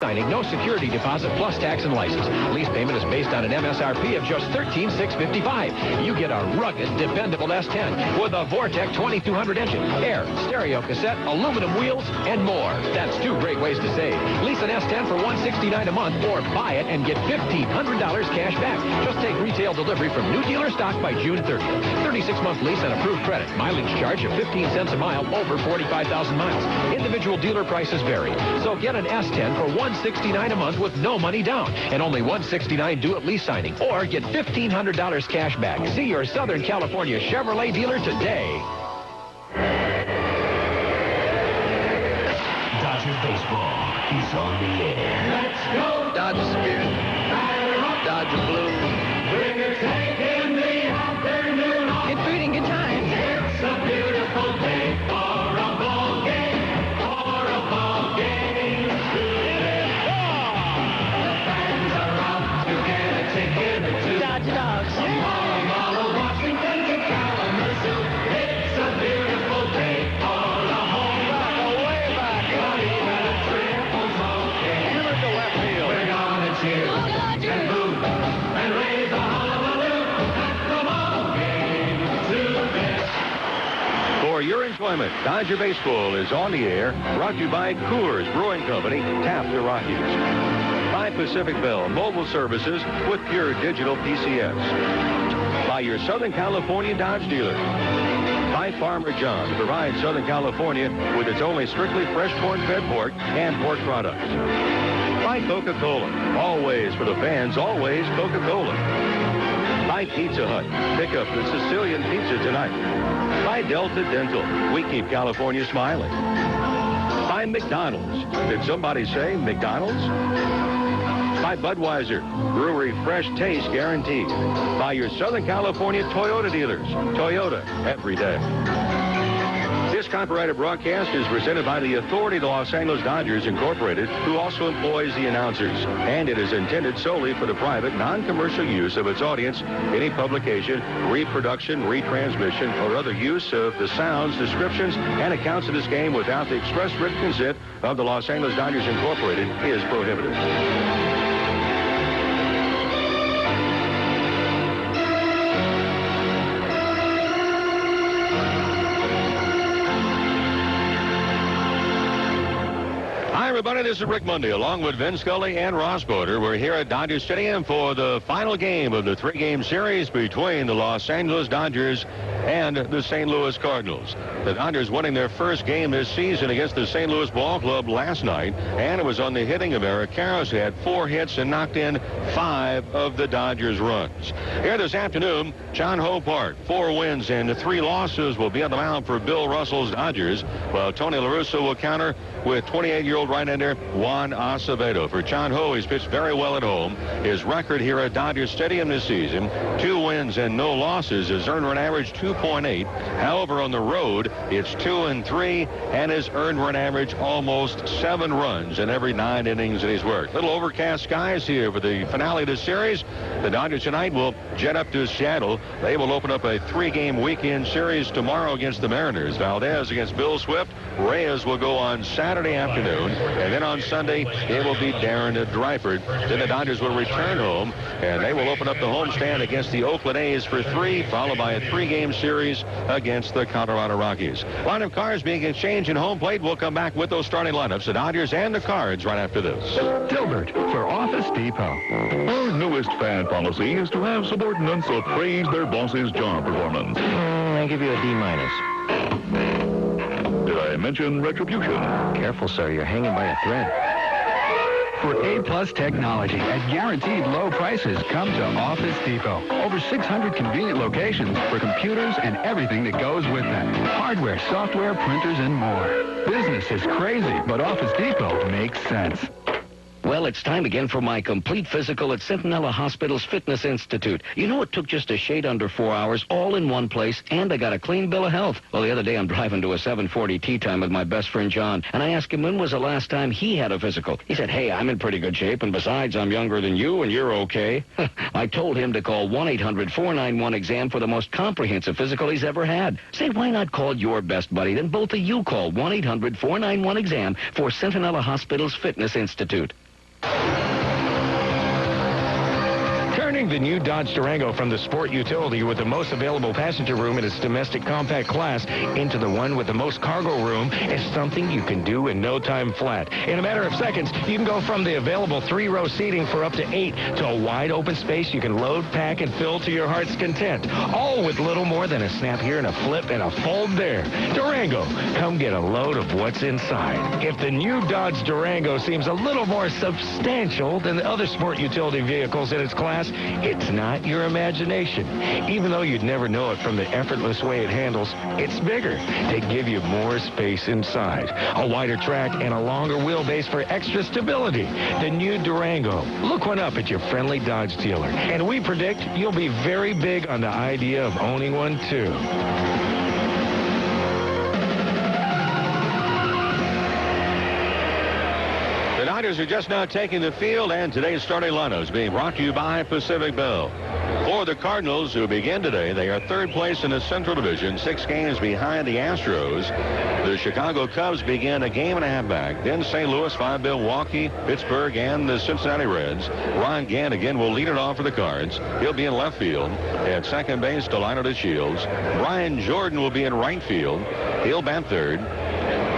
signing, no security deposit plus tax and license. Lease payment is based on an MSRP of just $13,655. You get a rugged, dependable S10 with a Vortec 2200 engine, air, stereo cassette, aluminum wheels, and more. That's two great ways to save. Lease an S10 for $169 a month or buy it and get $1,500 cash back. Just take retail delivery from new dealer stock by June 30th. 36-month lease and approved credit. Mileage charge of 15 cents a mile over 45,000 miles. Individual dealer prices vary. So get an S10 for $169 a month with no money down and only $169 due at lease signing, or get $1,500 cash back. See your Southern California Chevrolet dealer today. Dodger baseball is on the air. Let's go! Dodger spirit. Dodger blue. Bring a tank in the afternoon. Get food and good times. It's a beautiful day for a ball game. For a ball game today. The fans are out to get a ticket to Dodger Dogs. Tomorrow, Washington to Kalamazoo. It's a beautiful day for a home run. Way back. But even a triple's okay. Give it to left field. We're gonna cheer and boo and raise a hullabaloo at the ball game today. For your enjoyment, Dodger Baseball is on the air, brought to you by Coors Brewing Company, Tap the Rockies. By Pacific Bell Mobile Services with pure digital PCS. By your Southern California Dodge dealer. By Farmer John, to provide Southern California with its only strictly fresh corn-fed pork and pork products. By Coca-Cola, always for the fans, always Coca-Cola. By Pizza Hut, pick up the Sicilian pizza tonight. By Delta Dental, we keep California smiling. By McDonald's, did somebody say McDonald's? By Budweiser, brewery fresh taste guaranteed. By your Southern California Toyota dealers, Toyota every day. This copyrighted broadcast is presented by the authority of the Los Angeles Dodgers Incorporated, who also employs the announcers, and it is intended solely for the private, non-commercial use of its audience. Any publication, reproduction, retransmission, or other use of the sounds, descriptions, and accounts of this game without the express written consent of the Los Angeles Dodgers Incorporated is prohibited. Hi, everybody. This is Rick Monday, along with Vin Scully and Ross Porter. We're here at Dodger Stadium for the final game of the three-game series between the Los Angeles Dodgers and the St. Louis Cardinals. The Dodgers winning their first game this season against the St. Louis Ball Club last night, and it was on the hitting of Eric Karros, who had 4 hits and knocked in 5 of the Dodgers' runs. Here this afternoon, John Ho Park, 4 wins and 3 losses will be on the mound for Bill Russell's Dodgers, while Tony La Russa will counter with 28-year-old right-hander Juan Acevedo. For John Ho, he's pitched very well at home. His record here at Dodger Stadium this season, 2 wins and no losses. His earned run average 2.8. However, on the road, it's 2-3, and his earned run average almost 7 runs in every 9 innings that he's worked. Little overcast skies here for the finale of the series. The Dodgers tonight will jet up to Seattle. They will open up a 3-game weekend series tomorrow against the Mariners. Valdez against Bill Swift. Reyes will go on Saturday afternoon, and then on Sunday it will be Darren Dreifert. Then the Dodgers will return home, and they will open up the homestand against the Oakland A's for 3, followed by a 3-game series against the Colorado Rockies. Line of cards being exchanged in home plate. We'll come back with those starting lineups, the Dodgers and the Cards, right after this. Dilbert for Office Depot. Our newest fan policy is to have subordinates appraise their boss's job performance. I give you a D-. Did I mention retribution? Careful, sir. You're hanging by a thread. For A-plus technology at guaranteed low prices, come to Office Depot. Over 600 convenient locations for computers and everything that goes with them. Hardware, software, printers, and more. Business is crazy, but Office Depot makes sense. Well, it's time again for my complete physical at Centinela Hospital's Fitness Institute. You know, it took just a shade under 4 hours, all in one place, and I got a clean bill of health. Well, the other day I'm driving to a 7:40 tea time with my best friend John, and I asked him when was the last time he had a physical. He said, hey, I'm in pretty good shape, and besides, I'm younger than you, and you're okay. I told him to call 1-800-491-EXAM for the most comprehensive physical he's ever had. Say, why not call your best buddy? Then both of you call 1-800-491-EXAM for Centinela Hospital's Fitness Institute. Turning the new Dodge Durango from the sport utility with the most available passenger room in its domestic compact class into the one with the most cargo room is something you can do in no time flat. In a matter of seconds, you can go from the available 3-row seating for up to 8 to a wide open space you can load, pack, and fill to your heart's content. All with little more than a snap here and a flip and a fold there. Durango, come get a load of what's inside. If the new Dodge Durango seems a little more substantial than the other sport utility vehicles in its class, it's not your imagination. Even though you'd never know it from the effortless way it handles, it's bigger to give you more space inside. A wider track and a longer wheelbase for extra stability. The new Durango. Look one up at your friendly Dodge dealer. And we predict you'll be very big on the idea of owning one too. The Dodgers are just now taking the field, and today's starting lineup is being brought to you by Pacific Bell. For the Cardinals, who begin today, they are third place in the Central Division, 6 games behind the Astros. The Chicago Cubs begin a game and a half back. Then St. Louis, 5 Milwaukee, Pittsburgh, and the Cincinnati Reds. Ron Gant again will lead it off for the Cards. He'll be in left field. At second base, Delino DeShields. Brian Jordan will be in right field. He'll bat third.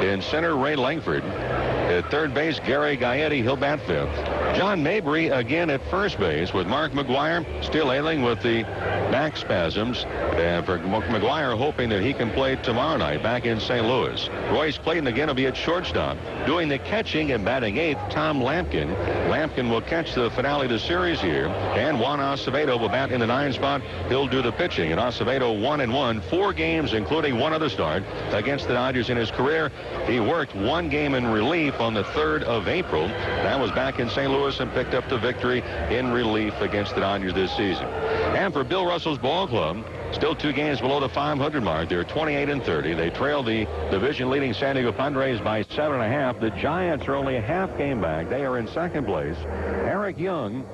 In center, Ray Langford. At third base, Gary Gaetti. He'll bat fifth. John Mabry again at first base with Mark McGuire still ailing with the back spasms. And for McGuire hoping that he can play tomorrow night back in St. Louis. Royce Clayton again will be at shortstop. Doing the catching and batting eighth, Tom Lampkin. Lampkin will catch the finale of the series here. And Juan Acevedo will bat in the 9 spot. He'll do the pitching. And Acevedo 1-1, 4 games including one other start against the Dodgers in his career. He worked 1 game in relief on the 3rd of April. That was back in St. Louis and picked up the victory in relief against the Dodgers this season. And for Bill Russell's ball club, still 2 games below the 500 mark. They're 28-30. They trail the division-leading San Diego Padres by 7.5. The Giants are only a half game back. They are in second place. Eric Young,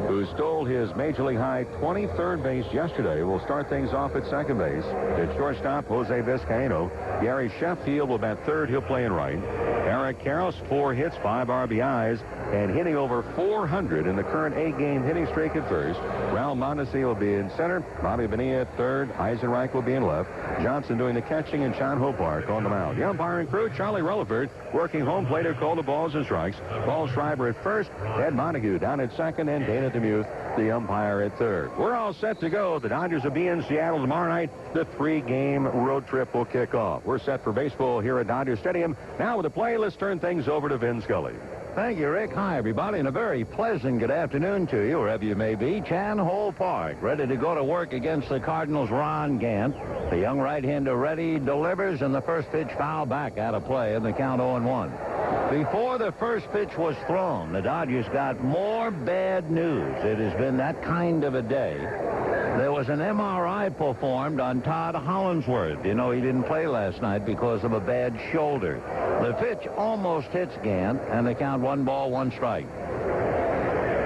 who stole his Major League high 23rd base yesterday, will start things off at second base. At shortstop, Jose Vizcaino. Gary Sheffield will bat third. He'll play in right. Eric Karros, 4 hits, 5 RBIs, and hitting over 400 in the current 8-game hitting streak at first. Raul Mondesi will be in center. Bobby Bonilla at third. Eisenreich will be in left. Johnson doing the catching, and John Hopark on the mound. The umpiring crew, Charlie Relaford, working home plate to call the balls and strikes. Paul Schreiber at first. Ed Montague down at second, and Dana Demuth, the umpire, at third. We're all set to go. The Dodgers will be in Seattle tomorrow night. The 3-game road trip will kick off. We're set for baseball here at Dodger Stadium. Now with the play, let's turn things over to Vin Scully. Thank you, Rick. Hi, everybody, and a very pleasant good afternoon to you, wherever you may be. Chan Ho Park, ready to go to work against the Cardinals' Ron Gant. The young right-hander ready, delivers, and the first pitch foul back out of play, and the count 0-1. Before the first pitch was thrown, the Dodgers got more bad news. It has been that kind of a day. There was an MRI performed on Todd Hollinsworth. You know, he didn't play last night because of a bad shoulder. The pitch almost hits Gant, and the count 1 ball, 1 strike.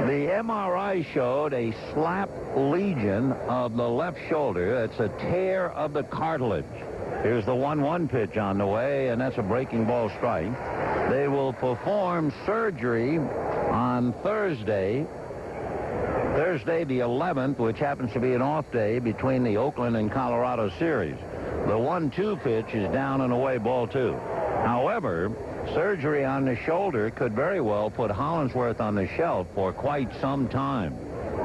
The MRI showed a slap lesion of the left shoulder. That's a tear of the cartilage. Here's the 1-1 pitch on the way, and that's a breaking ball strike. They will perform surgery on Thursday the 11th, which happens to be an off day between the Oakland and Colorado series. The 1-2 pitch is down and away, ball 2. However, surgery on the shoulder could very well put Hollinsworth on the shelf for quite some time.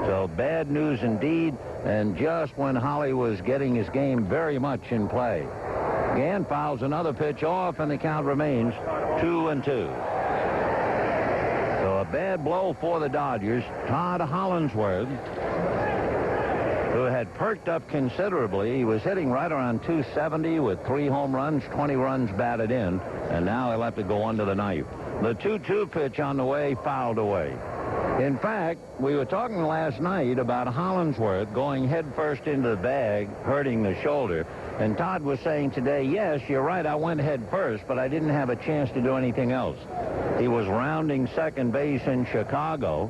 So bad news indeed, and just when Holly was getting his game very much in play. Gant fouls another pitch off, and the count remains 2-2. So a bad blow for the Dodgers. Todd Hollinsworth, who had perked up considerably. He was hitting right around 270 with 3 home runs, 20 runs batted in, and now he'll have to go under the knife. The 2-2 pitch on the way, fouled away. In fact, we were talking last night about Hollinsworth going headfirst into the bag, hurting the shoulder. And Todd was saying today, yes, you're right, I went head first, but I didn't have a chance to do anything else. He was rounding second base in Chicago.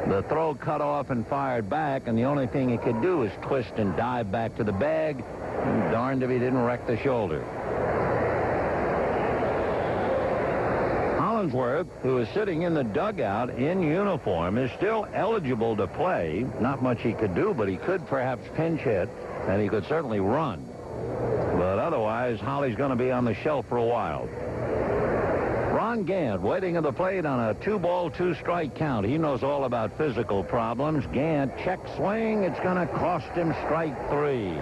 The throw cut off and fired back, and the only thing he could do is twist and dive back to the bag. And darned if he didn't wreck the shoulder. Collinsworth, who is sitting in the dugout in uniform, is still eligible to play. Not much he could do, but he could perhaps pinch hit, and he could certainly run. But otherwise, Holly's going to be on the shelf for a while. Ron Gant waiting at the plate on a 2-ball, 2-strike count. He knows all about physical problems. Gant, check swing. It's going to cost him strike 3.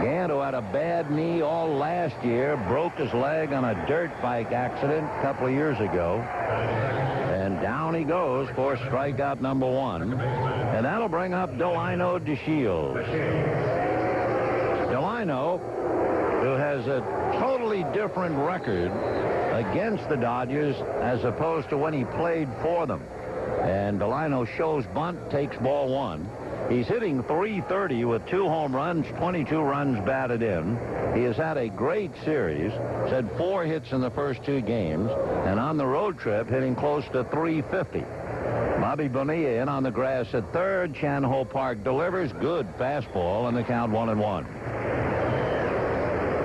Gant, who had a bad knee all last year, broke his leg on a dirt bike accident a couple of years ago. And down he goes for strikeout number 1. And that'll bring up Delino DeShields. Delino, who has a totally different record against the Dodgers as opposed to when he played for them. And Delino shows bunt, takes ball 1. He's hitting .330 with 2 home runs, 22 runs batted in. He has had a great series. He's had 4 hits in the first 2 games. And on the road trip, hitting close to .350. Bobby Bonilla in on the grass at third. Chan Ho Park delivers. Good fastball, and the count 1-1.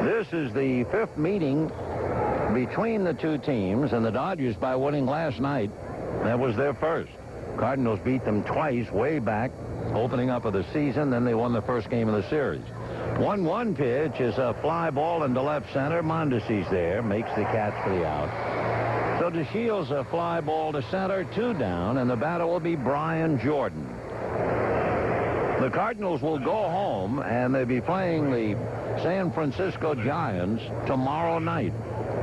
This is the 5th meeting between the 2 teams, and the Dodgers, by winning last night, that was their first. Cardinals beat them twice way back, opening up of the season. Then they won the first game of the series. 1-1 pitch is a fly ball into left center. Mondesi's there, makes the catch for the out. So DeShields a fly ball to center, 2 down, and the batter will be Brian Jordan. The Cardinals will go home, and they'll be playing the San Francisco Giants tomorrow night.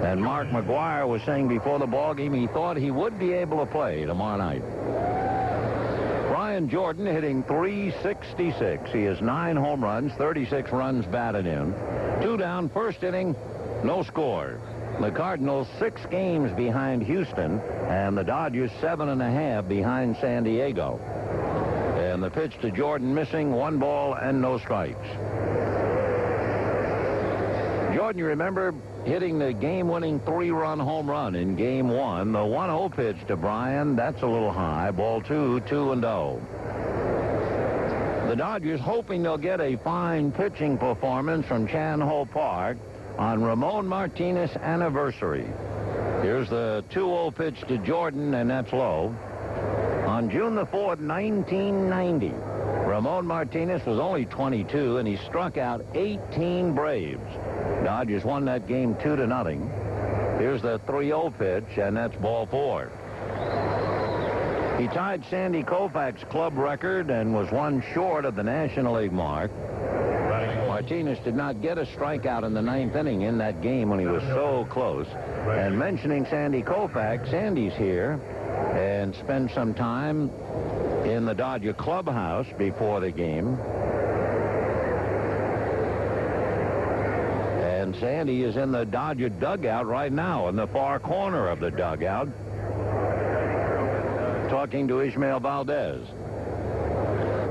And Mark McGuire was saying before the ballgame he thought he would be able to play tomorrow night. Brian Jordan hitting .366. He has 9 home runs, 36 runs batted in. 2 down, first inning, no score. The Cardinals 6 games behind Houston, and the Dodgers 7.5 behind San Diego. And the pitch to Jordan missing, 1 ball and no strikes. Jordan, you remember hitting the game-winning 3-run home run in Game 1. The 1-0 pitch to Brian, that's a little high. Ball 2, 2-0. The Dodgers hoping they'll get a fine pitching performance from Chan Ho Park on Ramon Martinez's anniversary. Here's the 2-0 pitch to Jordan, and that's low. On June the 4th, 1990, Ramon Martinez was only 22, and he struck out 18 Braves. Dodgers won that game 2-0. Here's the 3-0 pitch, and that's ball 4. He tied Sandy Koufax's club record and was 1 short of the National League mark. Martinez did not get a strikeout in the 9th inning in that game when he was so close. And mentioning Sandy Koufax, Sandy's here and spent some time in the Dodger clubhouse before the game. And Sandy is in the Dodger dugout right now, in the far corner of the dugout, talking to Ishmael Valdez.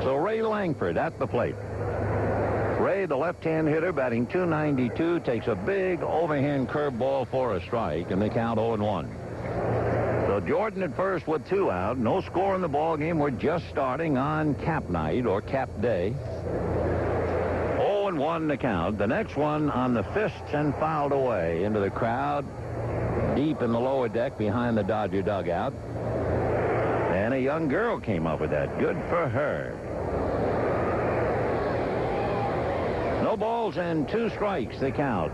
So Ray Langford at the plate. Ray, the left-hand hitter, batting .292, takes a big overhand curveball for a strike, and they count 0-1. So Jordan at first with 2 out. No score in the ball game. We're just starting on cap night or cap day. 0-1 the count. The next one on the fists and fouled away into the crowd deep in the lower deck behind the Dodger dugout. And a young girl came up with that. Good for her. No balls and 2 strikes the count.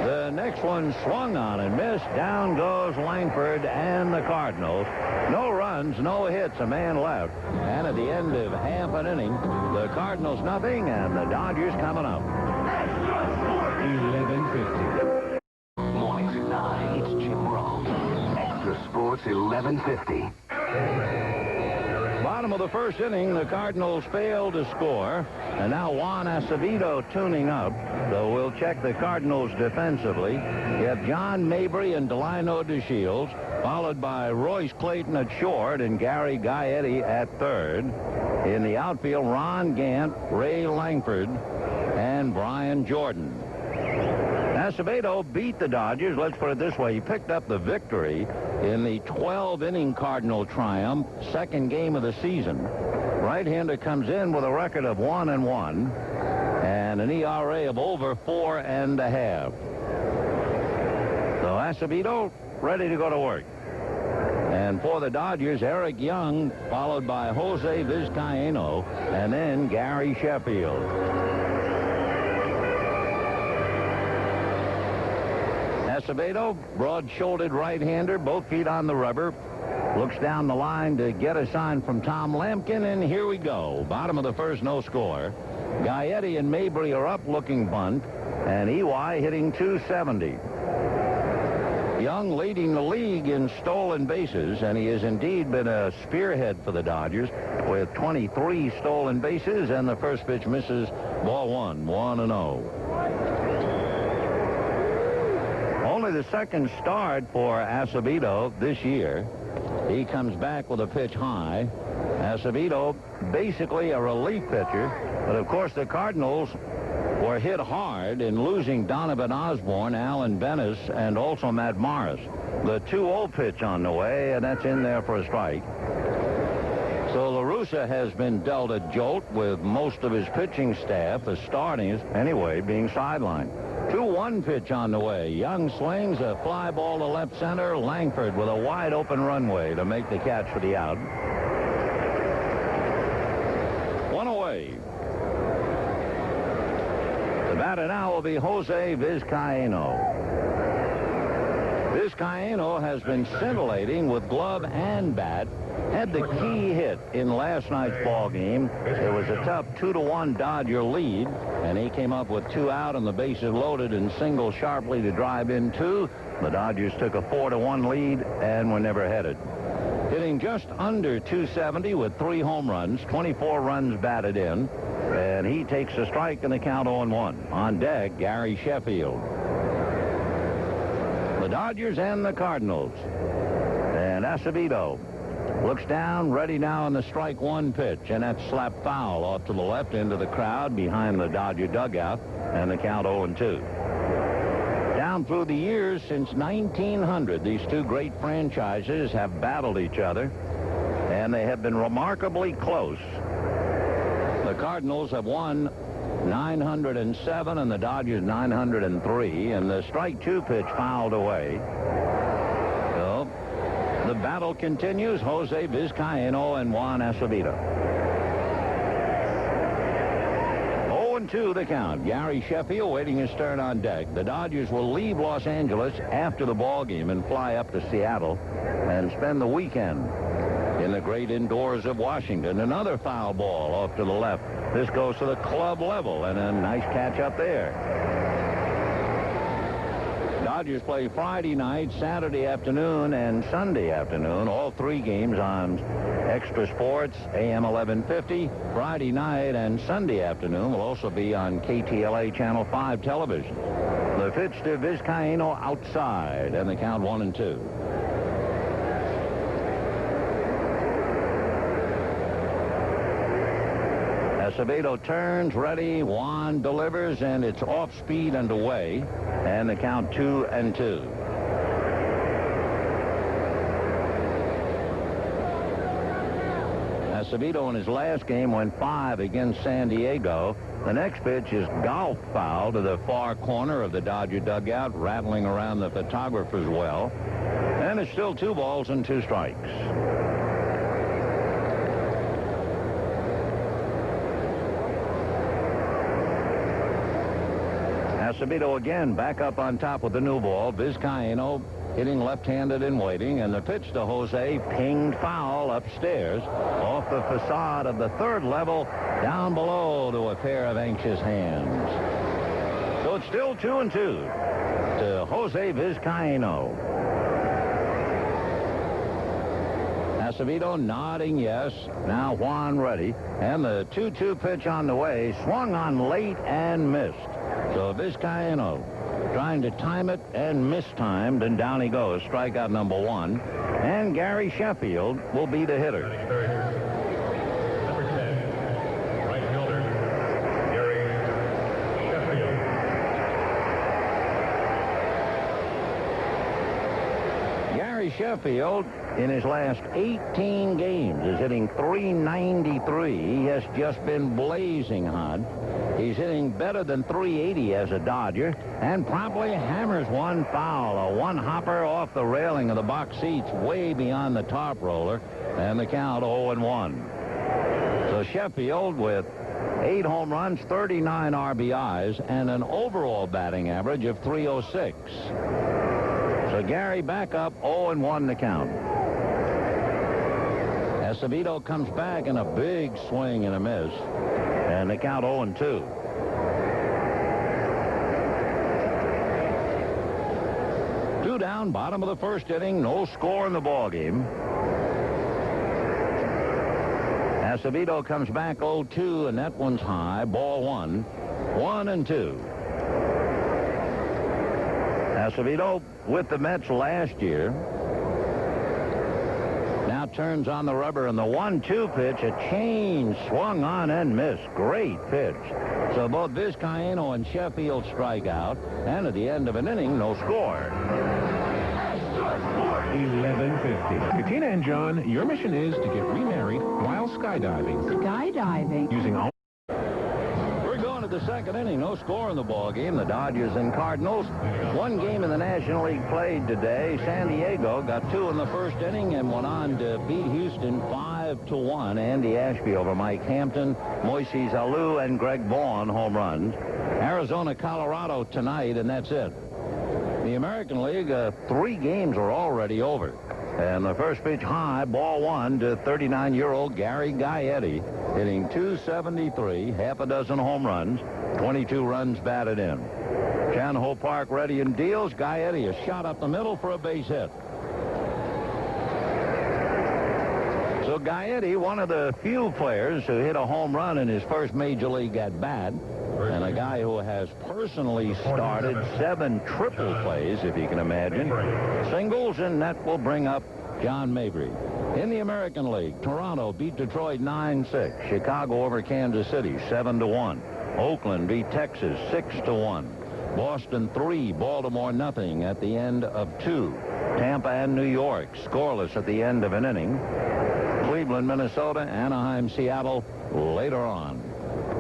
The next one swung on and missed. Down goes Langford and the Cardinals. No runs, no hits, a man left. And at the end of half an inning, the Cardinals nothing and the Dodgers coming up. 11:50. Mornings at 9. It's Jim Rome. Extra Sports 11:50. Bottom of the first inning, the Cardinals failed to score. And now Juan Acevedo tuning up. So we'll check the Cardinals defensively. You have John Mabry and Delino DeShields, followed by Royce Clayton at short and Gary Gaetti at third. In the outfield, Ron Gant, Ray Langford, and Brian Jordan. Acevedo beat the Dodgers. Let's put it this way. He picked up the victory in the 12-inning Cardinal triumph, second game of the season. Right-hander comes in with a record of 1-1. And and an ERA of over 4.5. So Acevedo ready to go to work. And for the Dodgers, Eric Young, followed by Jose Vizcaino, and then Gary Sheffield. Acevedo, broad-shouldered right-hander, both feet on the rubber. Looks down the line to get a sign from Tom Lampkin, and here we go. Bottom of the first, no score. Gaetti and Mabry are up looking bunt, and EY hitting .270. Young leading the league in stolen bases, and he has indeed been a spearhead for the Dodgers with 23 stolen bases, and the first pitch misses, ball one, 1-0. Only the second start for Acevedo this year. He comes back with a pitch high. Acevedo, basically a relief pitcher, but of course the Cardinals were hit hard in losing Donovan Osborne, Alan Bennis, and also Matt Morris. The 2-0 pitch on the way, and that's in there for a strike. So La Russa has been dealt a jolt with most of his pitching staff, the startings anyway, being sidelined. 2-1 pitch on the way. Young swings a fly ball to left center. Langford with a wide open runway to make the catch for the out. One away. The batter now will be Jose Vizcaino. Vizcaino has been scintillating with glove and bat. Had the key hit in last night's ball game. It was a tough 2-1 Dodger lead, and he came up with 2 out and the bases loaded and singled sharply to drive in 2. The Dodgers took a 4-1 lead and were never headed. Hitting just under .270 with 3 home runs, 24 runs batted in, and he takes a strike and the count 0-1. On deck, Gary Sheffield. The Dodgers and the Cardinals. And Acevedo looks down, ready now on the strike one pitch, and that's slapped foul off to the left into the crowd behind the Dodger dugout, and the count 0-2. Down through the years since 1900, these two great franchises have battled each other, and they have been remarkably close. The Cardinals have won 907 and the Dodgers 903, and the strike two pitch fouled away. So the battle continues. Jose Vizcaino and Juan Acevedo. 0-2 the count. Gary Sheffield waiting his turn on deck. The Dodgers will leave Los Angeles after the ball game and fly up to Seattle and spend the weekend in the great indoors of Washington. Another foul ball off to the left. This goes to the club level, and a nice catch up there. Dodgers play Friday night, Saturday afternoon, and Sunday afternoon. All 3 games on Extra Sports, AM 1150. Friday night and Sunday afternoon will also be on KTLA Channel 5 television. The pitch to Vizcaino outside, and the count 1-2. Acevedo turns, ready. Juan delivers, and it's off speed and away, and the count 2-2. Acevedo in his last game went 5 against San Diego. The next pitch is golf foul to the far corner of the Dodger dugout, rattling around the photographer's well, and it's still 2 balls and 2 strikes. Acevedo again back up on top with the new ball. Vizcaino hitting left-handed and waiting, and the pitch to Jose pinged foul upstairs off the facade of the 3rd level down below to a pair of anxious hands. So it's still 2-2 to Jose Vizcaino. Acevedo nodding yes. Now Juan ready, and the 2-2 pitch on the way, swung on late and missed. So Vizcaino trying to time it and mistimed, and down he goes. Strikeout number 1. And Gary Sheffield will be the hitter. Number 10, right fielder, Gary Sheffield. Gary Sheffield, in his last 18 games, is hitting .393. He has just been blazing hot. He's hitting better than .380 as a Dodger, and promptly hammers one foul, a one-hopper off the railing of the box seats way beyond the top roller, and the count 0-1. So Sheffield with 8 home runs, 39 RBIs, and an overall batting average of .306. So Gary back up 0-1 the count. Acevedo comes back in a big swing and a miss, and the count 0-2. Two down, bottom of the first inning, no score in the ball game. Acevedo comes back 0-2, and that one's high. Ball 1. 1-2. Acevedo with the Mets last year. Now turns on the rubber, and the 1-2 pitch, a change, swung on and missed. Great pitch. So both Vizcaíno and Sheffield strike out, and at the end of an inning, no score. 11:50. Katina and John, your mission is to get remarried while skydiving. Skydiving. Using all... We're going to the second inning. No score in the ball game. The Dodgers and Cardinals. One game in the National League played today. San Diego got 2 in the first inning and went on to beat Houston 5-1. Andy Ashby over Mike Hampton, Moises Alou, and Greg Vaughn home runs. Arizona, Colorado tonight, and that's it. The American League, 3 games are already over. And the first pitch high, ball 1 to 39-year-old Gary Gaetti, hitting .273, half a dozen home runs, 22 runs batted in. Chan Ho Park ready and deals. Gaetti is shot up the middle for a base hit. So Gaetti, one of the few players who hit a home run in his first major league at bat, and a guy who has personally started 7 triple plays, if you can imagine. Singles, and that will bring up John Mabry. In the American League, Toronto beat Detroit 9-6. Chicago over Kansas City 7-1. Oakland beat Texas 6-1. Boston 3, Baltimore nothing at the end of 2. Tampa and New York scoreless at the end of an inning. Cleveland, Minnesota, Anaheim, Seattle later on.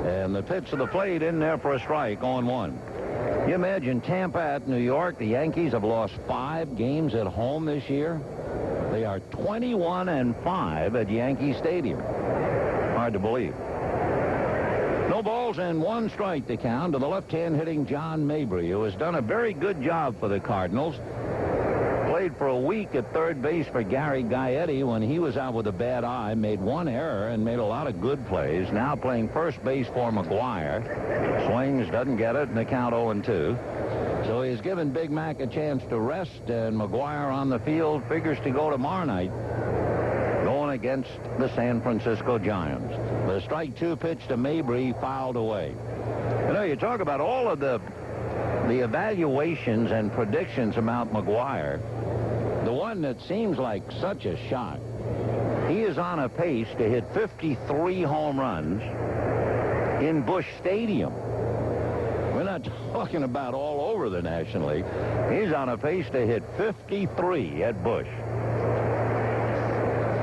And the pitch to the plate in there for a strike, 0-1. You imagine Tampa at New York. The Yankees have lost 5 games at home this year. They are 21-5 at Yankee Stadium. Hard to believe. No balls and 1 strike to count to the left-hand hitting John Mabry, who has done a very good job for the Cardinals. Played for a week at third base for Gary Gaetti when he was out with a bad eye, made 1 error and made a lot of good plays. Now playing first base for McGuire. Swings, doesn't get it, and the count 0-2. So he's given Big Mac a chance to rest, and McGuire on the field figures to go tomorrow night going against the San Francisco Giants. The strike 2 pitch to Mabry fouled away. You know, you talk about all of the evaluations and predictions about McGuire. The one that seems like such a shock, he is on a pace to hit 53 home runs in Busch Stadium. We're not talking about all over the National League. He's on a pace to hit 53 at Busch.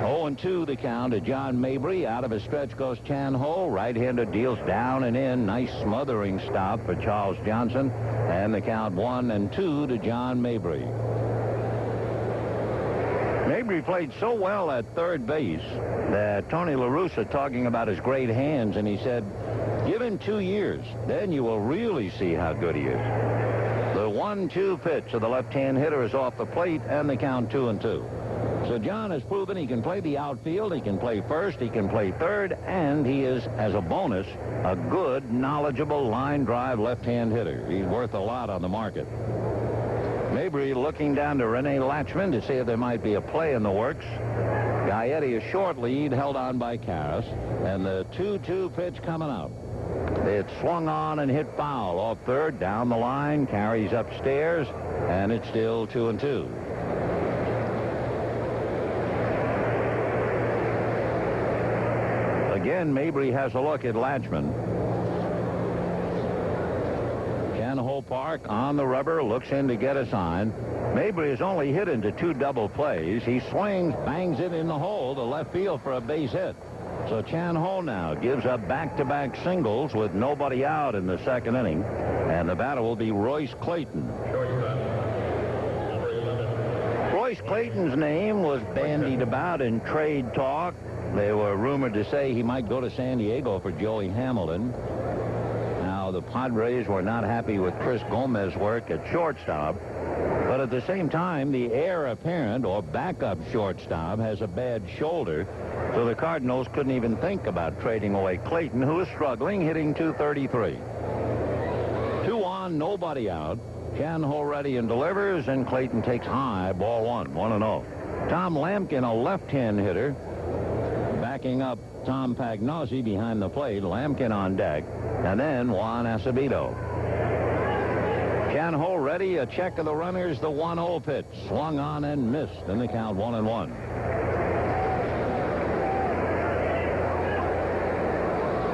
0-2 the count to John Mabry. Out of his stretch goes Chan Ho. Right-hander deals down and in. Nice smothering stop for Charles Johnson. And the count 1-2 to John Mabry. Mabry played so well at third base that Tony La Russa talking about his great hands, and he said, give him 2 years, then you will really see how good he is. The 1-2 pitch of the left-hand hitter is off the plate, and the count 2-2. So John has proven he can play the outfield, he can play first, he can play third, and he is, as a bonus, a good, knowledgeable line drive left-hand hitter. He's worth a lot on the market. Mabry looking down to Rene Latchman to see if there might be a play in the works. Gaetti, a short lead, held on by Karras, and the 2-2 pitch coming out. It's swung on and hit foul off third, down the line, carries upstairs, and it's still 2-2. Again, Mabry has a look at Latchman. Chan Ho Park on the rubber, looks in to get a sign. Mabry is only hit into 2 double plays. He swings, bangs it in the hole to left field for a base hit. So Chan Ho now gives up back-to-back singles with nobody out in the second inning. And the batter will be Royce Clayton. Royce Clayton's name was bandied about in trade talk. They were rumored to say he might go to San Diego for Joey Hamilton. Now, the Padres were not happy with Chris Gomez's work at shortstop. But at the same time, the heir apparent or backup shortstop has a bad shoulder. So the Cardinals couldn't even think about trading away Clayton, who is struggling, hitting .233. 2 on, nobody out. Chan Ho ready and delivers, and Clayton takes high, ball 1-0. Tom Lampkin, a left-hand hitter, backing up Tom Pagnozzi behind the plate. Lampkin on deck, and then Juan Acevedo. Chan Ho ready, a check of the runners, the 1-0 pitch. Swung on and missed, and the count 1-1.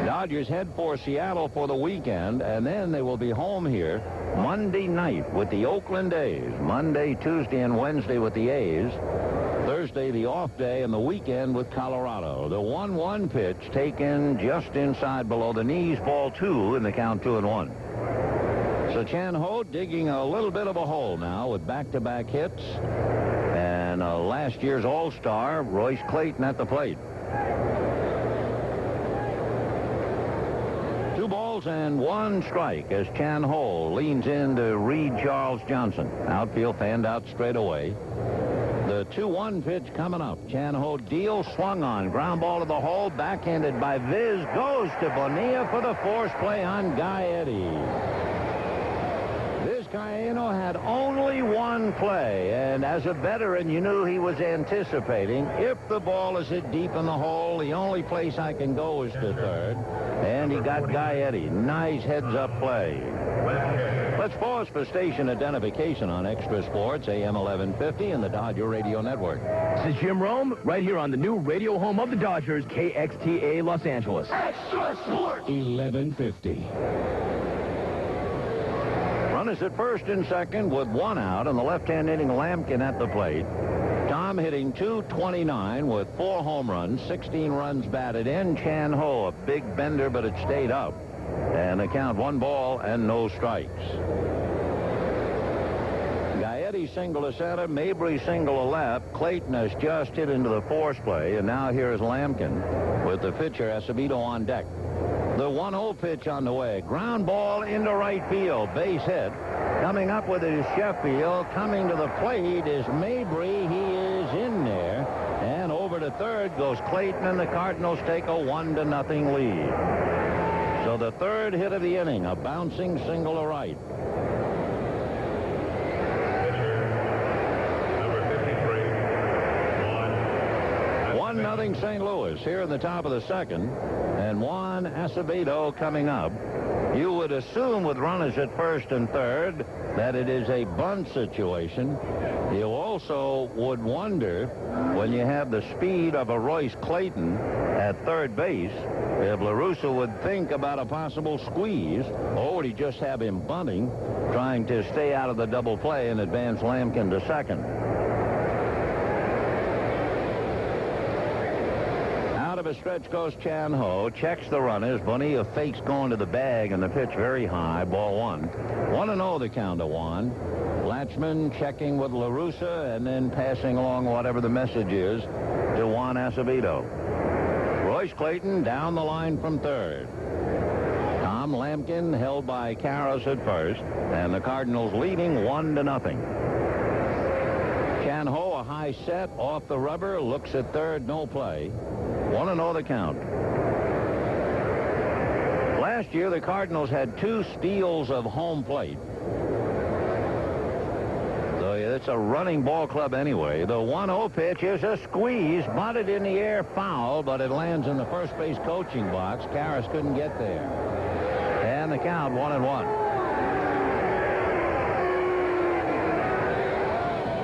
Dodgers head for Seattle for the weekend, and then they will be home here Monday night with the Oakland A's. Monday, Tuesday, and Wednesday with the A's. Thursday, the off day, and the weekend with Colorado. The 1-1 pitch taken just inside below the knees, ball 2, in the count 2-1. So Chan Ho digging a little bit of a hole now with back-to-back hits. And last year's All-Star, Royce Clayton at the plate. 2 balls and 1 strike as Chan Ho leans in to Reed Charles Johnson. Outfield fanned out straight away. The 2-1 pitch coming up. Chan Ho deal, swung on. Ground ball to the hole. Backhanded by Viz. Goes to Bonilla for the force play on Guy Eddy. Vizcaíno had only 1 play, and as a veteran, you knew he was anticipating, if the ball is hit deep in the hole, the only place I can go is to third. And he got Guy Eddy. Nice heads-up play. Let's pause for station identification on Extra Sports, AM 1150 and the Dodger Radio Network. This is Jim Rome, right here on the new radio home of the Dodgers, KXTA Los Angeles. Extra Sports 1150. Runners at first and second with 1 out, and the left-hand hitting Lampkin at the plate. Tom hitting .229 with 4 home runs, 16 runs batted in. Chan Ho, a big bender, but it stayed up. And the count 1 ball and no strikes. Gaetti single to center, Mabry single to left. Clayton has just hit into the force play, and now here is Lampkin with the pitcher Acevedo on deck. The 1-0 pitch on the way. Ground ball into right field. Base hit. Coming up with his Sheffield. Coming to the plate is Mabry. He is in there. And over to third goes Clayton, and the Cardinals take a 1-0 lead. So the third hit of the inning, a bouncing single to right. Number 53, 1-0 St. Louis here in the top of the second. And Juan Acevedo coming up. You would assume with runners at first and third that it is a bunt situation. You also would wonder, when you have the speed of a Royce Clayton at third base, if LaRussa would think about a possible squeeze, or would he just have him bunting, trying to stay out of the double play and advance Lampkin to second. Out of a stretch goes Chan Ho, checks the runners. Bonilla fakes going to the bag, and the pitch very high, ball 1. 1-0 the count to Juan. Latchman checking with LaRussa and then passing along whatever the message is to Juan Acevedo. Royce Clayton down the line from third. Tom Lampkin held by Karras at first, and the Cardinals leading 1-0. Chan Ho, a high set off the rubber, looks at third, no play. 1-0 the count. Last year, the Cardinals had 2 steals of home plate. So it's a running ball club anyway. The 1-0 pitch is a squeeze, bunted in the air, foul, but it lands in the first base coaching box. Karras couldn't get there. And the count 1-1.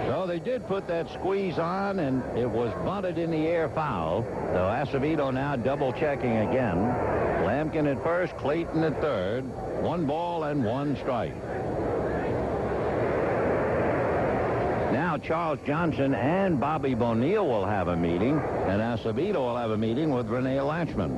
So they did put that squeeze on, and it was bunted in the air, foul. So Acevedo now double checking again. Lampkin at first, Clayton at third. 1 ball and 1 strike. Now Charles Johnson and Bobby Bonilla will have a meeting, and Acevedo will have a meeting with Rene Latchman.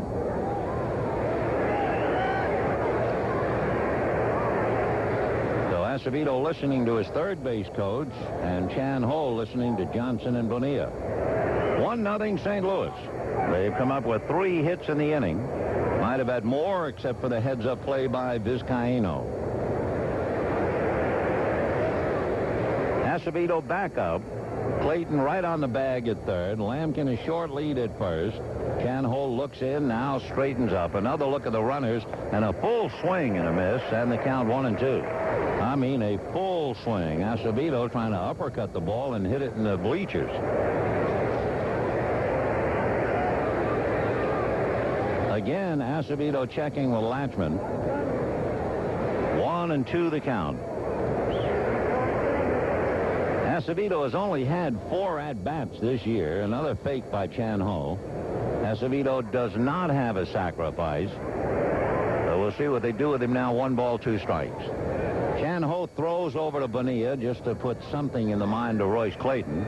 So Acevedo listening to his third base coach, and Chan Ho listening to Johnson and Bonilla. 1-0 St. Louis. They've come up with 3 hits in the inning. Might have had more except for the heads-up play by Vizcaino. Acevedo back up. Clayton right on the bag at third. Lampkin a short lead at first. Chan Ho looks in, now straightens up. Another look at the runners, and a full swing and a miss, and the count 1-2. I mean a full swing. Acevedo trying to uppercut the ball and hit it in the bleachers. Again, Acevedo checking with Latchman. 1-2 the count. Acevedo has only had 4 at-bats this year. Another fake by Chan Ho. Acevedo does not have a sacrifice. So we'll see what they do with him now. 1 ball, 2 strikes. Chan Ho throws over to Bonilla just to put something in the mind of Royce Clayton.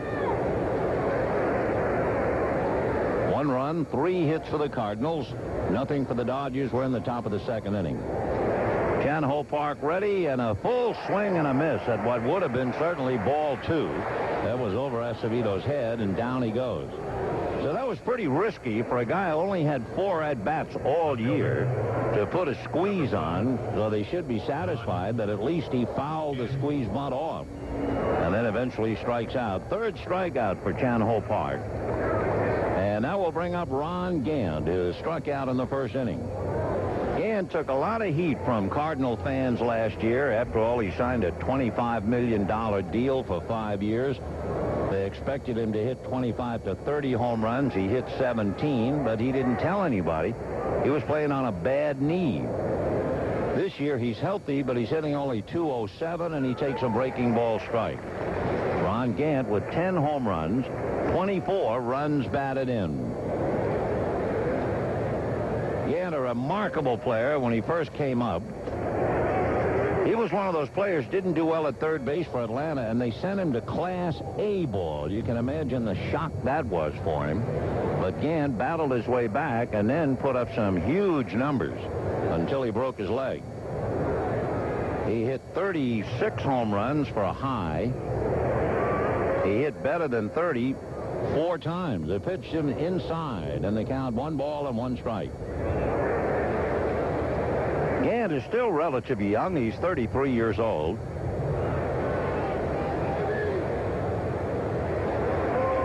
1 run, 3 hits for the Cardinals. Nothing for the Dodgers. We're in the top of the 2nd inning. Chan Ho Park ready, and a full swing and a miss at what would have been certainly ball 2. That was over Acevedo's head, and down he goes. So that was pretty risky for a guy who only had 4 at-bats all year to put a squeeze on, so they should be satisfied that at least he fouled the squeeze bunt off. And then eventually strikes out. 3rd strikeout for Chan Ho Park. And now we'll bring up Ron Gant, who struck out in the 1st inning. Gant took a lot of heat from Cardinal fans last year. After all, he signed a $25 million deal for 5 years. They expected him to hit 25 to 30 home runs. He hit 17, but he didn't tell anybody. He was playing on a bad knee. This year, he's healthy, but he's hitting only .207, and he takes a breaking ball strike. Ron Gant with 10 home runs, 24 runs batted in. Gant, a remarkable player when he first came up. He was one of those players didn't do well at third base for Atlanta, and they sent him to Class A ball. You can imagine the shock that was for him. But Gant battled his way back and then put up some huge numbers until he broke his leg. He hit 36 home runs for a high. He hit better than 30 4 times. They pitched him inside, and they count 1 ball and 1 strike. Gant is still relatively young. He's 33 years old.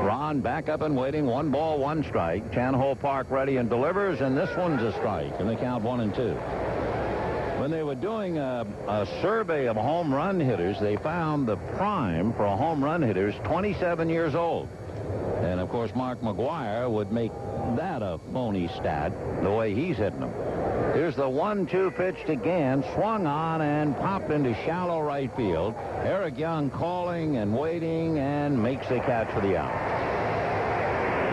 Ron back up and waiting. 1 ball, 1 strike. Chan Ho Park ready and delivers, and this one's a strike, and they count 1-2. When they were doing a survey of home run hitters, they found the prime for a home run hitter is 27 years old. And, of course, Mark McGwire would make that a phony stat, the way he's hitting them. Here's the 1-2 pitch to Gant, swung on and popped into shallow right field. Eric Young calling and waiting and makes the catch for the out.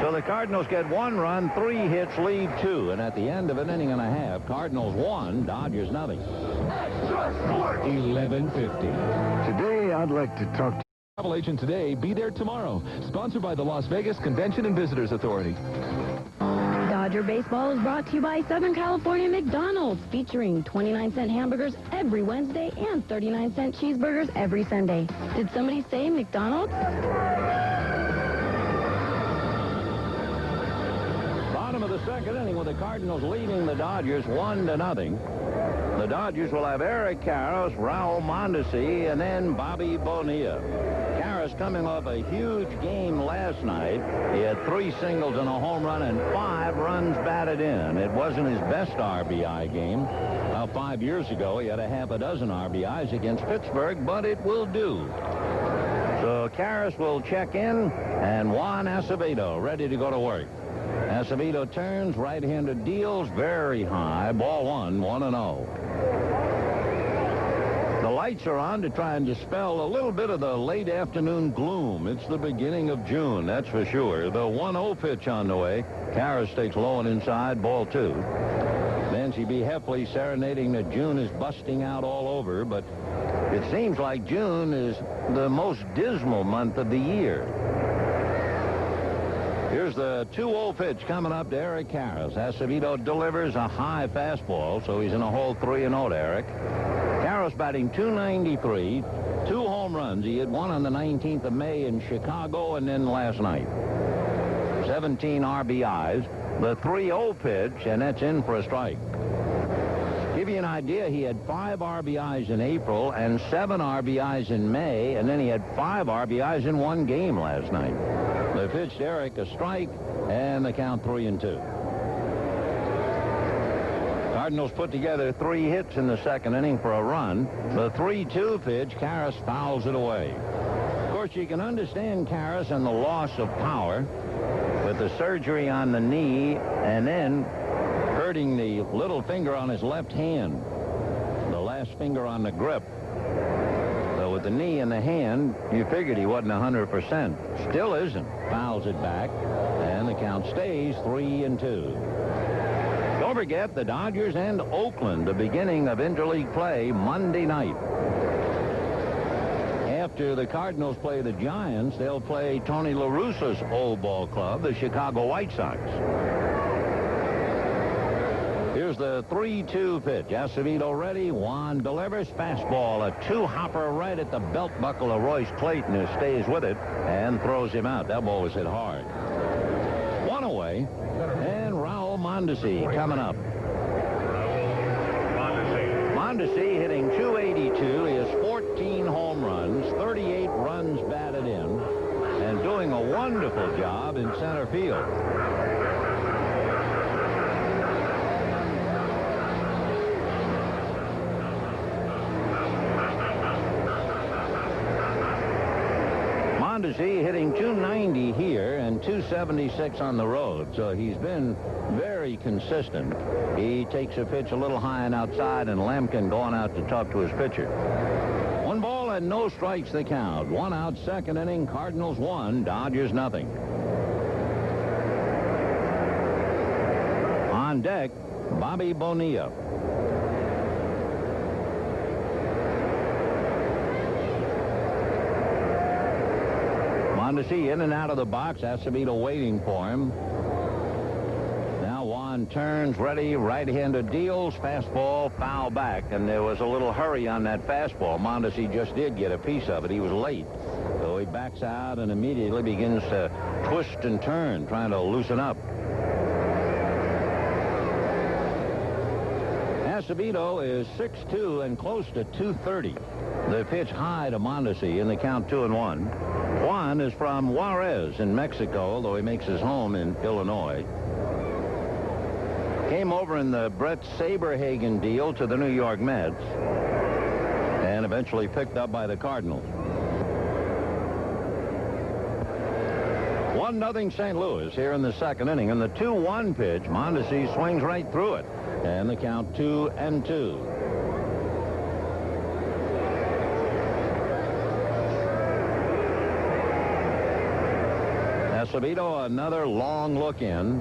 So the Cardinals get 1 run, 3 hits, lead 2. And at the end of an inning and a half, Cardinals 1, Dodgers nothing. 11:50. Today, I'd like to talk to Travel Agent Today. Be there tomorrow. Sponsored by the Las Vegas Convention and Visitors Authority. Dodger Baseball is brought to you by Southern California McDonald's, featuring 29-cent hamburgers every Wednesday and 39-cent cheeseburgers every Sunday. Did somebody say McDonald's? Bottom of the 2nd inning with the Cardinals leading the Dodgers 1-0. The Dodgers will have Eric Karros, Raul Mondesi, and then Bobby Bonilla. Karros coming off a huge game last night. He had 3 singles and a home run and 5 runs batted in. It wasn't his best RBI game. 5 years ago, he had a half a dozen RBIs against Pittsburgh, but it will do. So Karros will check in, and Juan Acevedo ready to go to work. Acevedo turns, right-handed deals, very high. Ball 1, 1-0. The lights are on to try and dispel a little bit of the late afternoon gloom. It's the beginning of June, that's for sure. The 1-0 pitch on the way. Karras takes low and inside, ball 2. Nancy B. Heffley serenading that June is busting out all over, but It seems like June is the most dismal month of the year. Here's the 2-0 pitch coming up to Eric Karras. Acevedo delivers a high fastball, so he's in a hole 3-0 to Eric. Karras batting .293, 2 home runs. He hit one on the 19th of May in Chicago and then last night. 17 RBIs. The 3-0 pitch, and that's in for a strike. Give you an idea, he had 5 RBIs in April and 7 RBIs in May, and then he had 5 RBIs in one game last night. The pitch to Eric, a strike, and the count 3-2. Cardinals put together 3 hits in the second inning for a run. The 3-2 pitch, Karras fouls it away. Of course, you can understand Karras and the loss of power with the surgery on the knee and then hurting the little finger on his left hand, the last finger on the grip. So with the knee in the hand, you figured he wasn't 100%. Still isn't. Fouls it back, and the count stays 3-2. Don't forget the Dodgers and Oakland, the beginning of interleague play Monday night. After the Cardinals play the Giants, they'll play Tony La Russa's old ball club, the Chicago White Sox. Here's the 3-2 pitch. Acevedo ready. Juan delivers. Fastball, a 2-hopper right at the belt buckle of Royce Clayton, who stays with it and throws him out. That ball was hit hard. 1 away. And Raul Mondesi coming up. Mondesi hitting .282. He has 14 home runs, 38 runs batted in, and doing a wonderful job in center field. Mondesi hitting .290 here and .276 on the road, so he's been very consistent. He takes a pitch a little high and outside, and Lemkin going out to talk to his pitcher. 1 ball and no strikes the count. 1 out, second inning. Cardinals 1, Dodgers nothing. On deck, Bobby Bonilla. Mondesi in and out of the box. Acevedo waiting for him. Now Juan turns, ready, right-handed deals, fastball, foul back, and there was a little hurry on that fastball. Mondesi just did get a piece of it. He was late, so he backs out and immediately begins to twist and turn, trying to loosen up. Acevedo is 6'2" and close to 230. The pitch high to Mondesi in the count 2-1. Juan is from Juarez in Mexico, though he makes his home in Illinois. Came over in the Brett Saberhagen deal to the New York Mets and eventually picked up by the Cardinals. 1-0 St. Louis here in the second inning. In the 2-1 pitch, Mondesi swings right through it, and the count 2-2. Acevedo, another long look in.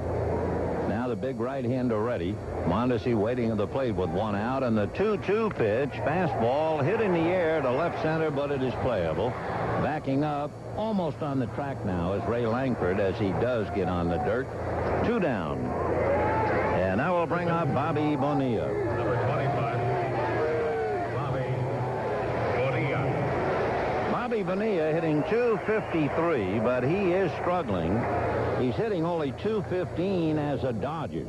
Now the big right-hander ready. Mondesi waiting at the plate with 1 out, and the 2-2 pitch, fastball hit in the air to left center, but it is playable. Backing up, almost on the track now is Ray Langford as he does get on the dirt. 2 down. And now we'll bring up Bobby Bonilla. Number 25, Bobby Bonilla. Bobby Bonilla hitting .253, but he is struggling. He's hitting only .215 as a Dodger.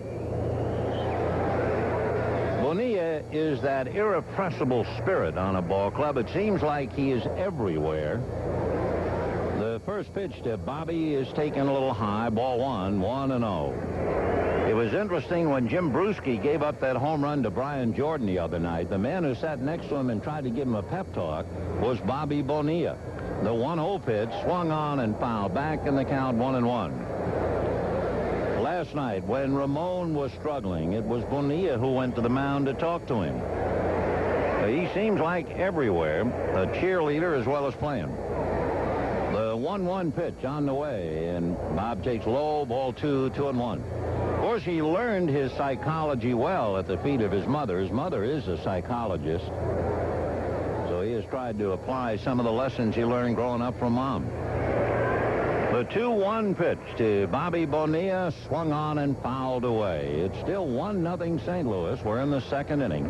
Bonilla is that irrepressible spirit on a ball club. It seems like he is everywhere. The first pitch to Bobby is taken a little high. Ball 1, 1-0. It was interesting when Jim Bruschi gave up that home run to Brian Jordan the other night. The man who sat next to him and tried to give him a pep talk was Bobby Bonilla. The 1-0 pitch swung on and fouled back in the count 1-1. Last night, when Ramon was struggling, it was Bonilla who went to the mound to talk to him. He seems like everywhere, a cheerleader as well as playing. The 1-1 pitch on the way, and Bob takes low, ball 2, 2-1. Of course, he learned his psychology well at the feet of his mother. His mother is a psychologist, so he has just tried to apply some of the lessons he learned growing up from Mom. The 2-1 pitch to Bobby Bonilla, swung on and fouled away. It's still 1-0 St. Louis. We're in the second inning.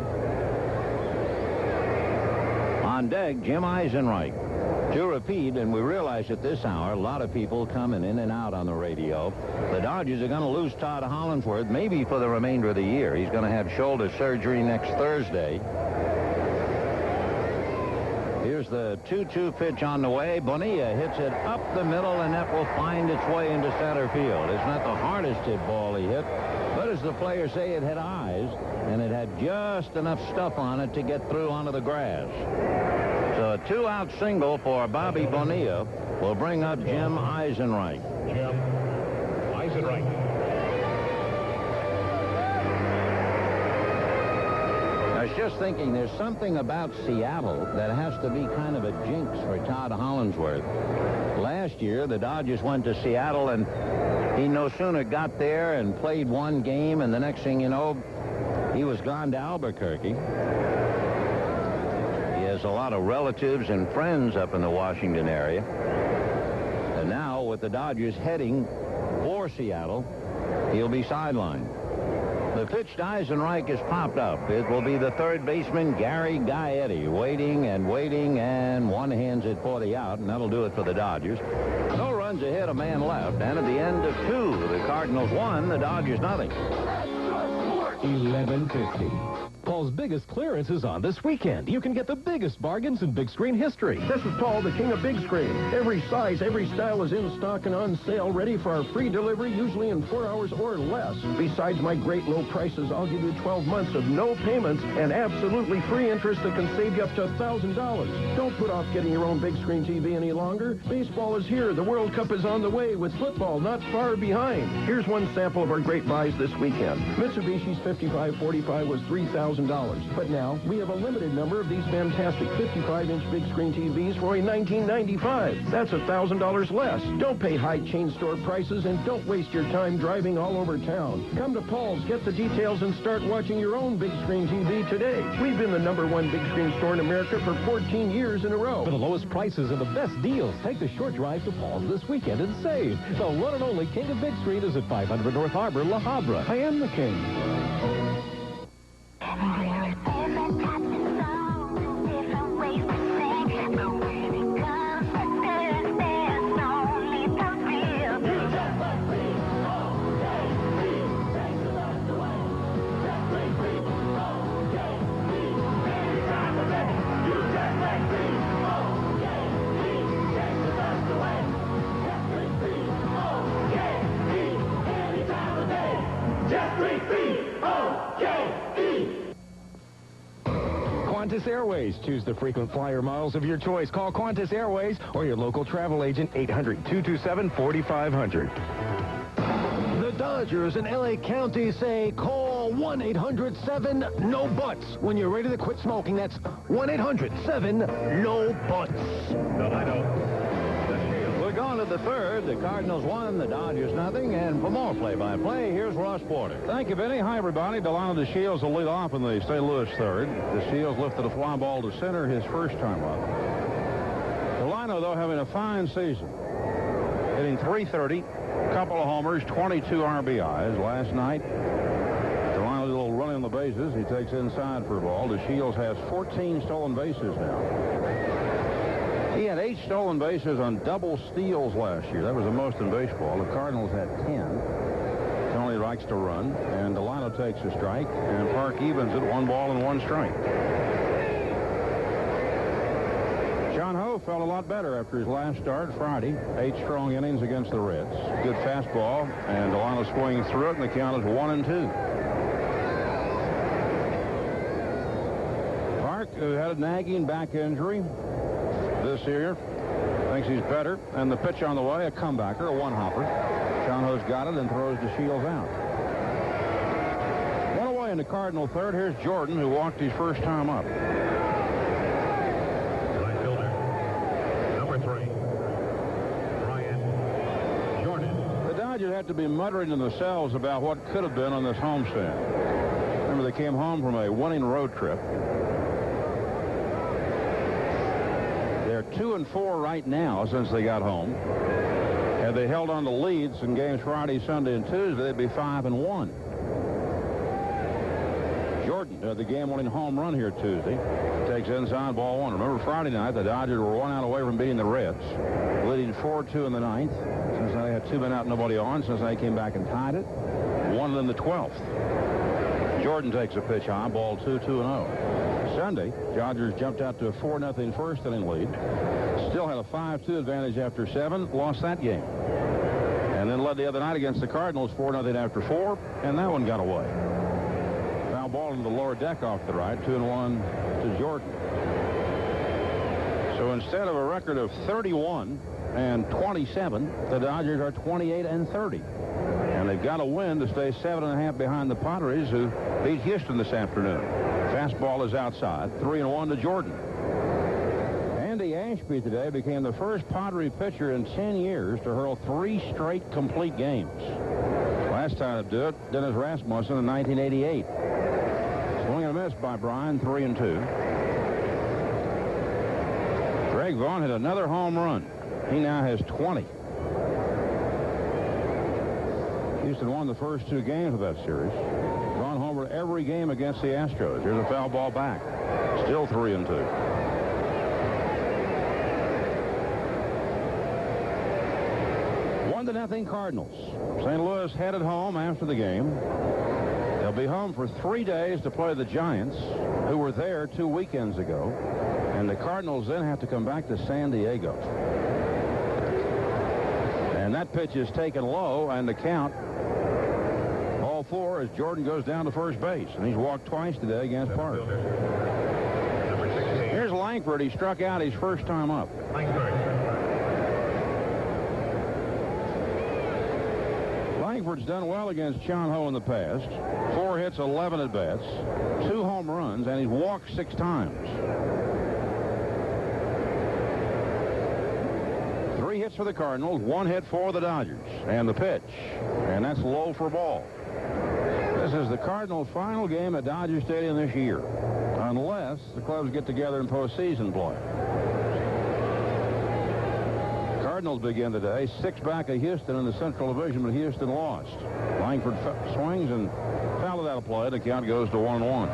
On deck, Jim Eisenreich. To repeat, and we realize at this hour, a lot of people coming in and out on the radio. The Dodgers are going to lose Todd Hollandsworth, maybe for the remainder of the year. He's going to have shoulder surgery next Thursday. Here's the 2-2 pitch on the way. Bonilla hits it up the middle, and that will find its way into center field. It's not the hardest hit ball he hit, but as the players say, it had eyes, and it had just enough stuff on it to get through onto the grass. So a 2-out single for Bobby Bonilla will bring up Jim Eisenreich. Jim Eisenreich. I was just thinking, there's something about Seattle that has to be kind of a jinx for Todd Hollandsworth. Last year, the Dodgers went to Seattle, and he no sooner got there and played one game, and the next thing you know, he was gone to Albuquerque. He has a lot of relatives and friends up in the Washington area. And now, with the Dodgers heading for Seattle, he'll be sidelined. The pitch to Eisenreich has popped up. It will be the third baseman, Gary Gaetti, waiting, and one hands it for the out, and that'll do it for the Dodgers. No runs ahead, a man left, and at the end of 2, the Cardinals won, the Dodgers nothing. 11:50. Paul's biggest clearance is on this weekend. You can get the biggest bargains in big screen history. This is Paul, the king of big screen. Every size, every style is in stock and on sale, ready for our free delivery, usually in 4 hours or less. Besides my great low prices, I'll give you 12 months of no payments and absolutely free interest that can save you up to $1,000. Don't put off getting your own big screen TV any longer. Baseball is here. The World Cup is on the way, with football not far behind. Here's one sample of our great buys this weekend. Mitsubishi's 5545 was $3,000. But now, we have a limited number of these fantastic 55-inch big screen TVs for only $19.95. That's $1,000 less. Don't pay high chain store prices, and don't waste your time driving all over town. Come to Paul's, get the details, and start watching your own big screen TV today. We've been the #1 big screen store in America for 14 years in a row. For the lowest prices and the best deals, take the short drive to Paul's this weekend and save. The one and only king of big screen is at 500 North Harbor, La Habra. I am the king. Qantas Airways. Choose the frequent flyer models of your choice. Call Qantas Airways or your local travel agent, 800-227-4500. The Dodgers in L.A. County say call 1-800-7-NO-BUTS. When you're ready to quit smoking, that's 1-800-7-NO-BUTS. We're going to the third. The Cardinals won, the Dodgers nothing. And for more play-by-play, here's Ross Porter. Thank you, Benny. Hi, everybody. Delano DeShields will lead off in the St. Louis third. DeShields lifted a fly ball to center his first time up. Delano, though, having a fine season. Hitting .330, a couple of homers, 22 RBIs. Last night, Delano did a little running on the bases. He takes inside for a ball. DeShields has 14 stolen bases now. He had 8 stolen bases on double steals last year. That was the most in baseball. The Cardinals had 10. Tony likes to run, and Delano takes a strike, and Park evens it, 1 ball and 1 strike. John Ho felt a lot better after his last start Friday. 8 strong innings against the Reds. Good fastball, and Delano swinging through it, and the count is 1-2. Park, who had a nagging back injury this year, thinks he's better, and the pitch on the way, a comebacker, a one-hopper. John Ho's got it and throws DeShields out. One away in the Cardinal third. Here's Jordan, who walked his first time up. Right fielder, number 3, Brian Jordan. The Dodgers had to be muttering to themselves about what could have been on this homestand. Remember, they came home from a winning road trip. 2-4 right now since they got home. Had they held on to leads in games Friday, Sunday, and Tuesday, they'd be 5-1. Jordan had the game-winning home run here Tuesday. Takes inside, ball one. Remember Friday night, the Dodgers were 1 out away from beating the Reds, leading 4-2 in the 9th. Cincinnati had 2 men out, nobody on. Cincinnati came back and tied it. Won it in the 12th. Jordan takes a pitch high, ball 2-2-0. Sunday, Dodgers jumped out to a 4-0 first inning lead. Still had a 5-2 advantage after 7. Lost that game. And then led the other night against the Cardinals 4-0 after 4. And that one got away. Foul ball into the lower deck off the right. 2-1 to Jordan. So instead of a record of 31-27, the Dodgers are 28-30. And they've got to win to stay 7.5 behind the Padres, who beat Houston this afternoon. Fastball is outside. 3-1 to Jordan. Andy Ashby today became the first Padre pitcher in 10 years to hurl 3 straight complete games. Last time to do it, Dennis Rasmussen in 1988. Swing and a miss by Bryan, 3-2. Greg Vaughn hit another home run. He now has 20. Houston won the first 2 games of that series. Vaughn homered every game against the Astros. Here's a foul ball back. Still 3-2. 1-0 Cardinals. St. Louis headed home after the game. They'll be home for 3 days to play the Giants, who were there 2 weekends ago. And the Cardinals then have to come back to San Diego. And that pitch is taken low, and the count, ball 4, as Jordan goes down to first base. And he's walked twice today against Park. Here's Langford. He struck out his first time up. Langford's done well against Chon Ho in the past. 4 hits, 11 at-bats, 2 home runs, and he's walked 6 times. 3 hits for the Cardinals, 1 hit for the Dodgers. And the pitch. And that's low for ball. This is the Cardinals' final game at Dodger Stadium this year, unless the clubs get together in postseason play. Cardinals begin today 6 back of Houston in the Central Division, but Houston lost. Langford swings and fouled it out of play. The count goes to 1-1.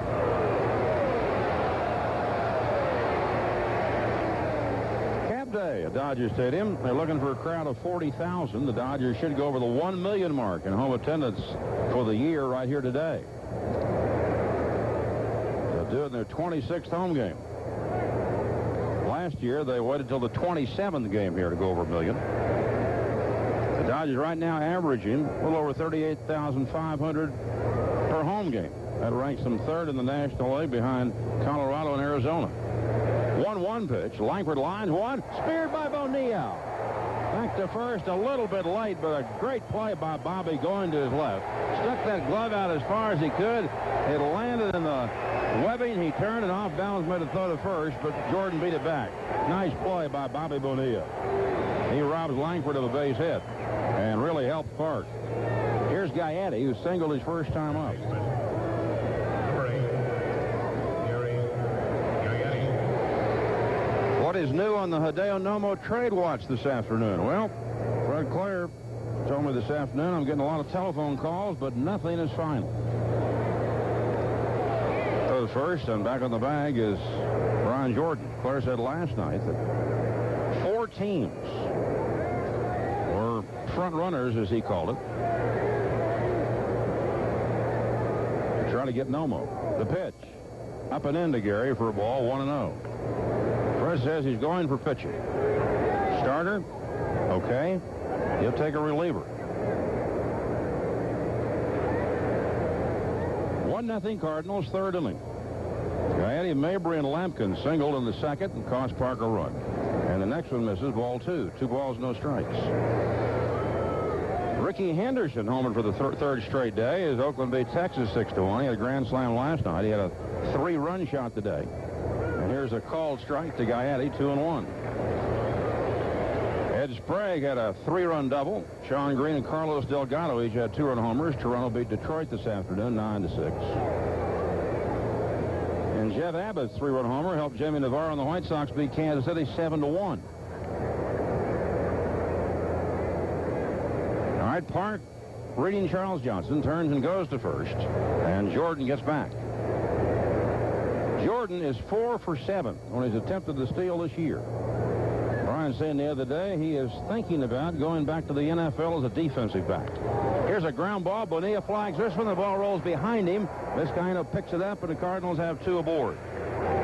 Cap Day at Dodger Stadium. They're looking for a crowd of 40,000. The Dodgers should go over the 1 million mark in home attendance for the year right here today. They'll do it in their 26th home game. Last year, they waited till the 27th game here to go over a million. The Dodgers right now averaging a little over 38,500 per home game. That ranks them 3rd in the National League behind Colorado and Arizona. 1-1 pitch. Langford lines one. Speared by Bonilla. Back to first a little bit late, but a great play by Bobby going to his left. Stuck that glove out as far as he could. It landed in the webbing. He turned and off balance, made a throw to first, but Jordan beat it back. Nice play by Bobby Bonilla. He robs Langford of a base hit and really helped Park. Here's Gaiati, who singled his first time up. What is new on the Hideo Nomo trade watch this afternoon? Well, Fred Clare told me this afternoon I'm getting a lot of telephone calls, but nothing is final. So first, and back on the bag is Brian Jordan. Clare said last night that 4 teams were front runners, as he called it, to try to get Nomo. The pitch. Up and into Gary for a ball, 1-0. Fred says he's going for pitching. Starter, okay. He'll take a reliever. 1-0 Cardinals, 3rd inning. Gaiati, Mabry, and Lampkin singled in the 2nd and cost Park a run. And the next one misses, ball 2. 2 balls, no strikes. Ricky Henderson homered for the 3rd straight day as Oakland beat Texas 6-1. He had a grand slam last night. He had a 3-run shot today. And here's a called strike to Gaiati, 2-1. Ed Sprague had a 3-run double. Sean Green and Carlos Delgado each had 2-run homers. Toronto beat Detroit this afternoon, 9-6. In Jeff Abbott's 3-run homer helped Jimmy Navarro and the White Sox beat Kansas City 7-1. All right, Park reading Charles Johnson, turns and goes to first, and Jordan gets back. Jordan is 4 for 7 on his attempted to steal this year. Brian saying the other day he is thinking about going back to the NFL as a defensive back. Here's a ground ball. Bonilla flags this one. The ball rolls behind him. Vizcaino picks it up, and the Cardinals have 2 aboard.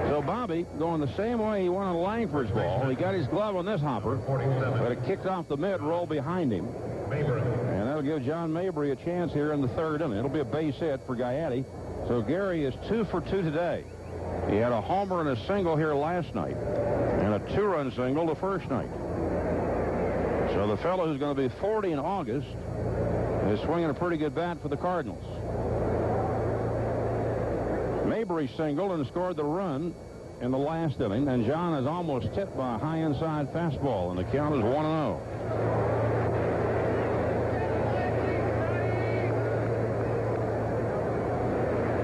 So Bobby going the same way he went on Langford's ball. He got his glove on this hopper, but it kicked off the mid, rolled behind him. And that'll give John Mabry a chance here in the 3rd inning. It'll be a base hit for Gaiati. So Gary is 2 for 2 today. He had a homer and a single here last night, and a 2-run single the first night. So the fellow who's going to be 40 in August is swinging a pretty good bat for the Cardinals. Mabry singled and scored the run in the last inning, and John is almost hit by a high inside fastball, and the count is 1-0.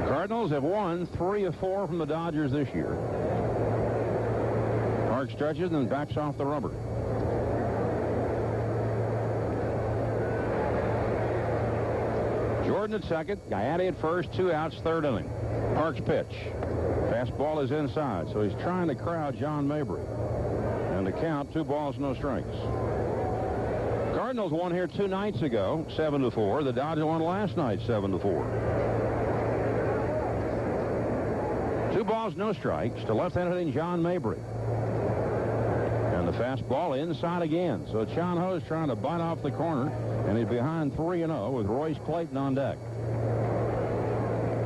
Cardinals have won 3 of 4 from the Dodgers this year. Park stretches and backs off the rubber. Jordan at second, Gaiati at first, 2 outs, 3rd inning. Park's pitch. Fastball is inside, so he's trying to crowd John Mabry. And the count, 2 balls, no strikes. Cardinals won here 2 nights ago, 7-4. The Dodgers won last night, 7-4. 2 balls, no strikes to left-handed hitting John Mabry. And the fastball inside again. So Chan Ho is trying to bite off the corner, and he's behind 3-0 with Royce Clayton on deck.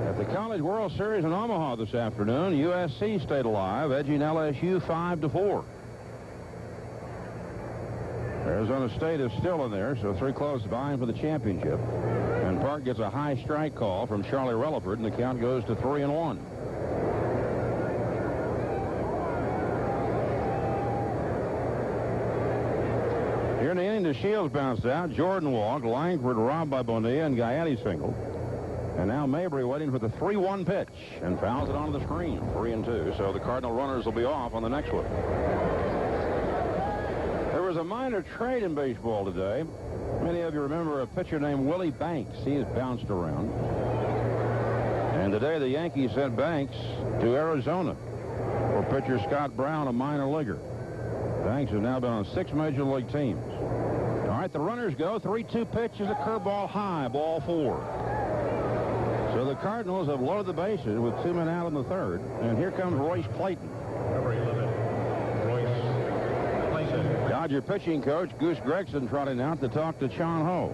At the College World Series in Omaha this afternoon, USC stayed alive, edging LSU 5-4. Arizona State is still in there, so 3 close behind for the championship. And Park gets a high strike call from Charlie Relaford, and the count goes to 3-1. Here in the inning, the Shields bounced out. Jordan walked. Langford robbed by Bonilla, and Gaiati singled. And now Mabry waiting for the 3-1 pitch and fouls it onto the screen. 3-2. So the Cardinal runners will be off on the next one. There was a minor trade in baseball today. Many of you remember a pitcher named Willie Banks. He has bounced around. And today the Yankees sent Banks to Arizona for pitcher Scott Brown, a minor leaguer. Banks has now been on 6 major league teams. All right, the runners go. 3-2 pitch is a curveball high, ball 4. So the Cardinals have loaded the bases with 2 men out in the 3rd. And here comes Royce Clayton. Number 11, Royce Clayton. Dodger pitching coach Goose Gregson trotting out to talk to Chan Ho.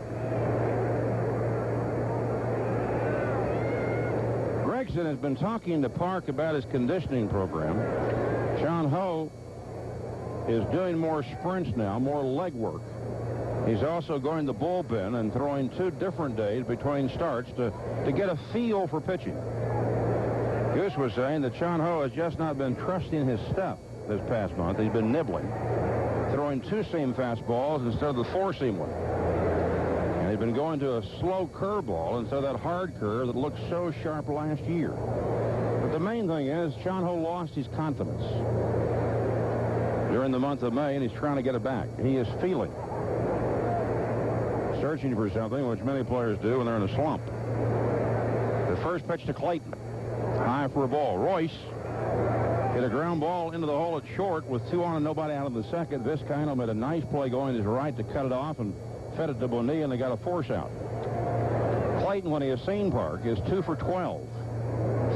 Gregson has been talking to Park about his conditioning program. Chan Ho is doing more sprints now, more leg work. He's also going to the bullpen and throwing 2 different days between starts to get a feel for pitching. Goose was saying that Chan Ho has just not been trusting his stuff this past month. He's been nibbling, throwing 2-seam fastballs instead of the 4-seam one. And he's been going to a slow curveball instead of that hard curve that looked so sharp last year. But the main thing is Chan Ho lost his confidence during the month of May, and he's trying to get it back. He is feeling, searching for something, which many players do when they're in a slump. The first pitch to Clayton. High for a ball. Royce hit a ground ball into the hole at short with 2 on and nobody out in the 2nd. Vizcaino made a nice play going to his right to cut it off and fed it to Bonilla, and they got a force out. Clayton, when he has seen Park, is 2 for 12.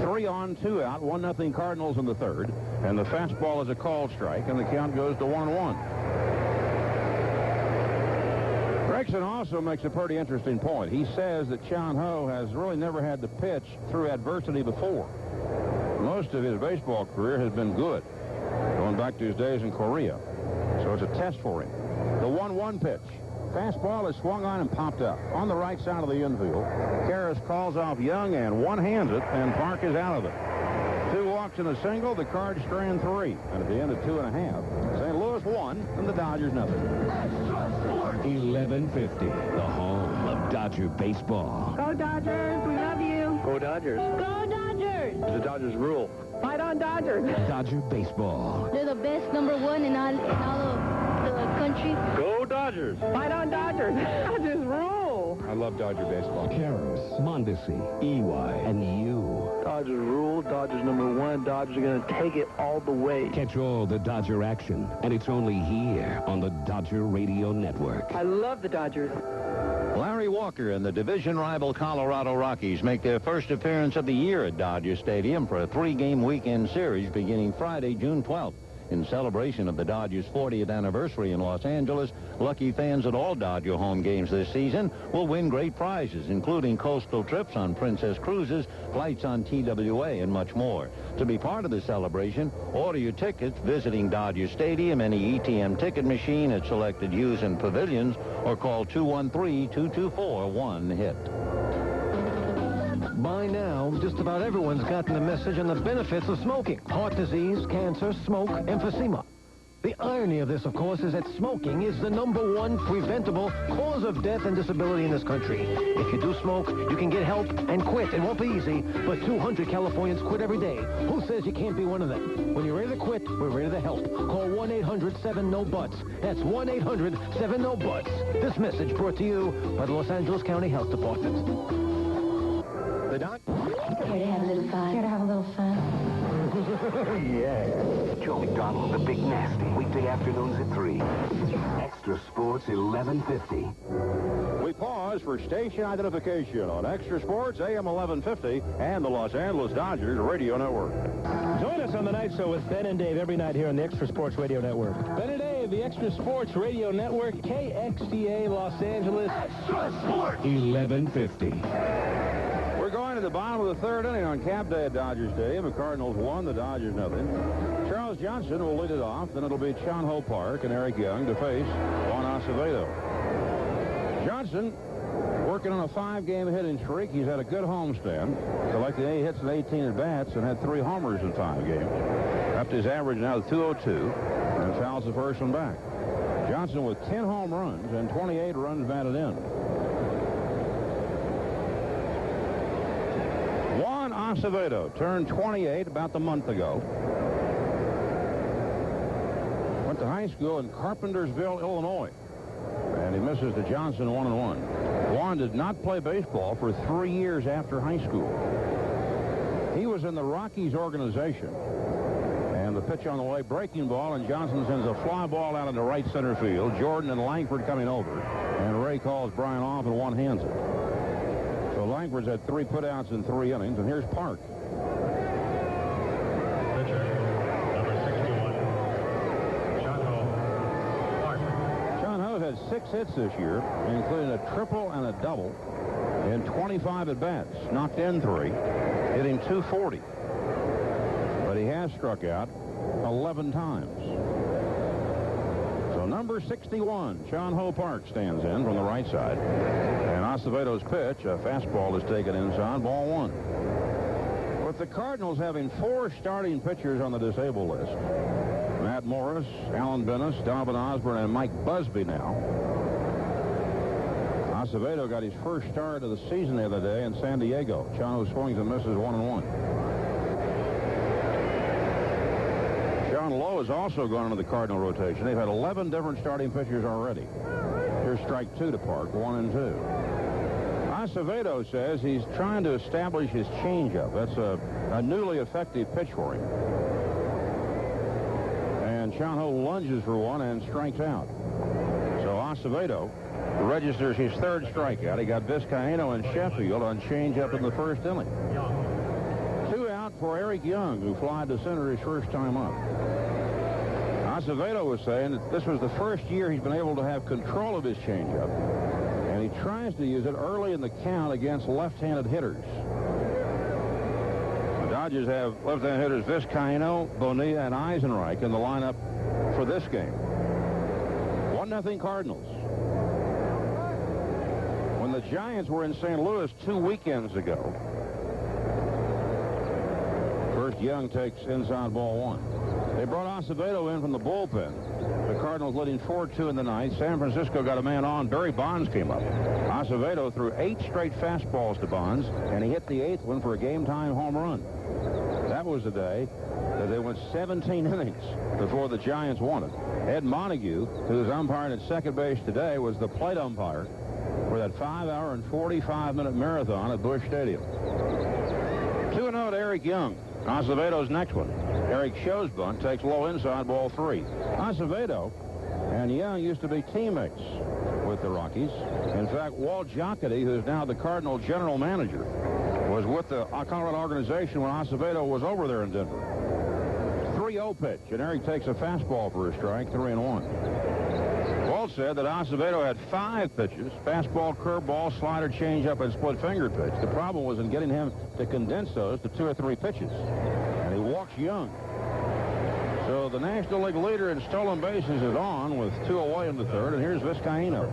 3 on, 2 out, 1-0 Cardinals in the 3rd, and the fastball is a called strike, and the count goes to 1-1. Gregson also makes a pretty interesting point. He says that Chan Ho has really never had to pitch through adversity before. Most of his baseball career has been good, going back to his days in Korea. So it's a test for him. The 1-1 pitch. Fastball is swung on and popped up on the right side of the infield. Karras calls off Young and one-hands it, and Park is out of it. 2 walks and a single. The Cards strand 3. And at the end of 2.5, St. Louis 1 and the Dodgers nothing. 1150, the home of Dodger baseball. Go Dodgers, we love you. Go Dodgers. Go Dodgers. The Dodgers rule. Fight on, Dodgers. Dodger baseball. They're the best #1 in all of the country. Go Dodgers. Fight on, Dodgers. Dodgers rule. I love Dodger baseball. Karis, Mondesi, EY, and you. Dodgers rule. Dodgers #1. Dodgers are going to take it all the way. Catch all the Dodger action, and it's only here on the Dodger Radio Network. I love the Dodgers. Larry Walker and the division rival Colorado Rockies make their first appearance of the year at Dodger Stadium for a 3-game weekend series beginning Friday, June 12th. In celebration of the Dodgers' 40th anniversary in Los Angeles, lucky fans at all Dodger home games this season will win great prizes, including coastal trips on Princess Cruises, flights on TWA, and much more. To be part of the celebration, order your tickets visiting Dodger Stadium, any ETM ticket machine at selected hues and pavilions, or call 213-224-1-HIT. By now, just about everyone's gotten the message on the benefits of smoking. Heart disease, cancer, smoke, emphysema. The irony of this, of course, is that smoking is the #1 preventable cause of death and disability in this country. If you do smoke, you can get help and quit. It won't be easy, but 200 Californians quit every day. Who says you can't be one of them? When you're ready to quit, we're ready to help. Call 1-800-7-NO-BUTS. That's 1-800-7-NO-BUTS. This message brought to you by the Los Angeles County Health Department. Here to have a little fun. Here to have a little fun. Yeah. Joe McDonald, the Big Nasty. Weekday afternoons at 3. Extra Sports 1150. We pause for station identification on Extra Sports AM 1150 and the Los Angeles Dodgers Radio Network. Join us on the night show with Ben and Dave every night here on the Extra Sports Radio Network. Ben and Dave, the Extra Sports Radio Network, KXTA Los Angeles. Extra Sports 1150. We're going to the bottom of the 3rd inning on Cap Day at Dodger Stadium. The Cardinals 1, the Dodgers 0. Charles Johnson will lead it off. Then it'll be Sean Ho Park and Eric Young to face Juan Acevedo. Johnson working on a 5-game hitting streak. He's had a good homestand. Collected 8 hits and 18 at-bats and had 3 homers in 5 games. Up to his average now to 202 and fouls the first one back. Johnson with 10 home runs and 28 runs batted in. Juan Acevedo turned 28 about the month ago. Went to high school in Carpentersville, Illinois. And he misses the Johnson 1-1. Juan did not play baseball for 3 years after high school. He was in the Rockies organization. And the pitch on the way, breaking ball, and Johnson sends a fly ball out into right center field. Jordan and Langford coming over. And Ray calls Brian off and one-hands it. So Langford's had 3 putouts in 3 innings, and here's Park. Pitcher, number 61, Sean Ho Park. Sean Ho had 6 hits this year, including a triple and a double, in 25 at-bats. Knocked in 3, hitting .240. But he has struck out 11 times. So number 61, Sean Ho Park, stands in from the right side. And Acevedo's pitch, a fastball, is taken inside, ball 1. With the Cardinals having 4 starting pitchers on the disabled list, Matt Morris, Alan Bennis, Donovan Osborne, and Mike Busby now. Acevedo got his first start of the season the other day in San Diego. Sean Ho swings and misses 1-1. John Lowe has also gone into the Cardinal rotation. They've had 11 different starting pitchers already. Here's strike 2 to Park, 1-2. Acevedo says he's trying to establish his changeup. That's a newly effective pitch for him. And Sean Ho lunges for one and strikes out. So Acevedo registers his 3rd strikeout. He got Vizcaíno and Sheffield on changeup in the 1st inning. 2 out for Eric Young, who flied to center his first time up. Acevedo was saying that this was the first year he's been able to have control of his changeup, and he tries to use it early in the count against left-handed hitters. The Dodgers have left-handed hitters Vizcaíno, Bonilla, and Eisenreich in the lineup for this game. 1-0 Cardinals. When the Giants were in St. Louis 2 weekends ago, first Young takes inside ball 1. They brought Acevedo in from the bullpen. The Cardinals leading 4-2 in the ninth. San Francisco got a man on. Barry Bonds came up. Acevedo threw 8 straight fastballs to Bonds, and he hit the 8th one for a game-time home run. That was the day that they went 17 innings before the Giants won it. Ed Montague, who is umpiring at second base today, was the plate umpire for that 5-hour and 45-minute marathon at Busch Stadium. 2-0 to Eric Young. Acevedo's next one. Eric Show's bunt takes low inside, ball 3. Acevedo and Young used to be teammates with the Rockies. In fact, Walt Jocketty, who is now the Cardinal general manager, was with the Colorado organization when Acevedo was over there in Denver. 3-0 pitch, and Eric takes a fastball for a strike, 3-1. Walt said that Acevedo had 5 pitches: fastball, curveball, slider, changeup, and split-fingered pitch. The problem was in getting him to condense those to 2 or 3 pitches. And he walks Young. So the National League leader in stolen bases is on with 2 away in the third, and here's Vizcaíno.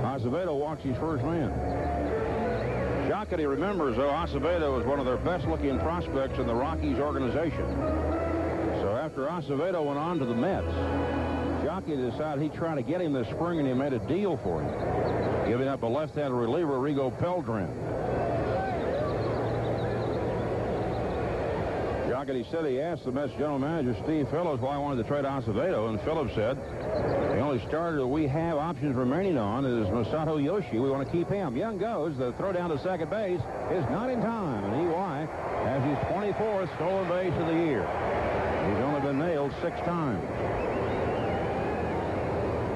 Acevedo walks his first man. Jocketty remembers, though, Acevedo was one of their best-looking prospects in the Rockies organization. So after Acevedo went on to the Mets, Jocketty decided he'd try to get him this spring, and he made a deal for him, giving up a left-handed reliever, Rigo Peltran. Jocketty said he asked the Mets general manager, Steve Phillips, why he wanted to trade Acevedo, and Phillips said, the only starter that we have options remaining on is Masato Yoshi. We want to keep him. Young goes. The throw down to second base is not in time, and EY has his 24th stolen base of the year. He's only been nailed 6 times.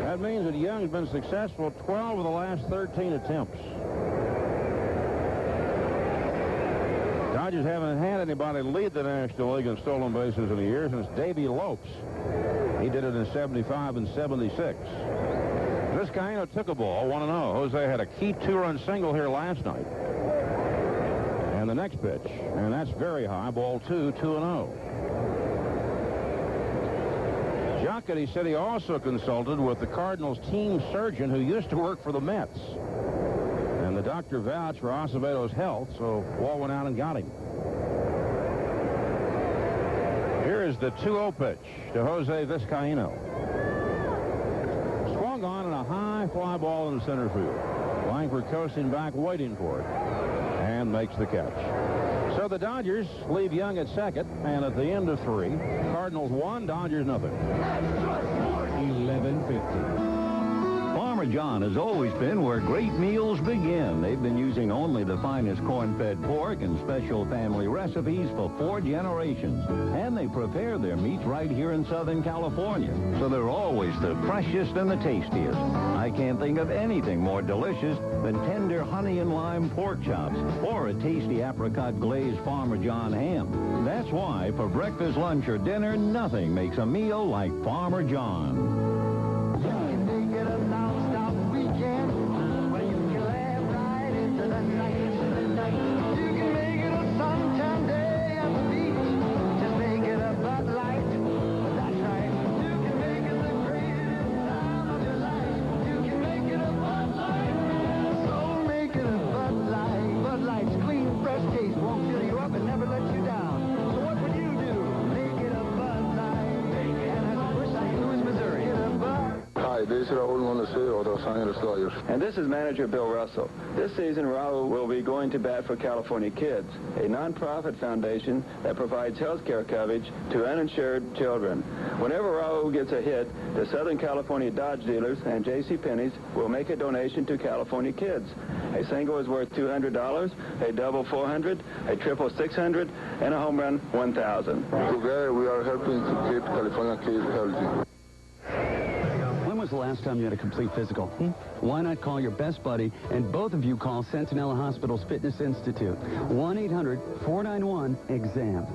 That means that Young's been successful 12 of the last 13 attempts. Dodgers haven't had anybody lead the National League in stolen bases in a year since Davey Lopes. He did it in 75 and 76. Vizcaíno took a ball, 1-0. Jose had a key 2-run single here last night. And the next pitch, and that's very high, ball 2, 2-0. Jocketty said he also consulted with the Cardinals team surgeon who used to work for the Mets. And the doctor vouched for Acevedo's health, so Walt went out and got him. Here is the 2-0 pitch to Jose Vizcaíno. Swung on and a high fly ball in the center field. Langford coasting back, waiting for it, and makes the catch. So the Dodgers leave Young at second, and at the end of 3, Cardinals 1, Dodgers nothing. 11:50. Farmer John has always been where great meals begin. They've been using only the finest corn-fed pork and special family recipes for 4 generations. And they prepare their meats right here in Southern California, so they're always the freshest and the tastiest. I can't think of anything more delicious than tender honey and lime pork chops or a tasty apricot glazed Farmer John ham. That's why for breakfast, lunch, or dinner, nothing makes a meal like Farmer John. And this is manager Bill Russell. This season, Raul will be going to bat for California Kids, a nonprofit foundation that provides health care coverage to uninsured children. Whenever Raul gets a hit, the Southern California Dodge dealers and JCPenney's will make a donation to California Kids. A single is worth $200, a double $400, a triple $600, and a home run $1,000. Together, we are helping to keep California kids healthy. When was the last time you had a complete physical? Why not call your best buddy, and both of you call Centinela Hospital's Fitness Institute. 1-800-491-EXAM.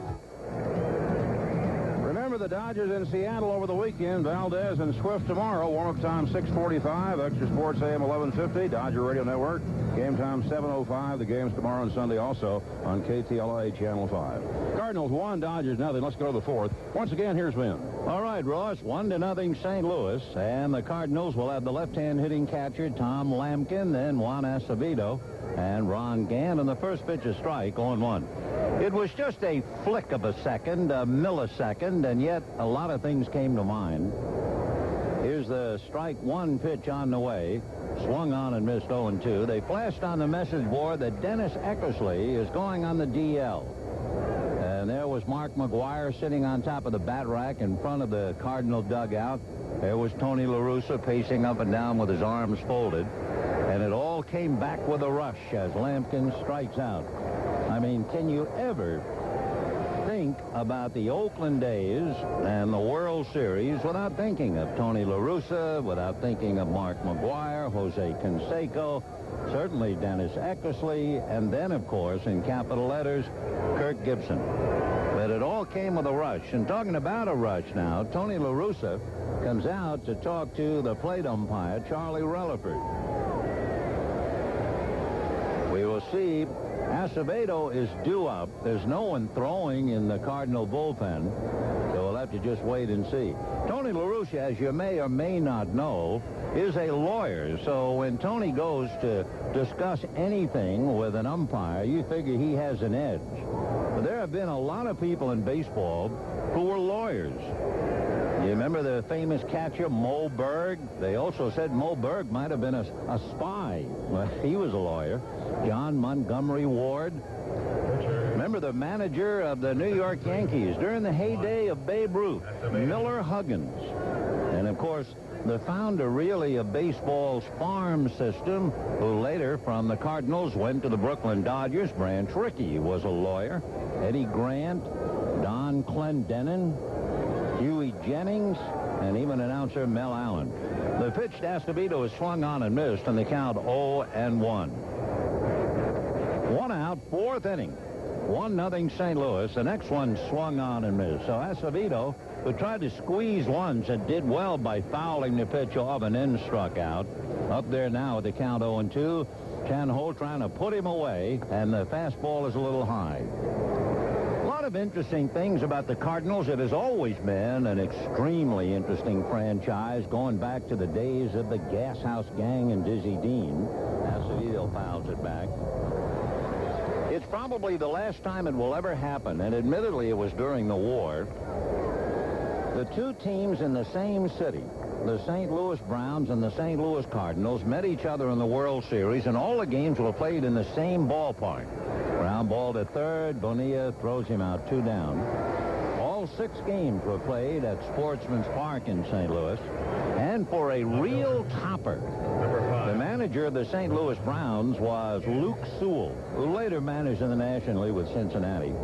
Remember the Dodgers in Seattle over the weekend. Valdez and Swift tomorrow. Warm-up time 6:45. Extra Sports AM 1150. Dodger Radio Network. Game time 7:05. The game's tomorrow and Sunday also on KTLA Channel 5. Cardinals 1, Dodgers nothing. Let's go to the fourth. Once again, here's Vin. All right, Ross. 1-0 St. Louis. And the Cardinals will have the left-hand hitting catcher, Tom Lampkin, then Juan Acevedo, and Ron Gant. And the first pitch is strike, 0-1. It was just a flick of a second, a millisecond, and yet a lot of things came to mind. Here's the strike one pitch on the way. Swung on and missed 0-2. They flashed on the message board that Dennis Eckersley is going on the DL. And there was Mark McGuire sitting on top of the bat rack in front of the Cardinal dugout. There was Tony La Russa pacing up and down with his arms folded. And it all came back with a rush as Lampkin strikes out. I mean, can you ever think about the Oakland days and the World Series without thinking of Tony La Russa, without thinking of Mark McGuire, Jose Canseco, certainly Dennis Eckersley, and then, of course, in capital letters, Kirk Gibson. But it all came with a rush. And talking about a rush now, Tony La Russa comes out to talk to the plate umpire, Charlie Relaford. We will see. Acevedo is due up. There's no one throwing in the Cardinal bullpen, so we'll have to just wait and see. Tony La Russa, as you may or may not know, is a lawyer, so when Tony goes to discuss anything with an umpire, you figure he has an edge. But there have been a lot of people in baseball who were lawyers. You remember the famous catcher, Mo Berg? They also said Mo Berg might have been a spy. Well, he was a lawyer. John Montgomery Ward. Remember the manager of the New York Yankees during the heyday of Babe Ruth, Miller Huggins. And, of course, the founder, really, of baseball's farm system, who later, from the Cardinals, went to the Brooklyn Dodgers. Branch Rickey was a lawyer. Eddie Grant, Don Clendenin, Huey Jennings, and even announcer Mel Allen. The pitch to Acevedo is swung on and missed, and the count 0-1. One out, fourth inning. 1-0 St. Louis. The next one swung on and missed. So Acevedo, who tried to squeeze once and did well by fouling the pitch off and then struck out. Up there now at the count 0-2. Chan Ho trying to put him away, and the fastball is a little high. A lot of interesting things about the Cardinals. It has always been an extremely interesting franchise, going back to the days of the Gas House Gang and Dizzy Dean. Acevedo fouls it back. It's probably the last time it will ever happen, and admittedly it was during the war. The two teams in the same city, the St. Louis Browns and the St. Louis Cardinals, met each other in the World Series, and all the games were played in the same ballpark. Ground ball to third. Bonilla throws him out, 2 down. All 6 games were played at Sportsman's Park in St. Louis. And for a real topper, the manager of the St. Louis Browns was Luke Sewell, who later managed in the National League with Cincinnati.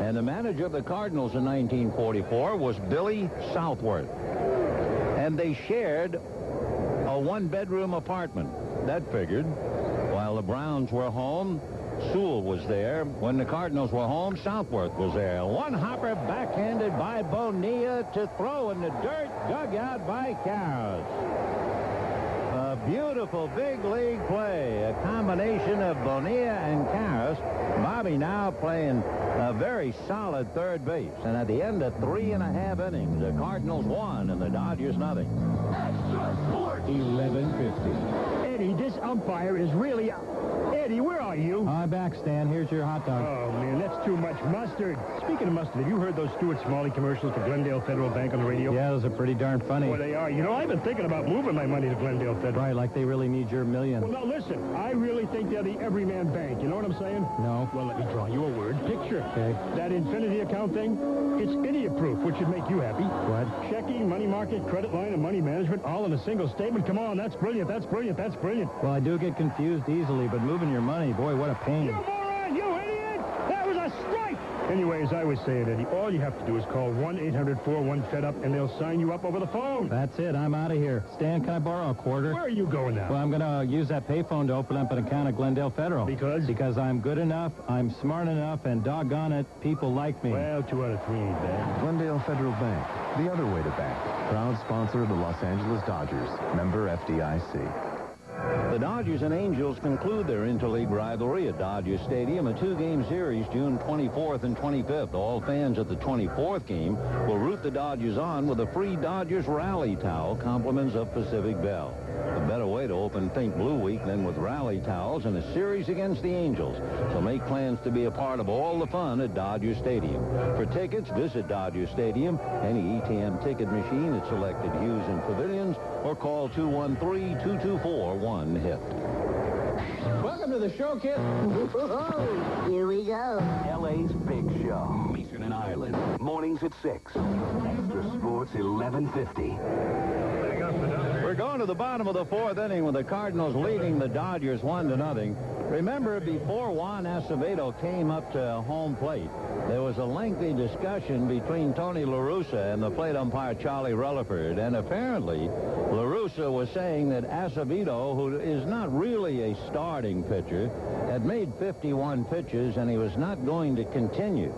And the manager of the Cardinals in 1944 was Billy Southworth. And they shared a 1-bedroom apartment. That figured. While the Browns were home, Sewell was there. When the Cardinals were home, Southworth was there. One hopper backhanded by Bonilla to throw in the dirt, dug out by Karras. A beautiful big league play. A combination of Bonilla and Karras. Bobby now playing a very solid third base. And at the end of 3.5 innings, the Cardinals won and the Dodgers nothing. 11:50. Eddie, this umpire is really... Eddie, where are you? I'm back, Stan. Here's your hot dog. Oh, man, that's too much mustard. Speaking of mustard, have you heard those Stuart Smalley commercials for Glendale Federal Bank on the radio? Yeah, those are pretty darn funny. Boy, they are. You know, I've been thinking about moving my money to Glendale Federal. Right, like they really need your million. Well, now, listen. I really think they're the everyman bank. You know what I'm saying? No. Well, let me draw you a word picture. Okay. That infinity account thing, it's idiot-proof, which should make you happy. What? Checking, money market, credit line, and money management, all in a single statement. Come on, that's brilliant, that's brilliant, that's brilliant. Well, I do get confused easily, but moving your money, boy, what a pain. You moron, you idiot! That was a strike! Anyway, as I was saying, Eddie, all you have to do is call 1-800-41-FED-UP, and they'll sign you up over the phone. That's it. I'm out of here. Stan, can I borrow a quarter? Where are you going now? Well, I'm going to use that payphone to open up an account at Glendale Federal. Because? Because I'm good enough, I'm smart enough, and doggone it, people like me. Well, 2 out of 3 ain't bad. Glendale Federal Bank, the other way to bank. Proud sponsor of the Los Angeles Dodgers. Member FDIC. The Dodgers and Angels conclude their interleague rivalry at Dodger Stadium, a 2-game series, June 24th and 25th. All fans at the 24th game will root the Dodgers on with a free Dodgers rally towel, compliments of Pacific Bell. A better way to open Think Blue Week than with rally towels and a series against the Angels. So make plans to be a part of all the fun at Dodger Stadium. For tickets, visit Dodger Stadium, any ETM ticket machine at selected hues and pavilions, or call 213-224-1-HIT. Welcome to the show, kid. Here we go. LA's Big Show. Mason and Ireland. Mornings at 6. Extra Sports 1150. We're going to the bottom of the 4th inning with the Cardinals leading the Dodgers 1-0. Remember, before Juan Acevedo came up to home plate, there was a lengthy discussion between Tony La Russa and the plate umpire Charlie Rutherford, and apparently La Russa was saying that Acevedo, who is not really a starting pitcher, had made 51 pitches and he was not going to continue.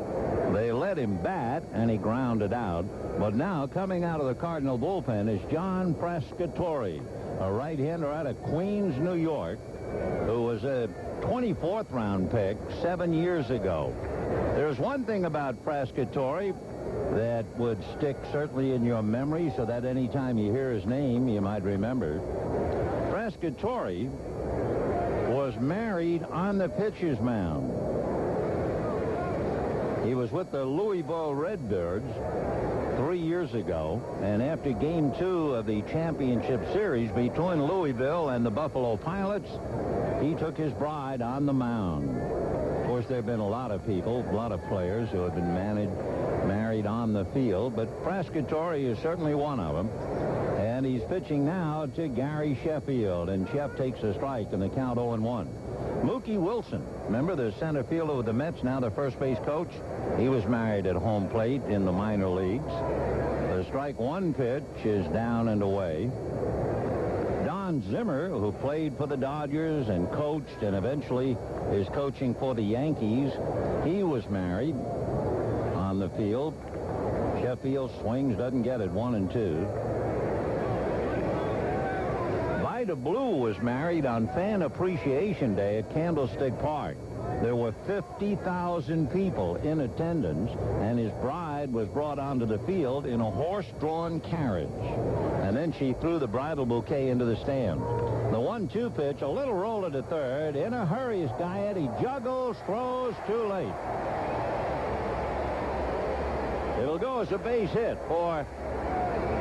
They let him bat and he grounded out. But now coming out of the Cardinal bullpen is John Pescatore, a right-hander out of Queens, New York, who was a 24th round pick 7 years ago. There's one thing about Pescatore that would stick certainly in your memory, so that any time you hear his name, you might remember. Pescatore was married on the pitcher's mound. He was with the Louisville Redbirds 3 years ago, and after Game 2 of the championship series between Louisville and the Buffalo Pilots, he took his bride on the mound. Of course, there have been a lot of people, a lot of players who have been married on the field, but Pescatore is certainly one of them. And he's pitching now to Gary Sheffield, and Sheff takes a strike in the count 0-1. Mookie Wilson, remember the center fielder with the Mets, now the first base coach? He was married at home plate in the minor leagues. The strike 1 pitch is down and away. Don Zimmer, who played for the Dodgers and coached and eventually is coaching for the Yankees, he was married on the field. Sheffield swings, doesn't get it, 1-2. Vida Blue was married on Fan Appreciation Day at Candlestick Park. There were 50,000 people in attendance, and his bride was brought onto the field in a horse-drawn carriage. And then she threw the bridal bouquet into the stand. The 1-2 pitch, a little roller to third. In a hurry is Guyette. He juggles, throws, too late. It'll go as a base hit for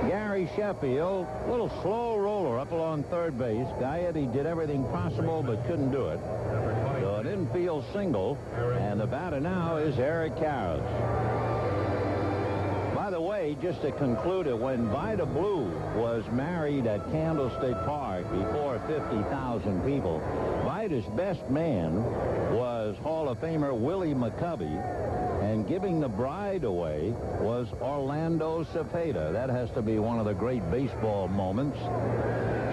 Gary Sheffield. A little slow roller up along third base. Guyette did everything possible but couldn't do it. So an infield single, and the batter now is Eric Karros. By the way, just to conclude it, when Vida Blue was married at Candlestick Park before 50,000 people, Vida's best man was Hall of Famer Willie McCovey, and giving the bride away was Orlando Cepeda. That has to be one of the great baseball moments.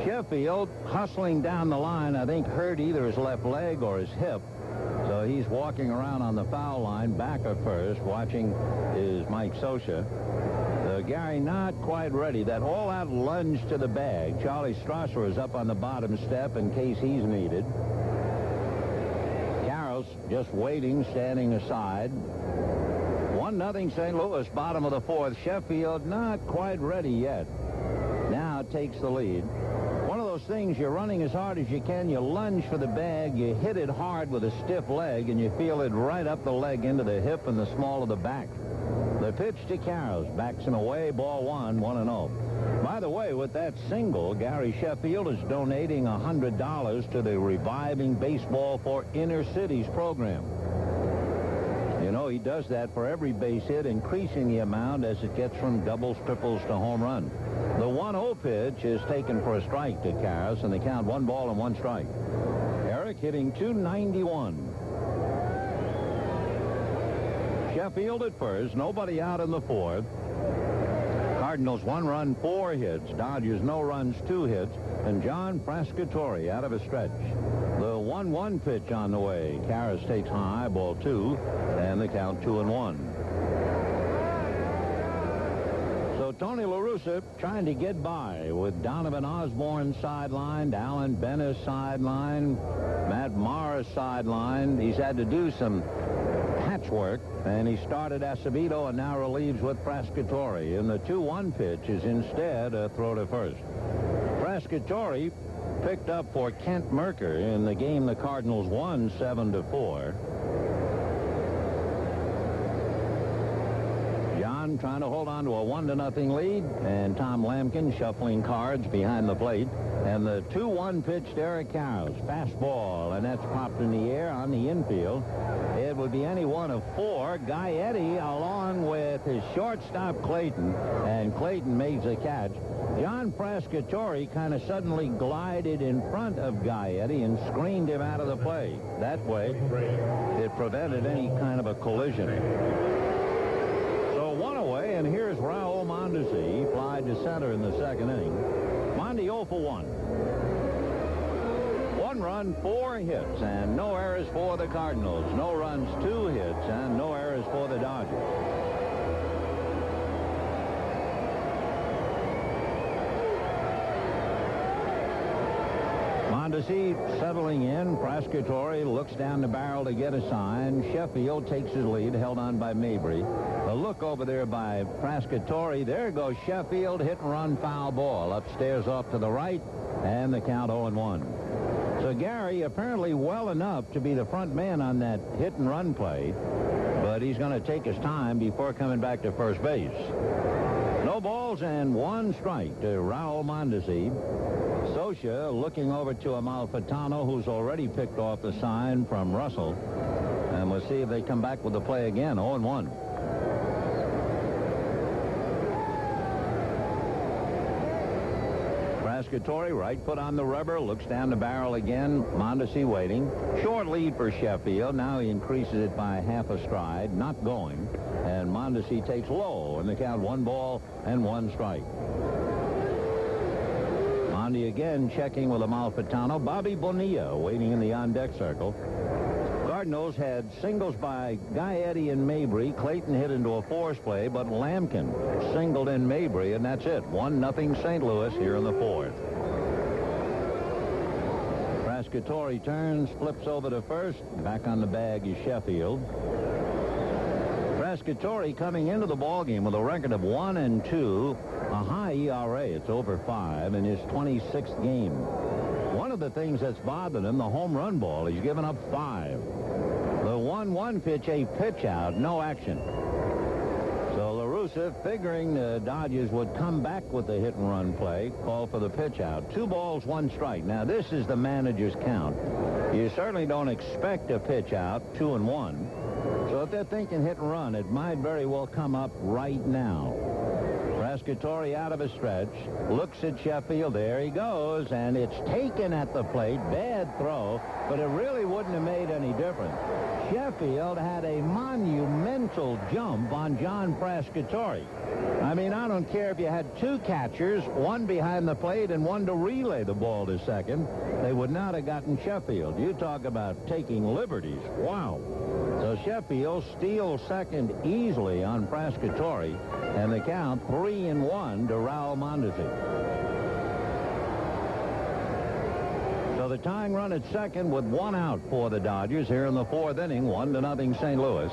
Sheffield, hustling down the line, I think hurt either his left leg or his hip. So he's walking around on the foul line, back at first, watching is Mike Scioscia. Gary not quite ready. That all-out lunge to the bag. Charlie Strasser is up on the bottom step in case he's needed. Karros just waiting, standing aside. 1-0 St. Louis, bottom of the 4th. Sheffield not quite ready yet. Now takes the lead. One of those things, you're running as hard as you can, you lunge for the bag, you hit it hard with a stiff leg, and you feel it right up the leg into the hip and the small of the back. The pitch to Karros, backs him away, ball 1, 1-0. By the way, with that single, Gary Sheffield is donating $100 to the Reviving Baseball for Inner Cities program. You know, he does that for every base hit, increasing the amount as it gets from doubles, triples to home run. The 1-0 pitch is taken for a strike to Karros, and they count 1 ball and 1 strike. Eric hitting .291. Sheffield at first, nobody out in the fourth. Cardinals 1 run, 4 hits. Dodgers no runs, 2 hits. And John Frascatore out of a stretch. The 1-1 pitch on the way. Karras takes high, ball 2, and the count 2-1. So Tony La Russa trying to get by with Donovan Osborne sidelined, Alan Bennis sidelined, Matt Morris sidelined. He's had to do some patchwork, and he started Acevedo and now relieves with Frascatore. And the 2-1 pitch is instead a throw to first. Frascatore picked up for Kent Merker in the game the Cardinals won 7-4. John trying to hold on to a 1-0 lead, and Tom Lampkin shuffling cards behind the plate. And the 2-1 pitch to Eric Karras. Fastball, and that's popped in the air on the infield. It would be any one of 4. Guy Eddy along with his shortstop Clayton, and Clayton makes a catch. John Frascatore kind of suddenly glided in front of Guy Eddy and screened him out of the play. That way, it prevented any kind of a collision. So 1 away, and here's Raul Mondesi. He flied to center in the second inning. Mondi 0 for 1. 1 run, 4 hits, and no errors for the Cardinals. No runs, 2 hits, and no errors for the Dodgers. Mondesi settling in. Frascatore looks down the barrel to get a sign. Sheffield takes his lead, held on by Mabry. A look over there by Frascatore. There goes Sheffield, hit and run, foul ball. Upstairs off to the right, and the count 0-1. So Gary apparently well enough to be the front man on that hit and run play, but he's going to take his time before coming back to first base. No balls and 1 strike to Raul Mondesi. Socia looking over to Amalfitano, who's already picked off the sign from Russell. And we'll see if they come back with the play again. 0-1. Frascatore, right foot on the rubber, looks down the barrel again. Mondesi waiting. Short lead for Sheffield. Now he increases it by half a stride. Not going. And Mondesi takes low, and the count 1 ball and 1 strike. Mondi again checking with Amalfitano. Bobby Bonilla waiting in the on-deck circle. Cardinals had singles by Guy Eddy and Mabry. Clayton hit into a force play, but Lampkin singled in Mabry, and that's it. 1-0 St. Louis here in the 4th. Frascatore turns, flips over to first. Back on the bag is Sheffield. Frascatore coming into the ballgame with a record of 1-2, a high ERA. It's over 5 in his 26th game. One of the things that's bothered him, the home run ball. He's given up 5. The 1-1 pitch, a pitch out, no action. So La Russa, figuring the Dodgers would come back with the hit and run play, call for the pitch out. 2 balls, 1 strike. Now this is the manager's count. You certainly don't expect a pitch out, 2-1. So if they're thinking hit and run, it might very well come up right now. Frascatore out of a stretch, looks at Sheffield. There he goes, and it's taken at the plate. Bad throw, but it really wouldn't have made any difference. Sheffield had a monumental jump on John Frascatore. I mean, I don't care if you had 2 catchers, one behind the plate and one to relay the ball to second. They would not have gotten Sheffield. You talk about taking liberties. Wow. So Sheffield steals second easily on Frascatore, and the count 3-1 to Raul Mondesi. So the tying run at second with 1 out for the Dodgers here in the 4th inning, 1-0 St. Louis.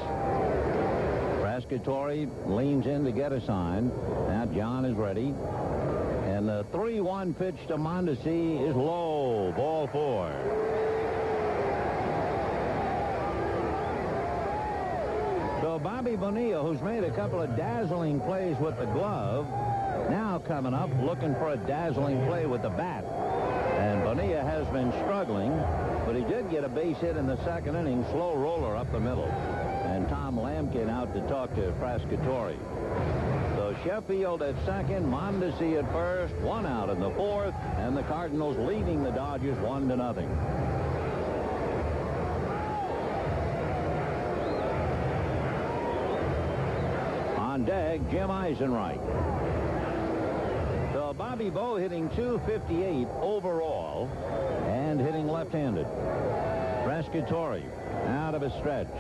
Frascatore leans in to get a sign. Now John is ready. And the 3-1 pitch to Mondesi is low. Ball 4. So Bobby Bonilla, who's made a couple of dazzling plays with the glove, now coming up looking for a dazzling play with the bat. And Bonilla has been struggling, but he did get a base hit in the second inning. Slow roller up the middle. And Tom Lampkin out to talk to Frascatore. So Sheffield at second, Mondesi at first, 1 out in the 4th, and the Cardinals leading the Dodgers 1-0. On deck, Jim Eisenreich. So Bobby Bo hitting .258 overall and hitting left-handed. Frascatori out of a stretch.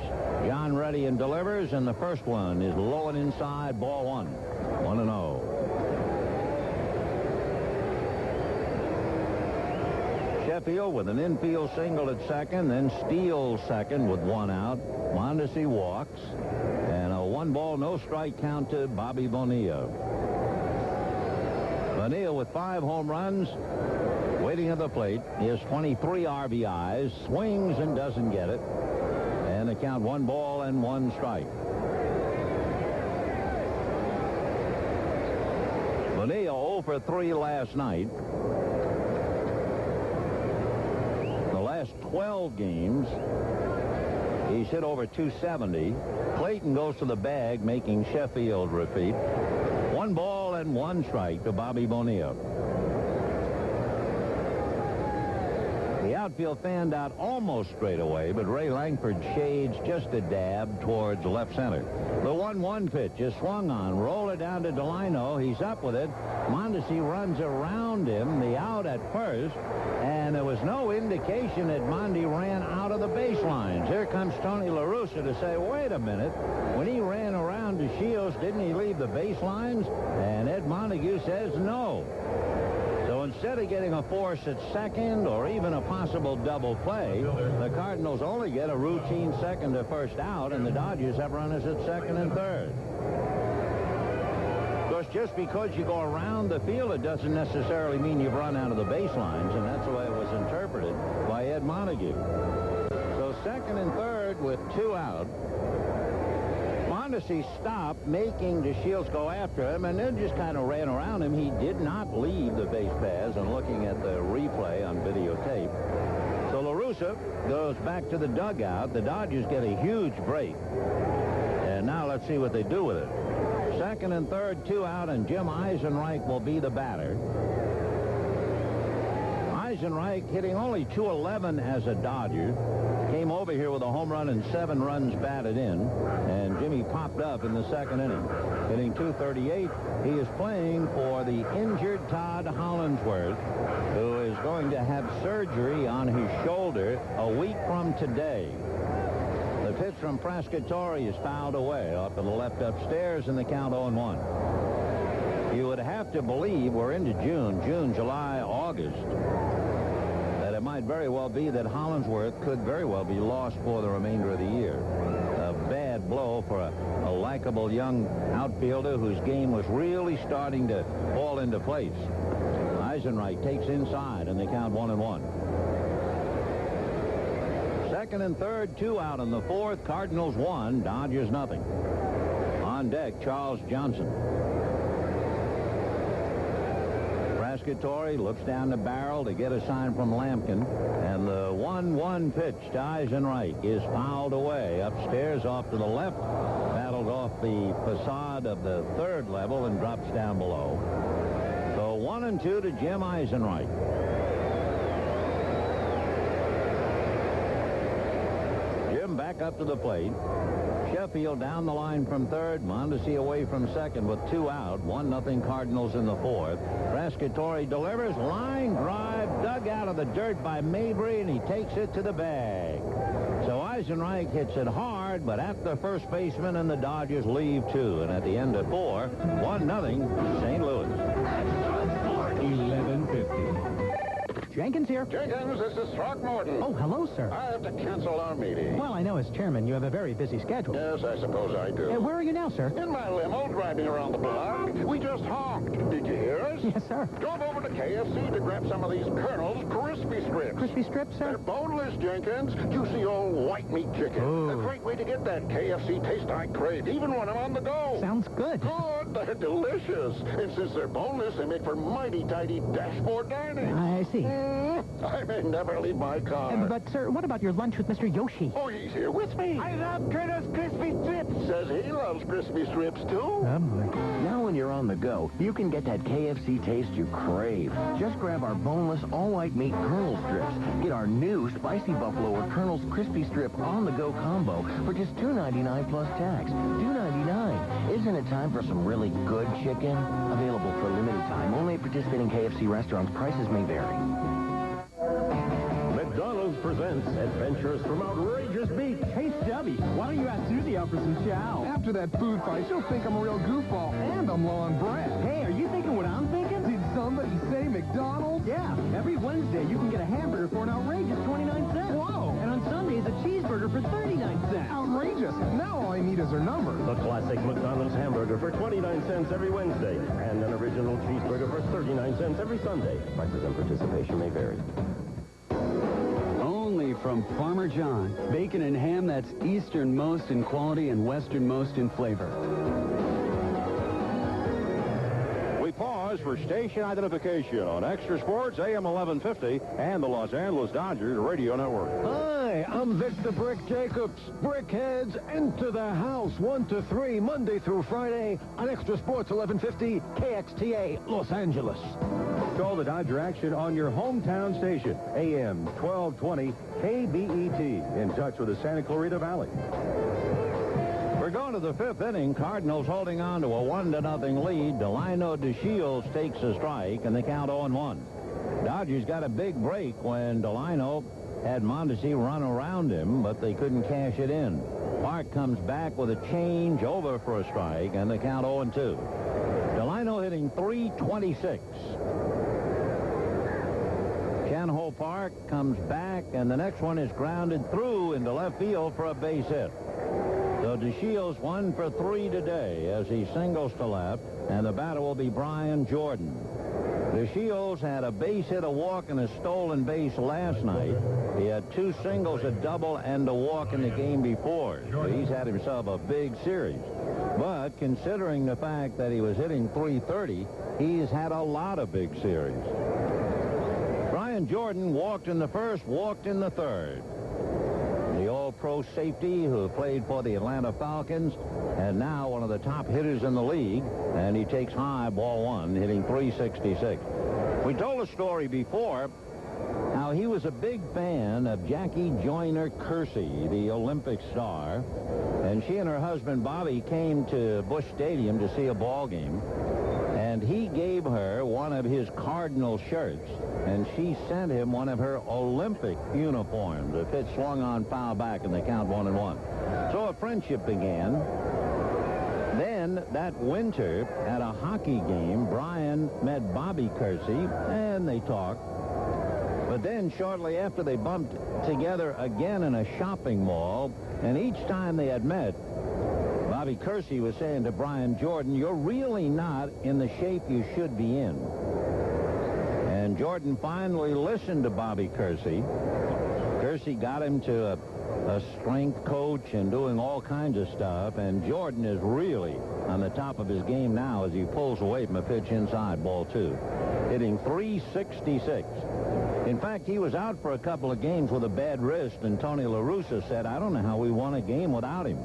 John ready and delivers, and the first one is low and inside, ball one. 1-0. Sheffield with an infield single at second, then steals second with one out. Mondesi walks, and a 1-ball, no strike count to Bobby Bonilla. Bonilla with 5 home runs, waiting at the plate. He has 23 RBIs, swings and doesn't get it. And the count 1 ball and 1 strike. Bonilla 0 for 3 last night. The last 12 games, he's hit over .270. Clayton goes to the bag, making Sheffield repeat. 1 ball and 1 strike to Bobby Bonilla. The outfield fanned out almost straight away, but Ray Langford shades just a dab towards left center. The 1-1 pitch is swung on. Roll it down to Delino. He's up with it. Mondesi runs around him. The out at first. And there was no indication that Mondi ran out of the baselines. Here comes Tony La Russa to say, wait a minute. When he ran around to Shields, didn't he leave the baselines? And Ed Montague says no. So instead of getting a force at second or even a possible double play, the Cardinals only get a routine second to first out, and the Dodgers have runners at second and third. Of course, just because you go around the field, it doesn't necessarily mean you've run out of the baselines, and that's the way it was interpreted by Ed Montague. So second and third with 2 out. Mondesi stopped, making DeShields go after him, and then just kind of ran around him. He did not leave the base paths, and looking at the replay on videotape. So La Russa goes back to the dugout. The Dodgers get a huge break. And now let's see what they do with it. Second and third, 2 out, and Jim Eisenreich will be the batter. Eisenreich hitting only .211 as a Dodger. Came over here with a home run and 7 runs batted in. And Jimmy popped up in the second inning. Hitting .238. He is playing for the injured Todd Hollandsworth, who is going to have surgery on his shoulder a week from today. The pitch from Frascatori is fouled away off to the left upstairs, and the count 0-1. You would have to believe we're into June, July, August. It might very well be that Hollandsworth could very well be lost for the remainder of the year. A bad blow for a likable young outfielder whose game was really starting to fall into place. Eisenreich takes inside, and they count 1-1. Second and third, 2 out in the fourth. Cardinals 1, Dodgers nothing. On deck, Charles Johnson. Frascatori looks down the barrel to get a sign from Lampkin, and the 1-1 pitch to Eisenreich is fouled away upstairs off to the left, battled off the facade of the third level and drops down below. So 1-2 to Jim Eisenreich. Jim back up to the plate. Sheffield down the line from third. Mondesi away from second with 2 out. 1-0 Cardinals in the fourth. Frascatori delivers. Line drive dug out of the dirt by Mabry, and he takes it to the bag. So Eisenreich hits it hard, but at the first baseman, and the Dodgers leave 2. And at the end of 4, 1-0 St. Louis. 11:50. Jenkins here. Jenkins, this is Throckmorton. Oh, hello, sir. I have to cancel our meeting. Well, I know as chairman you have a very busy schedule. Yes, I suppose I do. Where are you now, sir? In my limo, driving around the block. We just honked. Did you hear us? Yes, sir. Drove over to KFC to grab some of these Colonel's crispy strips. Crispy strips, sir? They're boneless, Jenkins. Juicy old white meat chicken. Ooh. A great way to get that KFC taste I crave, even when I'm on the go. Sounds good. Good. they're delicious. And since they're boneless, they make for mighty tidy dashboard dining. I see. I may never leave my car. But, sir, what about your lunch with Mr. Yoshi? Oh, he's here with me. I love Critters Crispy Strips. Says he loves crispy strips, too. Now when you're on the go, you can get that KFC taste you crave. Just grab our boneless, all-white meat Colonel strips. Get our new Spicy Buffalo or Colonel's Crispy Strip on-the-go combo for just $2.99 plus tax. $2.99. Isn't it time for some really good chicken? Available for a limited time. Only at participating KFC restaurants. Prices may vary. McDonald's presents Adventures from Outrageous Beach. Hey, Stubby, why don't you ask Susie out for some chow? After that food fight, she'll think I'm a real goofball, and I'm low on bread. Hey, are you thinking what I'm thinking? Did somebody say McDonald's? Yeah, every Wednesday you can get a hamburger for an outrageous 29 cents. Whoa! And on Sundays, a cheeseburger for 39 cents. Outrageous! Now all I need is her number. The classic McDonald's hamburger for 29 cents every Wednesday, and an original cheeseburger for 39 cents every Sunday. Prices and participation may vary. Only from Farmer John. Bacon and ham that's easternmost in quality and westernmost in flavor. We pause for station identification on Extra Sports AM 1150 and the Los Angeles Dodgers Radio Network. Hi, I'm Victor Brick Jacobs. Brickheads, enter the house 1 to 3, Monday through Friday on Extra Sports 1150 KXTA Los Angeles. Call the Dodger action on your hometown station, AM 1220 KBET, in touch with the Santa Clarita Valley. We're going to the fifth inning. Cardinals holding on to a 1-0 lead. Delino DeShields takes a strike, and the count 0-1. Dodgers got a big break when Delino had Mondesi run around him, but they couldn't cash it in. Park comes back with a change over for a strike, and the count 0-2. Delino hitting .326. Canhole Park comes back, and the next one is grounded through into left field for a base hit. So DeShields 1 for 3 today as he singles to left, and the batter will be Brian Jordan. DeShields had a base hit, a walk, and a stolen base last night. He had 2 singles, a double, and a walk in the game before. So he's had himself a big series. But considering the fact that he was hitting .330, he's had a lot of big series. Brian Jordan walked in the first, walked in the third. The all-pro safety who played for the Atlanta Falcons and now one of the top hitters in the league, and he takes high, ball 1, hitting .366. We told a story before how he was a big fan of Jackie Joyner Kersey, the Olympic star, and she and her husband Bobby came to Busch Stadium to see a ball game, and he gave her one of his Cardinal shirts, and she sent him one of her Olympic uniforms. The pitch swung on, foul back, and they count 1-1. So a friendship began. Then that winter at a hockey game, Brian met Bobby Kersey, and they talked. But then shortly after, they bumped together again in a shopping mall, and each time they had met, Bobby Kersey was saying to Brian Jordan, "You're really not in the shape you should be in." And Jordan finally listened to Bobby Kersey. Kersey got him to a strength coach and doing all kinds of stuff, and Jordan is really on the top of his game now as he pulls away from a pitch inside, ball 2, hitting .366. In fact, he was out for a couple of games with a bad wrist, and Tony La Russa said, "I don't know how we won a game without him."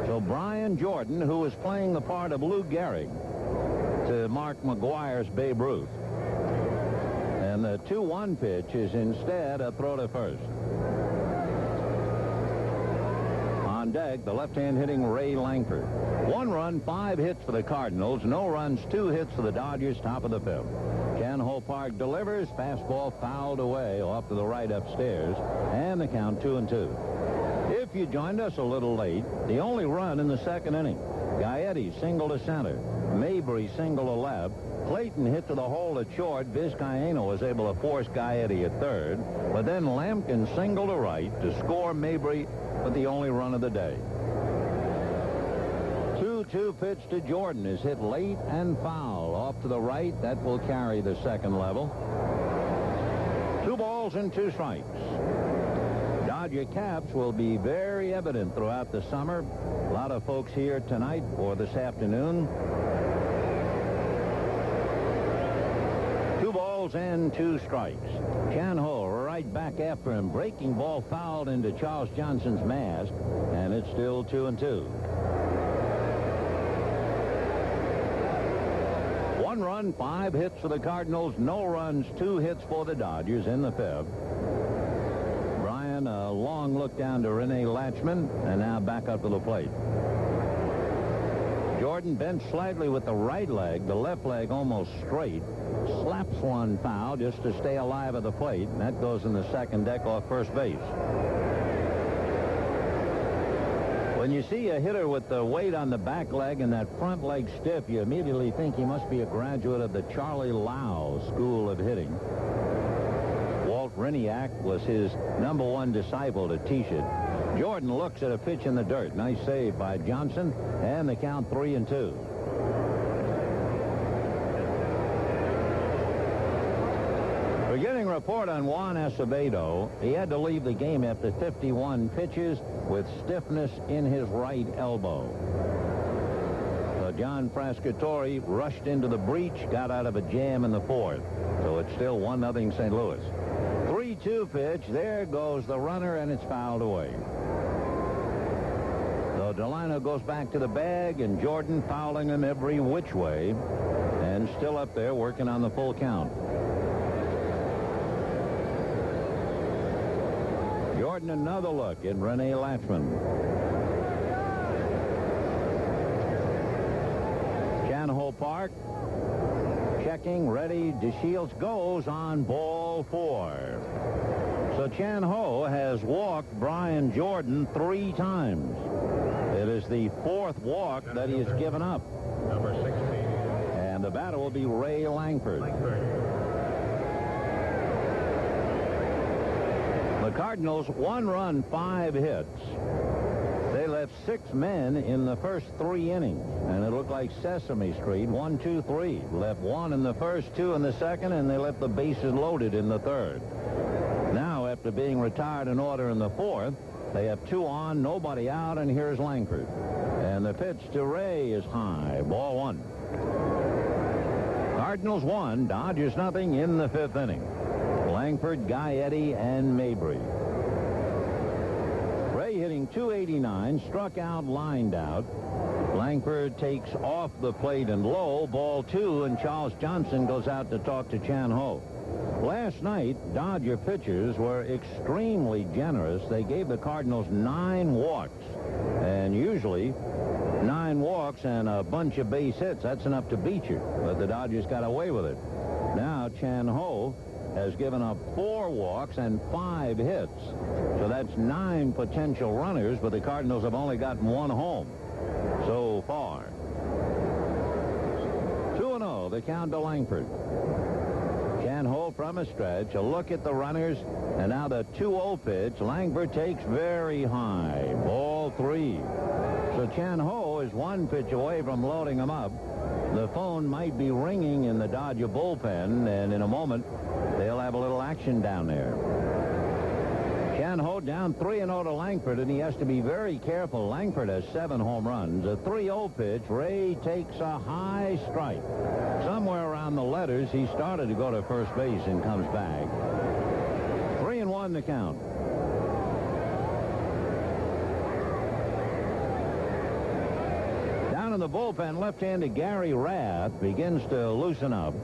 So Brian Jordan, who was playing the part of Lou Gehrig to Mark McGuire's Babe Ruth. And the 2-1 pitch is instead a throw to first. On deck, the left-hand hitting Ray Langford. 1 run, 5 hits for the Cardinals. No runs, 2 hits for the Dodgers, top of the 5th. Canhole Park delivers. Fastball fouled away off to the right upstairs. And the count 2-2. If you joined us a little late, the only run in the second inning. Gaetti single to center. Mabry single to left. Clayton hit to the hole at short. Vizcaíno was able to force Gaetti at third. But then Lampkin single to right to score Mabry with the only run of the day. 2-2 pitch to Jordan is hit late and foul. Off to the right. That will carry the second level. 2 balls and 2 strikes. Dodger caps will be very evident throughout the summer. A lot of folks here tonight or this afternoon. 2 balls and 2 strikes. Chan Ho right back after him. Breaking ball fouled into Charles Johnson's mask, and it's still 2-2. 1 run, 5 hits for the Cardinals. No runs, 2 hits for the Dodgers in the 5th. Brian, a long look down to Rene Latchman, and now back up to the plate. Jordan bent slightly with the right leg, the left leg almost straight. Slaps one foul just to stay alive at the plate, and that goes in the second deck off first base. When you see a hitter with the weight on the back leg and that front leg stiff, you immediately think he must be a graduate of the Charlie Lau School of Hitting. Walt Reniak was his #1 disciple to teach it. Jordan looks at a pitch in the dirt. Nice save by Johnson, and the count 3-2. Beginning report on Juan Acevedo. He had to leave the game after 51 pitches with stiffness in his right elbow. John Frascatore rushed into the breach, got out of a jam in the 4th. So it's still 1-0 St. Louis. 3-2 pitch. There goes the runner, and it's fouled away. So Delano goes back to the bag, and Jordan fouling him every which way, and still up there working on the full count. Jordan, another look at Rene Latchman. Chan Ho Park. Checking, ready. DeShields goes on ball 4. So Chan Ho has walked Brian Jordan 3 times. It is the 4th walk that he has given up. Number 16. And the batter will be Ray Langford. The Cardinals 1 run, 5 hits. They left 6 men in the first 3 innings, and it looked like Sesame Street. 1, 2, 3. Left 1 in the first, 2 in the second, and they left the bases loaded in the 3rd. Now, after being retired in order in the 4th, they have 2 on, nobody out, and here's Langford. And the pitch to Ray is high. Ball 1. Cardinals 1, Dodgers nothing in the 5th inning. Langford, Gaetti, and Mabry. Ray hitting .289, struck out, lined out. Langford takes off the plate and low, ball 2, and Charles Johnson goes out to talk to Chan Ho. Last night, Dodger pitchers were extremely generous. They gave the Cardinals 9 walks, and usually 9 walks and a bunch of base hits, that's enough to beat you, but the Dodgers got away with it. Now Chan Ho has given up 4 walks and 5 hits. So that's 9 potential runners, but the Cardinals have only gotten 1 home so far. 2-0, the count to Langford. Chan Ho from a stretch, a look at the runners, and now the 2-0 pitch. Langford takes very high. Ball 3. So Chan Ho is 1 pitch away from loading him up. The phone might be ringing in the Dodger bullpen, and in a moment, they'll have a little action down there. Chan Ho down 3-0 to Langford, and he has to be very careful. Langford has 7 home runs. A 3-0 pitch. Ray takes a high strike. Somewhere around the letters, he started to go to first base and comes back. 3-1 the count. Down in the bullpen, left-handed Gary Rath begins to loosen up.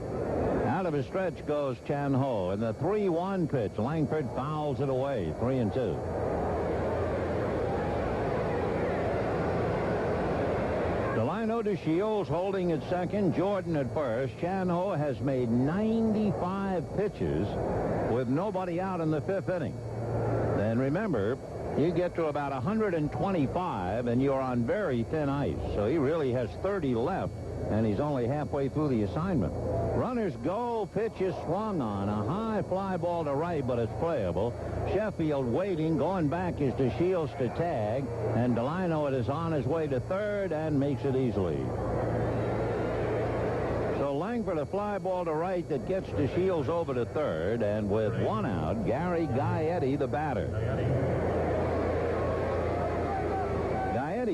Out of his stretch goes Chan Ho, and the 3-1 pitch. Langford fouls it away. 3-2. Delino DeShields holding at second, Jordan at first. Chan Ho has made 95 pitches with nobody out in the 5th inning. And remember, you get to about 125 and you're on very thin ice. So he really has 30 left, and he's only halfway through the assignment. Runners go, pitch is swung on. A high fly ball to right, but it's playable. Sheffield waiting, going back is DeShields to tag, and Delino is on his way to third and makes it easily. So Langford, a fly ball to right that gets DeShields over to third, and with 1 out, Gary Gaetti, the batter.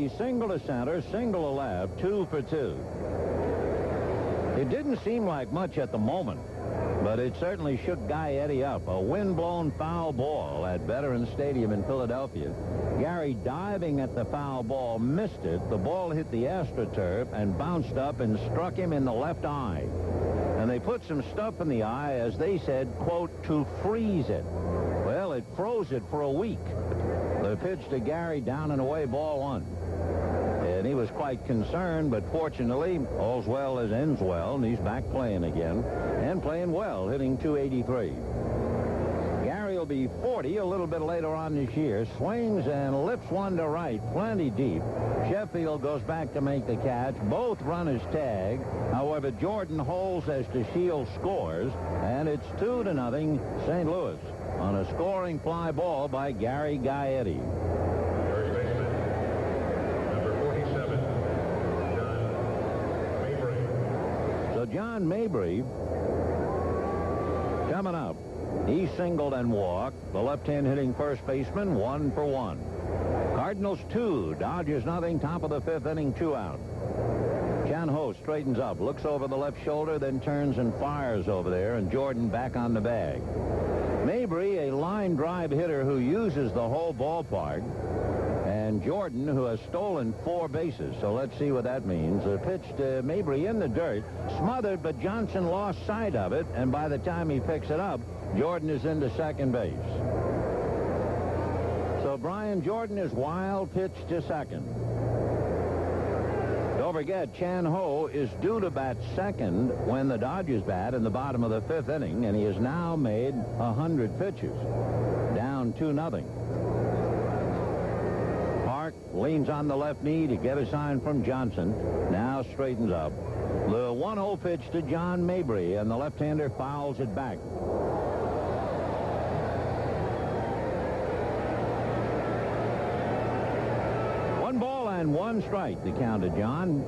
He single to center, single to left, 2 for 2. It didn't seem like much at the moment, but it certainly shook Guy Eddie up. A wind-blown foul ball at Veterans Stadium in Philadelphia. Gary diving at the foul ball, missed it. The ball hit the AstroTurf and bounced up and struck him in the left eye. And they put some stuff in the eye, as they said, quote, to freeze it. Well, it froze it for a week. The pitch to Gary, down and away, ball 1. And he was quite concerned, but fortunately, all's well as ends well, and he's back playing again, and playing well, hitting .283. Gary will be 40 a little bit later on this year. Swings and lifts one to right, plenty deep. Sheffield goes back to make the catch. Both runners tag. However, Jordan holds as DeShields scores, and it's 2-0 St. Louis on a scoring fly ball by Gary Gaetti. First baseman, number 47, John Mabry. So John Mabry coming up. He singled and walked. The left-hand hitting first baseman, 1 for 1. Cardinals 2, Dodgers nothing. Top of the 5th inning, 2 out. Chan Ho straightens up, looks over the left shoulder, then turns and fires over there, and Jordan back on the bag. Mabry, a line drive hitter who uses the whole ballpark, and Jordan, who has stolen 4 bases. So let's see what that means. A pitch to Mabry in the dirt, smothered, but Johnson lost sight of it, and by the time he picks it up, Jordan is into second base. So Brian Jordan is wild, pitch to second. Don't forget, Chan Ho is due to bat second when the Dodgers bat in the bottom of the 5th inning, and he has now made 100 pitches. Down 2-0. Park leans on the left knee to get a sign from Johnson. Now straightens up. The 1-0 pitch to John Mabry, and the left-hander fouls it back. 1 strike, the count to John.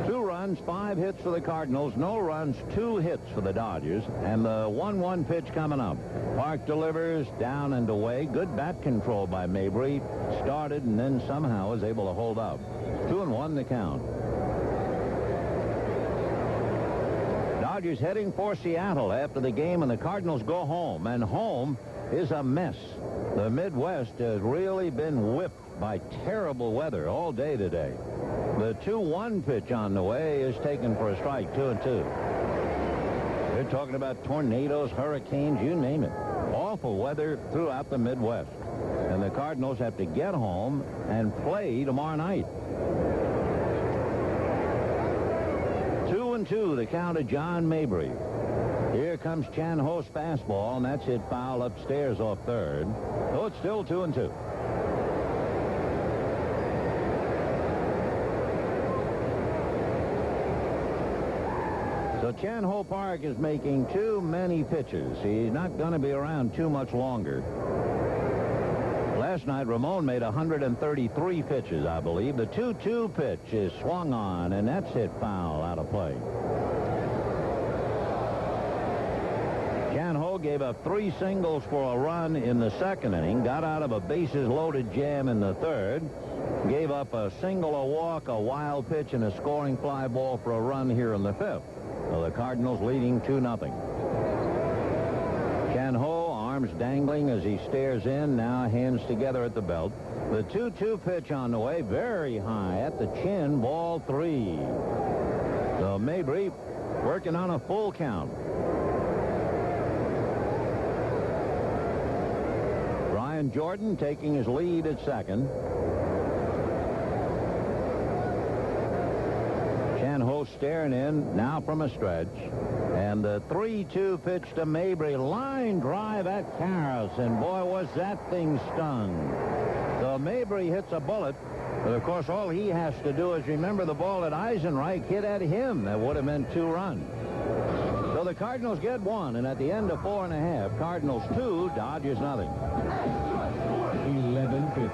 2 runs, 5 hits for the Cardinals. No runs, 2 hits for the Dodgers. And the 1-1 pitch coming up. Park delivers, down and away. Good bat control by Mabry. Started and then somehow was able to hold up. 2-1 the count. Dodgers heading for Seattle after the game, and the Cardinals go home. And home is a mess. The Midwest has really been whipped by terrible weather all day today. The 2-1 pitch on the way is taken for a strike, 2-2. They're talking about tornadoes, hurricanes, you name it. Awful weather throughout the Midwest. And the Cardinals have to get home and play tomorrow night. 2-2, the count of John Mabry. Here comes Chan Ho's fastball, and that's hit foul upstairs off third. So it's still 2-2. So Chan Ho Park is making too many pitches. He's not going to be around too much longer. Last night, Ramon made 133 pitches, I believe. The 2-2 pitch is swung on, and that's hit foul out of play. Chan Ho gave up 3 singles for a run in the 2nd inning, got out of a bases-loaded jam in the 3rd, gave up a single, a walk, a wild pitch, and a scoring fly ball for a run here in the 5th. So the Cardinals leading 2-0. Chan Ho, arms dangling as he stares in, now hands together at the belt. The 2-2 pitch on the way, very high at the chin, ball 3. So Mabry working on a full count. Brian Jordan taking his lead at second. Chan Ho staring in now from a stretch. And the 3-2 pitch to Mabry. Line drive at Karras. And boy, was that thing stung. So Mabry hits a bullet. But of course, all he has to do is remember the ball that Eisenreich hit at him. That would have meant 2 runs. So the Cardinals get 1. And at the end of 4.5, Cardinals 2, Dodgers nothing. 11:50.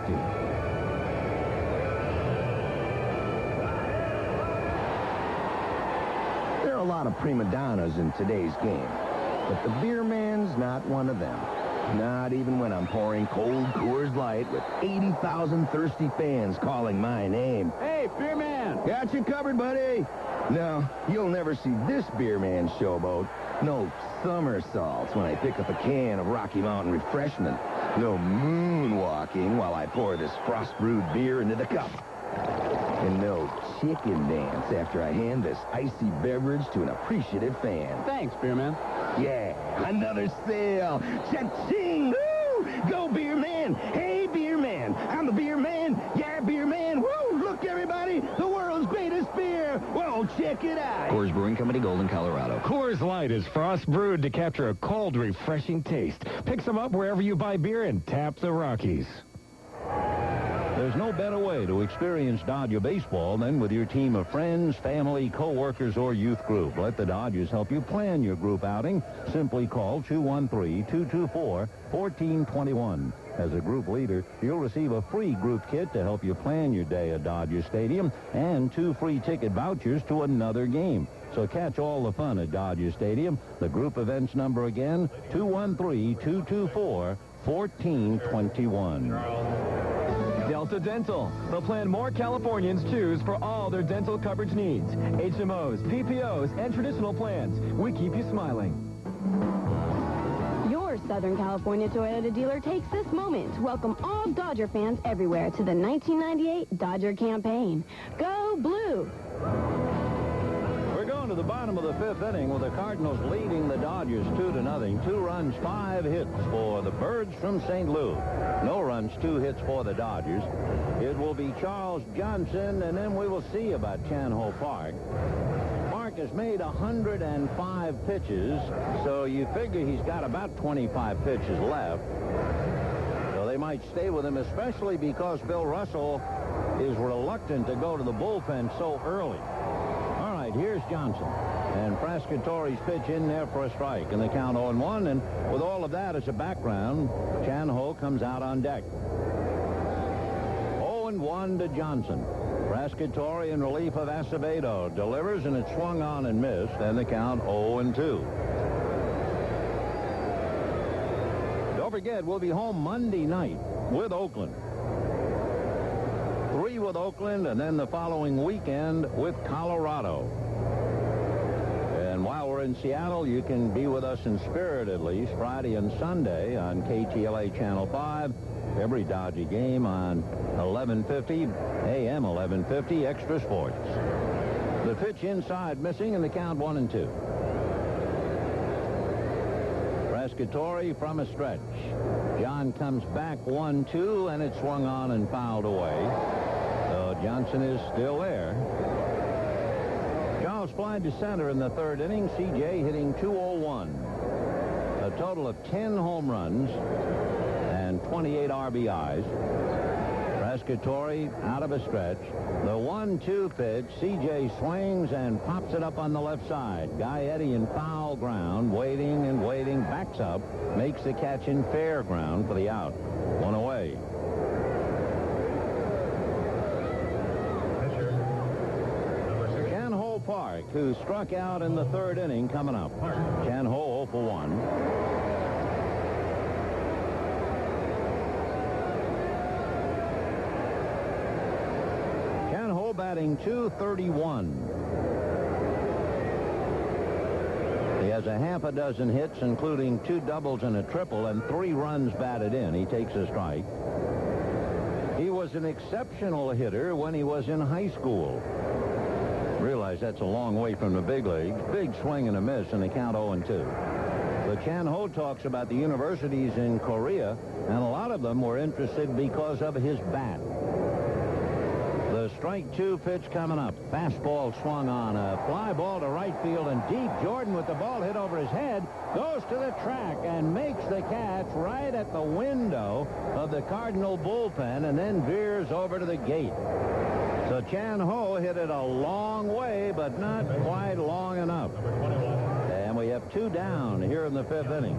There are a lot of prima donnas in today's game, but the beer man's not one of them. Not even when I'm pouring cold Coors Light with 80,000 thirsty fans calling my name. Hey, beer man! Got you covered, buddy. No, you'll never see this beer man showboat. No somersaults when I pick up a can of Rocky Mountain refreshment. No moonwalking while I pour this frost-brewed beer into the cup. And no chicken dance after I hand this icy beverage to an appreciative fan. Thanks, beer man. Yeah, another sale. Cha-ching! Woo! Go, beer man! Hey, beer man! I'm the beer man! Yeah, beer man! Woo! Look, everybody! The world's greatest beer! Whoa, check it out! Coors Brewing Company, Golden, Colorado. Coors Light is frost brewed to capture a cold, refreshing taste. Pick some up wherever you buy beer and tap the Rockies. There's no better way to experience Dodger baseball than with your team of friends, family, co-workers, or youth group. Let the Dodgers help you plan your group outing. Simply call 213-224-1421. As a group leader, you'll receive a free group kit to help you plan your day at Dodger Stadium and 2 free ticket vouchers to another game. So catch all the fun at Dodger Stadium. The group events number again, 213-224-1421. Delta Dental. They'll plan more Californians choose for all their dental coverage needs. HMOs, PPOs, and traditional plans. We keep you smiling. Your Southern California Toyota dealer takes this moment to welcome all Dodger fans everywhere to the 1998 Dodger campaign. Go Blue! We're going to the bottom of the 5th inning with the Cardinals leading the Dodgers 2-0. 2 runs, 5 hits for the Birds from St. Louis. No runs, 2 hits for the Dodgers. It will be Charles Johnson, and then we will see about Chan Ho Park. Park has made 105 pitches, so you figure he's got about 25 pitches left. So they might stay with him, especially because Bill Russell is reluctant to go to the bullpen so early. All right, here's Johnson. And Frascatori's pitch in there for a strike. And the count 0-1. And with all of that as a background, Chan Ho comes out on deck. 0-1 to Johnson. Frascatori in relief of Acevedo delivers, and it swung on and missed. And the count 0-2. Don't forget, we'll be home Monday night with Oakland. 3 with Oakland, and then the following weekend with Colorado. And while we're in Seattle, you can be with us in spirit at least Friday and Sunday on KTLA Channel 5. Every Dodger game on 1150, AM 1150, Extra Sports. The pitch inside missing, and the count 1-2. Frascatori from a stretch. John comes back 1-2, and it swung on and fouled away. So Johnson is still there. Charles flied to center in the 3rd inning. C.J. hitting 201. A total of 10 home runs and 28 RBIs. Frascatori out of a stretch. The 1-2 pitch. C.J. swings and pops it up on the left side. Gaetti in foul ground, waiting and waiting, backs up, makes the catch in fair ground for the out. 1 away. Chan Ho Park, who struck out in the 3rd inning, coming up. Chan Ho 0 for 1. Batting .231. He has a half a dozen hits, including 2 doubles and a triple, and 3 runs batted in. He takes a strike. He was an exceptional hitter when he was in high school. Realize that's a long way from the big leagues. Big swing and a miss, and the count 0-2. But Chan Ho talks about the universities in Korea, and a lot of them were interested because of his bat. The strike 2 pitch coming up. Fastball swung on. A fly ball to right field and deep. Jordan with the ball hit over his head goes to the track and makes the catch right at the window of the Cardinal bullpen and then veers over to the gate. So Chan Ho hit it a long way, but not quite long enough. And we have 2 down here in the 5th inning.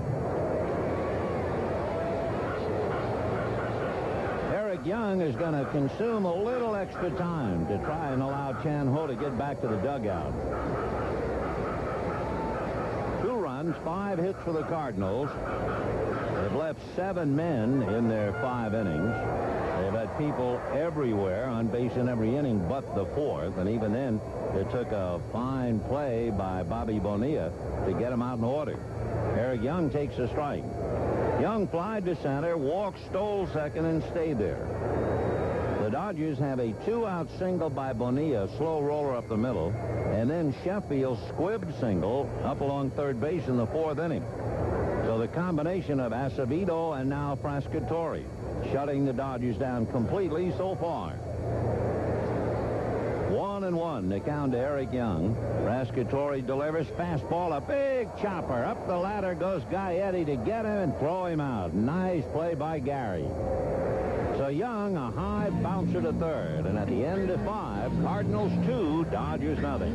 Young is going to consume a little extra time to try and allow Chan Ho to get back to the dugout. 2 runs, 5 hits for the Cardinals. The They've left 7 men in their 5 innings. They've had people everywhere on base in every inning but the 4th, and even then, it took a fine play by Bobby Bonilla to get him out in order. Eric Young takes a strike. Young flied to center, walked, stole second, and stayed there. The Dodgers have a 2-out single by Bonilla, slow roller up the middle, and then Sheffield's squibbed single up along third base in the 4th inning. So the combination of Acevedo and now Frascatore shutting the Dodgers down completely so far. 1-1 the count to Eric Young. Frascatore delivers fastball, a big chopper. Up the ladder goes Gaetti to get him and throw him out. Nice play by Gary. So Young, a high bouncer to third. And at the end of 5, Cardinals 2, Dodgers nothing.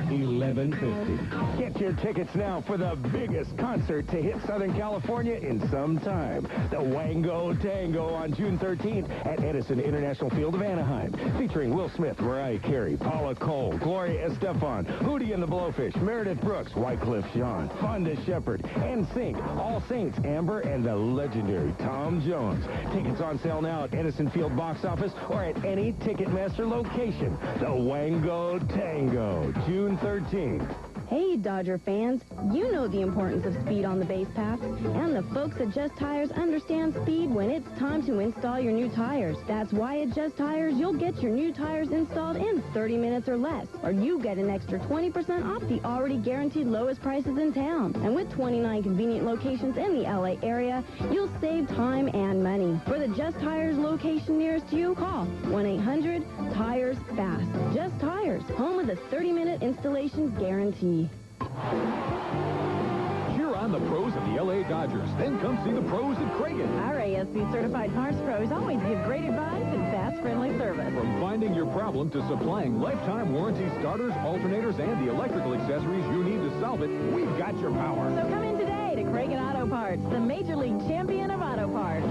11:50. Get your tickets now for the biggest concert to hit Southern California in some time. The Wango Tango on June 13th at Edison International Field of Anaheim. Featuring Will Smith, Mariah Carey, Paula Cole, Gloria Estefan, Hootie and the Blowfish, Meredith Brooks, Wycliffe Jean, Fonda Shepard, NSYNC, All Saints, Amber, and the legendary Tom Jones. Tickets on sale now at Edison Field box office or at any Ticketmaster location. The Wango Tango, June 13th. Hey, Dodger fans, you know the importance of speed on the base paths, and the folks at Just Tires understand speed when it's time to install your new tires. That's why at Just Tires, you'll get your new tires installed in 30 minutes or less, or you get an extra 20% off the already guaranteed lowest prices in town. And with 29 convenient locations in the LA area, you'll save time and money. For the Just Tires location nearest you, call 1-800-TIRES-FAST. Just Tires, home of the 30-minute installation guarantee. Cheer on the pros of the LA Dodgers. Then come see the pros at Kragen. Our ASB certified parts pros always give great advice and fast, friendly service. From finding your problem to supplying lifetime warranty starters, alternators, and the electrical accessories you need to solve it, we've got your power. So come in today to Kragen Auto Parts, the Major League champion of auto parts.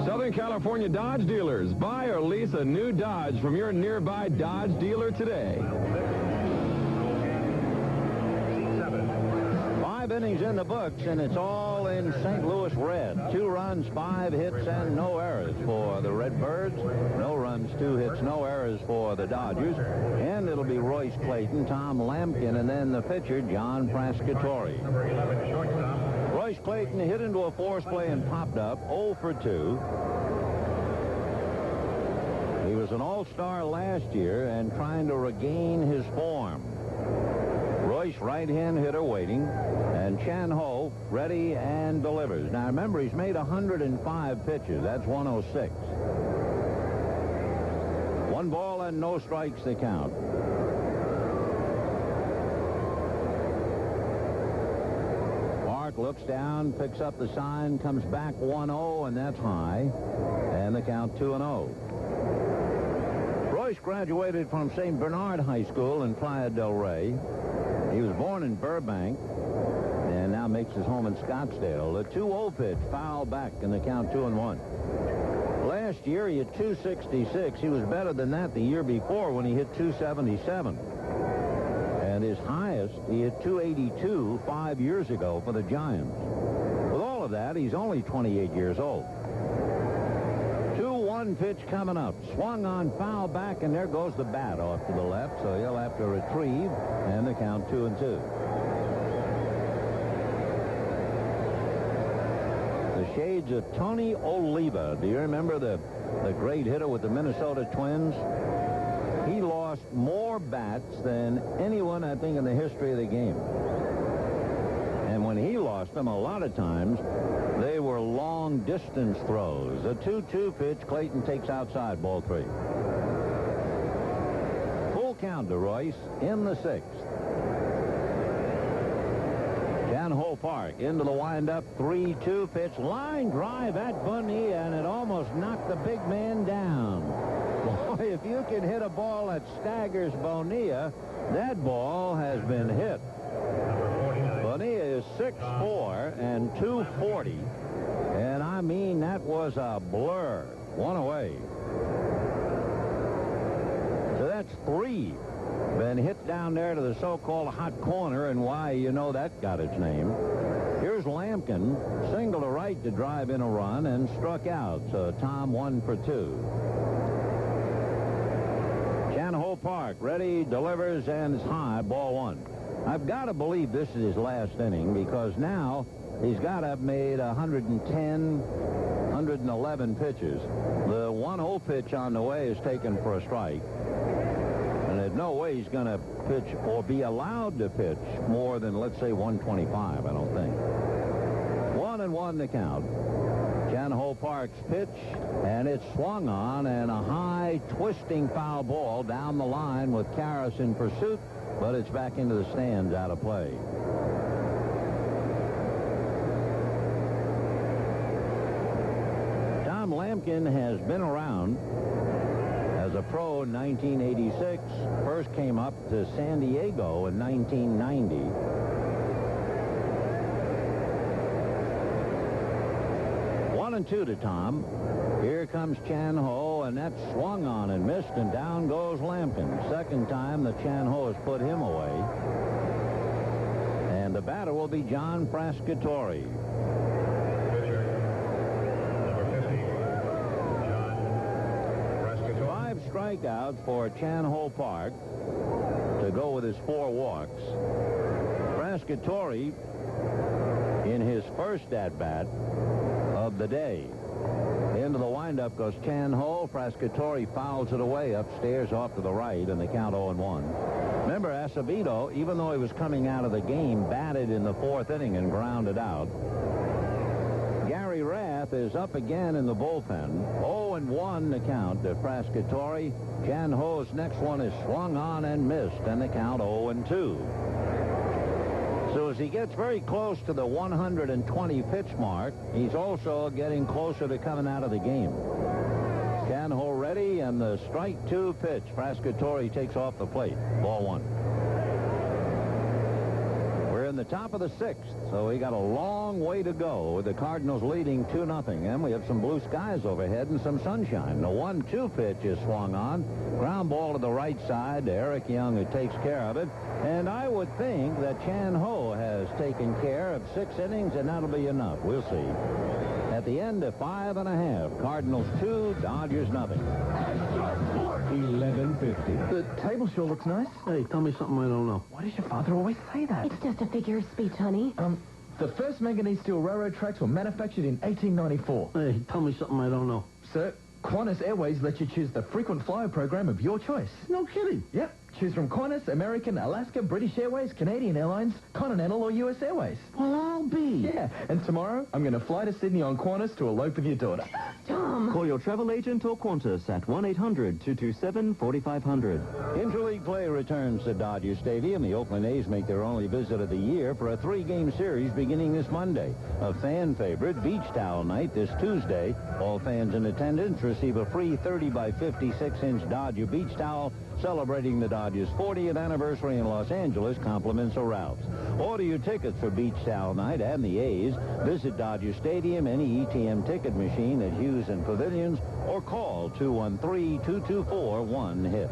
Southern California Dodge dealers. Buy or lease a new Dodge from your nearby Dodge dealer today. 5 innings in the books, and it's all in St. Louis red. 2 runs, 5 hits, and no errors for the Redbirds. No runs, 2 hits, no errors for the Dodgers. And it'll be Royce Clayton, Tom Lampkin, and then the pitcher, John Frascatore. Royce Clayton hit into a force play and popped up 0 for 2. He was an all-star last year and trying to regain his form. Royce, right-hand hitter, waiting. And Chan Ho, ready and delivers. Now, remember, he's made 105 pitches. That's 106. 1 ball and no strikes to count. Park looks down, picks up the sign, comes back 1-0, and that's high. And the count 2-0. Royce graduated from St. Bernard High School in Playa del Rey. He was born in Burbank and now makes his home in Scottsdale. The 2-0 pitch, foul back, in the count 2-1. Last year, he hit 266. He was better than that the year before when he hit 277. And his highest, he hit 282 5 years ago for the Giants. With all of that, he's only 28 years old. 2-1 pitch coming up. Swung on, foul back, and there goes the bat off to the left, so he'll have to retrieve, and the count 2-2. The shades of Tony Oliva. Do you remember the great hitter with the Minnesota Twins? He lost more bats than anyone, I think, in the history of the game. And when he lost them, a lot of times, they were long-distance throws. A 2-2 pitch, Clayton takes outside, ball 3. Full count to Royce in the 6th. Down Hole Park, into the windup, 3-2 pitch, line drive at Bonilla, and it almost knocked the big man down. Boy, if you can hit a ball that staggers Bonilla, that ball has been hit. Bonilla is 6'4" and 240, and I mean, that was a blur. 1 away. That's 3. Been hit down there to the so-called hot corner, and why, you know that got its name. Here's Lampkin, single to right to drive in a run, and struck out. So Tom 1 for 2. Chan Ho Park, ready, delivers, and it's high, ball 1. I've got to believe this is his last inning, because now he's got to have made 110, 111 pitches. The 1-0 pitch on the way is taken for a strike. And there's no way he's going to pitch or be allowed to pitch more than, let's say, 125, I don't think. 1-1 the count. Chan Ho Park's pitch, and it's swung on, and a high, twisting foul ball down the line with Karras in pursuit, but it's back into the stands, out of play. Tom Lampkin has been around as a pro in 1986. First came up to San Diego in 1990. One and 2 to Tom. Here comes Chan Ho, and that's swung on and missed, and down goes Lampkin. Second time that Chan Ho has put him away. And the batter will be John Frascatore. 5 strikeouts for Chan Ho Park to go with his 4 walks. Frascatore in his first at-bat of the day. Into the windup goes Chan Ho. Frascatore fouls it away upstairs off to the right, and the count 0-1. Remember, Acevedo, even though he was coming out of the game, batted in the 4th inning and grounded out. Gary Rath is up again in the bullpen. 0-1 the count to Frascatore. Chan Ho's next one is swung on and missed, and the count 0-2. So as he gets very close to the 120 pitch mark, he's also getting closer to coming out of the game. Chan Ho ready, and the strike 2 pitch. Frascatore takes off the plate. Ball 1. We're in the top of the 6th, so we got a long way to go with the Cardinals leading 2-0. And we have some blue skies overhead and some sunshine. The 1-2 pitch is swung on. Ground ball to the right side to Eric Young, who takes care of it. And I would think that Chan Ho has taken care of 6 innings, and that'll be enough. We'll see. At the end of 5 1/2, Cardinals 2, Dodgers nothing. 11:50. The table sure looks nice. Hey, tell me something I don't know. Why does your father always say that? It's just a figure of speech, honey. The first manganese steel railroad tracks were manufactured in 1894. Hey, tell me something I don't know. Sir, Qantas Airways lets you choose the frequent flyer program of your choice. No kidding. Yep. Choose from Qantas, American, Alaska, British Airways, Canadian Airlines, Continental, or U.S. Airways. Well, I'll be. Yeah, and tomorrow I'm going to fly to Sydney on Qantas to elope with your daughter. Tom. Call your travel agent or Qantas at 1-800-227-4500. Interleague play returns to Dodger Stadium. The Oakland A's make their only visit of the year for a 3-game series beginning this Monday. A fan favorite, Beach Towel Night, this Tuesday. All fans in attendance receive a free 30 by 56-inch Dodger beach towel celebrating the Dodgers' 40th anniversary in Los Angeles. Compliments are routes. Order your tickets for Beach Towel Night and the A's. Visit Dodger Stadium, any ETM ticket machine at Hughes and Pavilions, or call 213-224-1-HIT.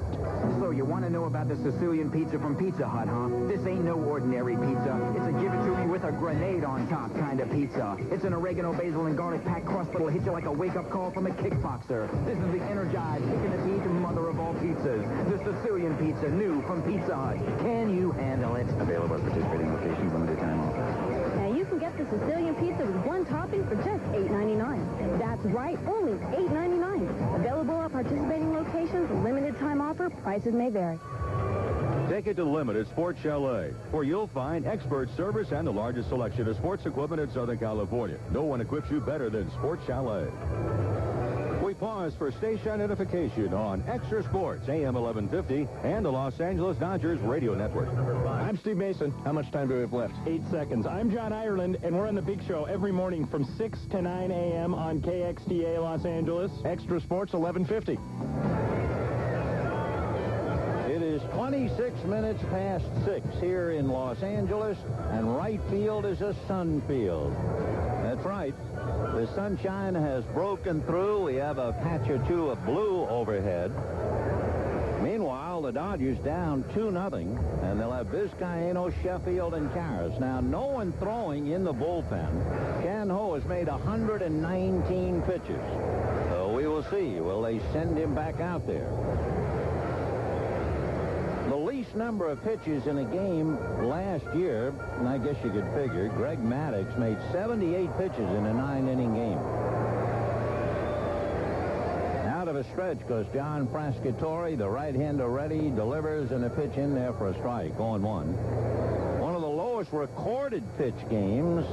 So you want to know about the Sicilian pizza from Pizza Hut, huh? This ain't no ordinary pizza. It's a give it to me with a grenade on top kind of pizza. It's an oregano, basil, and garlic packed crust that'll hit you like a wake-up call from a kickboxer. This is the energized, kicking the teeth mother of all pizzas. The Sicilian pizza, new from Pizza Hut. Can you handle it? Available at participating locations, limited time offer. Now you can get the Sicilian pizza with 1 topping for just $8.99. That's right, only $8.99. Available at participating locations, limited time offer. Prices may vary. Take it to the limit at Sports Chalet, where you'll find expert service and the largest selection of sports equipment in Southern California. No one equips you better than Sports Chalet. We pause for station identification on Extra Sports, AM 1150, and the Los Angeles Dodgers radio network. I'm Steve Mason. How much time do we have left? 8 seconds. I'm John Ireland, and we're on the Big Show every morning from 6 to 9 a.m. on KXTA Los Angeles. Extra Sports, 1150. It is 26 minutes past 6 here in Los Angeles, and right field is a sun field. That's right. The sunshine has broken through. We have a patch or two of blue overhead. Meanwhile, the Dodgers down 2-0, and they'll have Vizcaino, Sheffield, and Karras. Now, no one throwing in the bullpen. Chan Ho has made 119 pitches. So we will see. Will they send him back out there? The least number of pitches in a game last year, and I guess you could figure, Greg Maddux made 78 pitches in a 9-inning game. Out of a stretch goes John Frascatore, the right-hander ready, delivers, and a pitch in there for a strike, 0-1. One of the lowest recorded pitch games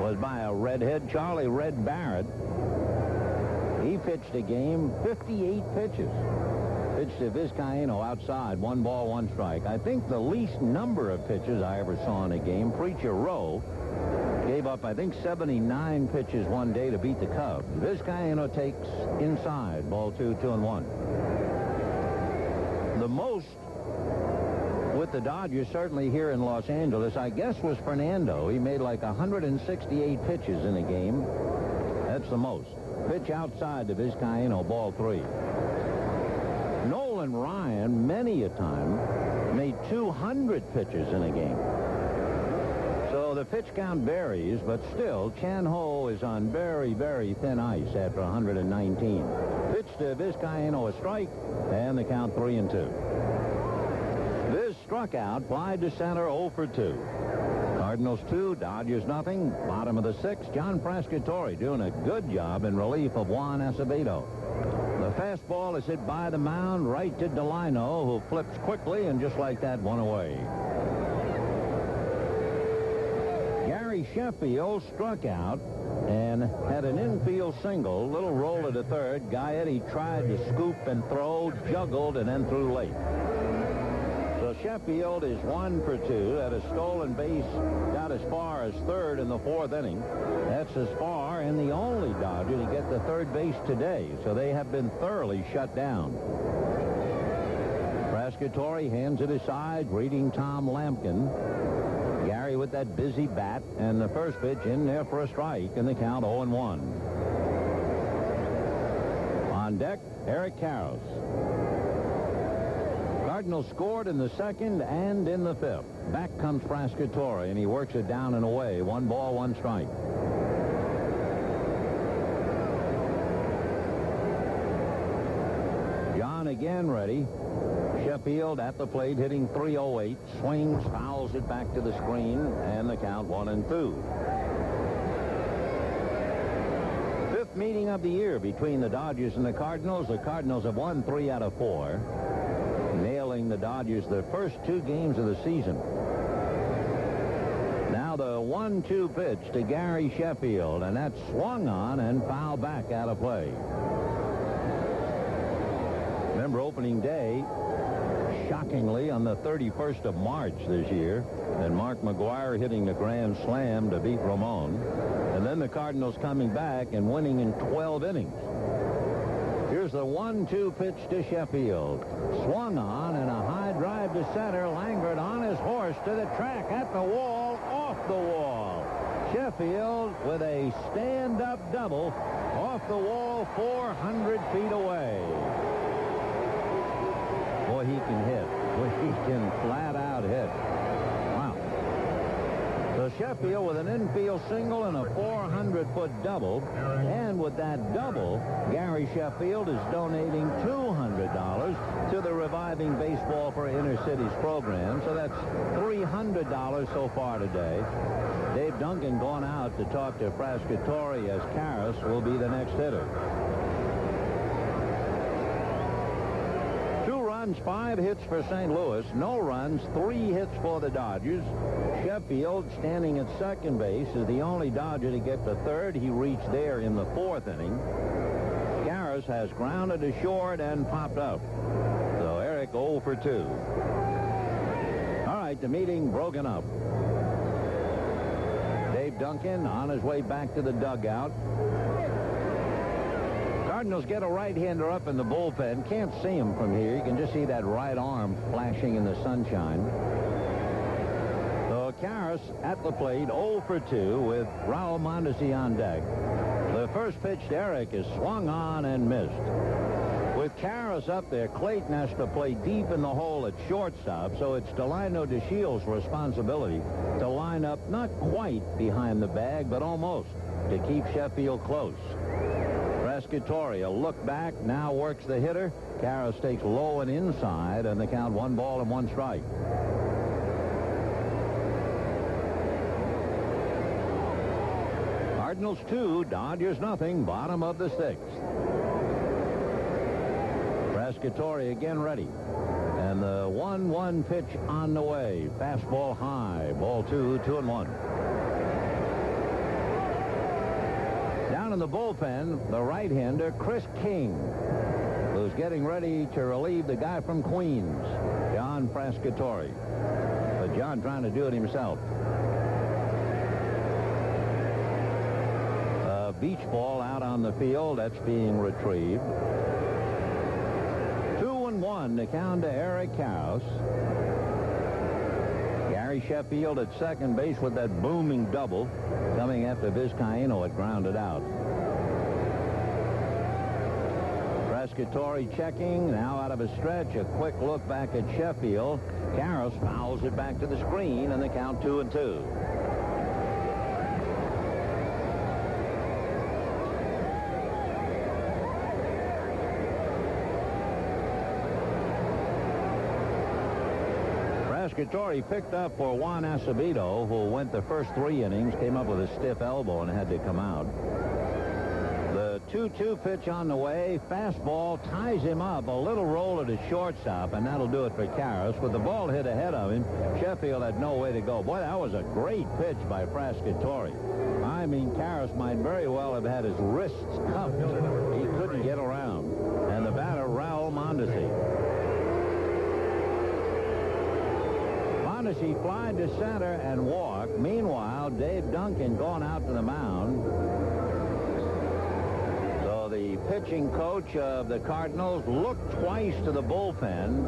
was by a redhead, Charlie Red Barrett. He pitched a game, 58 pitches. Pitched to Vizcaino outside, 1 ball, 1 strike. I think the least number of pitches I ever saw in a game, Preacher Rowe, gave up, I think, 79 pitches one day to beat the Cubs. Vizcaino takes inside, ball 2, 2-1. The most with the Dodgers, certainly here in Los Angeles, I guess, was Fernando. He made like 168 pitches in a game. That's the most. Pitch outside to Vizcaino, ball 3. Nolan Ryan, many a time, made 200 pitches in a game. So the pitch count varies, but still, Chan Ho is on very, very thin ice after 119. Pitch to Vizcaino, a strike, and the count 3-2. Viz struck out, fly to center, 0 for 2. Cardinals 2, Dodgers nothing. Bottom of the 6th, John Frascatore doing a good job in relief of Juan Acevedo. The fastball is hit by the mound right to Delino, who flips quickly, and just like that, one away. Gary Sheffield struck out and had an infield single, little roll to third. Gaetti tried to scoop and throw, juggled, and then threw late. So Sheffield is 1 for 2. At a stolen base, got as far as third in the 4th inning. That's as far, and the only Dodger to get to third base today. So they have been thoroughly shut down. Frascatore hands it aside, reading Tom Lampkin. Gary with that busy bat, and the first pitch in there for a strike, and the count 0-1. On deck, Eric Karras. Cardinals scored in the 2nd and in the 5th. Back comes Frascatore, and he works it down and away. 1 ball, 1 strike. John again ready. Sheffield at the plate, hitting .308. Swings, fouls it back to the screen, and the count 1-2. 5th meeting of the year between the Dodgers and the Cardinals. The Cardinals have won 3 out of 4. Nailing the Dodgers their first 2 games of the season. Now the 1-2 pitch to Gary Sheffield, and that's swung on and fouled back out of play. Remember opening day, shockingly, on the 31st of March this year, and Mark McGwire hitting the grand slam to beat Ramon, and then the Cardinals coming back and winning in 12 innings. Here's the 1-2 pitch to Sheffield. Swung on, and a high drive to center. Langford on his horse to the track, at the wall, off the wall. Sheffield with a stand-up double off the wall 400 feet away. Boy, he can hit. Boy, he can flat out hit. Wow. So Sheffield with an infield single and a 400-foot double. And with that double, Gary Sheffield is donating $200 to the Reviving Baseball for Inner Cities program. So that's $300 so far today. Dave Duncan going out to talk to Frascatore, as Karras will be the next hitter. 2 runs, 5 hits for St. Louis. No runs, 3 hits for the Dodgers. Sheffield, standing at second base, is the only Dodger to get to third. He reached there in the 4th inning. Karras has grounded to short and popped up. So Eric 0 for 2. All right, the meeting broken up. Dave Duncan on his way back to the dugout. Cardinals get a right-hander up in the bullpen. Can't see him from here. You can just see that right arm flashing in the sunshine. So Karras at the plate, 0 for 2 with Raul Mondesi on deck. The first pitch to Eric is swung on and missed. With Karras up there. Clayton has to play deep in the hole at shortstop, so it's Delino DeShields' responsibility to line up not quite behind the bag, but almost, to keep Sheffield close. Pescatori, a look back, now works the hitter. Karras takes low and inside, and the count 1 ball and 1 strike. Cardinals 2, Dodgers nothing, bottom of the 6th. Pescatori again ready. And the 1-1 pitch on the way. Fastball high, ball 2, 2-1. Down in the bullpen, the right-hander, Chris King, who's getting ready to relieve the guy from Queens, John Pescatori. But John trying to do it himself. A beach ball out on the field. That's being retrieved. 2-1, the count to Eric Karras. Gary Sheffield at second base with that booming double, coming after Vizcaíno had grounded out. Pescatori checking, now out of a stretch. A quick look back at Sheffield. Karras fouls it back to the screen, and the count 2-2. Pescatori picked up for Juan Acevedo, who went the first 3 innings, came up with a stiff elbow and had to come out. The 2-2 pitch on the way. Fastball ties him up. A little roller to shortstop, and that'll do it for Karras. With the ball hit ahead of him, Sheffield had no way to go. Boy, that was a great pitch by Pescatori. I mean, Karras might very well have had his wrists cuffed. He couldn't get around. And the batter, Raul Mondesi. Mondesi flied to center and walked. Meanwhile, Dave Duncan going out to the mound. So the pitching coach of the Cardinals looked twice to the bullpen,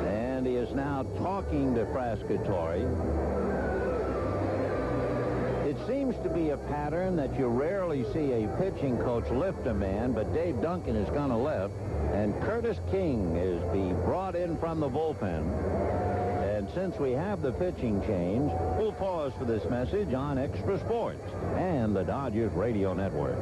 and he is now talking to Pescatori. It seems to be a pattern that you rarely see a pitching coach lift a man, but Dave Duncan is going to lift, and Curtis King is being brought in from the bullpen. And since we have the pitching change, we'll pause for this message on Extra Sports and the Dodgers Radio Network.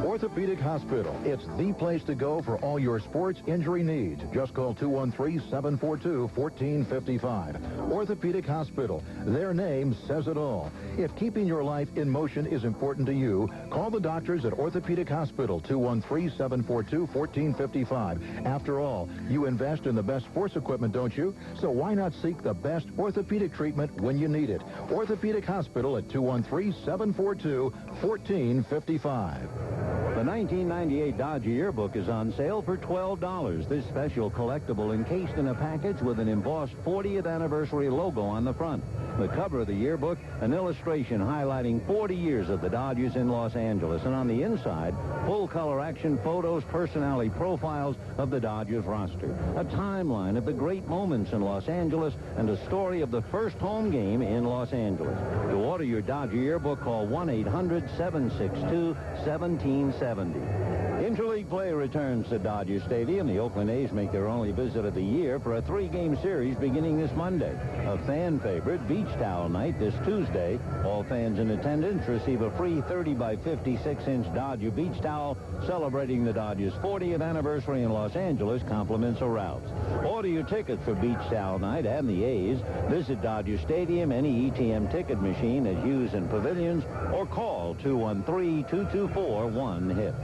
Orthopedic Hospital. It's the place to go for all your sports injury needs. Just call 213-742-1455. Orthopedic Hospital. Their name says it all. If keeping your life in motion is important to you, call the doctors at Orthopedic Hospital, 213-742-1455. After all, you invest in the best sports equipment, don't you? So why not seek the best orthopedic treatment when you need it? Orthopedic Hospital at 213-742-1455. The 1998 Dodger Yearbook is on sale for $12. This special collectible encased in a package with an embossed 40th anniversary logo on the front. The cover of the yearbook, an illustration highlighting 40 years of the Dodgers in Los Angeles. And on the inside, full-color action photos, personality profiles of the Dodgers roster. A timeline of the great moments in Los Angeles and a story of the first home game in Los Angeles. To order your Dodger Yearbook, call 1-800-762-1770. Interleague play returns to Dodger Stadium. The Oakland A's make their only visit of the year for a 3-game series beginning this Monday. A fan favorite, Beach Towel Night, this Tuesday. All fans in attendance receive a free 30 by 56-inch Dodger beach towel celebrating the Dodgers' 40th anniversary in Los Angeles. Compliments are roused. Order your tickets for Beach Towel Night and the A's. Visit Dodger Stadium. Any ETM ticket machine is used in pavilions, or call 213-224-1-HIT.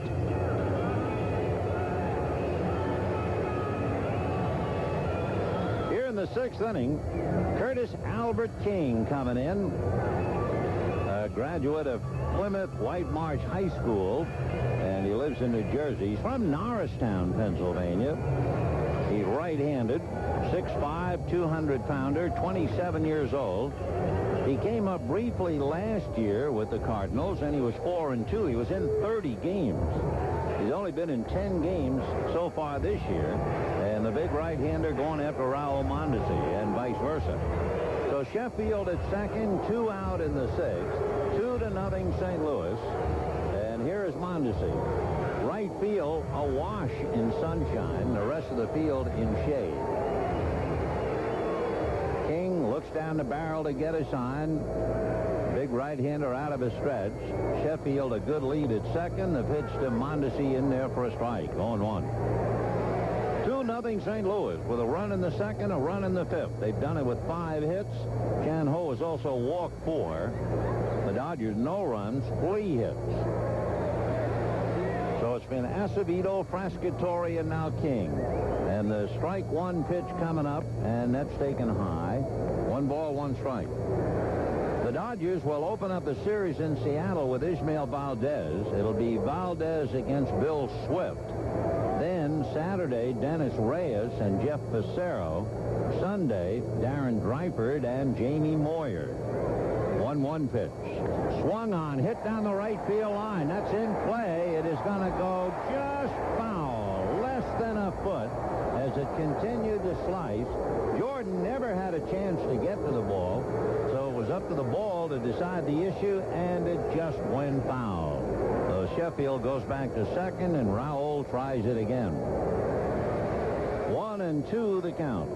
Here in the 6th inning, Curtis Albert King coming in, a graduate of Plymouth White Marsh High School, and he lives in New Jersey. He's from Norristown, Pennsylvania. He's right-handed, 6'5", 200-pounder, 27 years old. He came up briefly last year with the Cardinals, and he was 4-2. He was in 30 games. He's only been in 10 games so far this year, and the big right-hander going after Raul Mondesi, and vice versa. So Sheffield at second, 2 out in the 6th, 2-0 St. Louis, and here is Mondesi. Right field, a awash in sunshine, the rest of the field in shade. King looks down the barrel to get a sign. Big right-hander out of a stretch. Sheffield a good lead at second. The pitch to Mondesi in there for a strike. 0-1. 2-0 St. Louis with a run in the second, a run in the fifth. They've done it with 5 hits. Chan Ho has also walked 4. The Dodgers no runs, 3 hits. So it's been Acevedo, Frascatore, and now King. And the strike 1 pitch coming up, and that's taken high. 1 ball, 1 strike. The Dodgers will open up the series in Seattle with Ismael Valdez. It'll be Valdez against Bill Swift. Then Saturday, Dennis Reyes and Jeff Passero. Sunday, Darren Dreiford and Jamie Moyer. 1-1 pitch. Swung on, hit down the right field line. That's in play. It is going to go just foul. Less than a foot as it continued to slice. Jordan never had a chance to get to the ball, so it was up to the ball to decide the issue, and it just went foul. So Sheffield goes back to second, and Raul tries it again. 1-2 the count.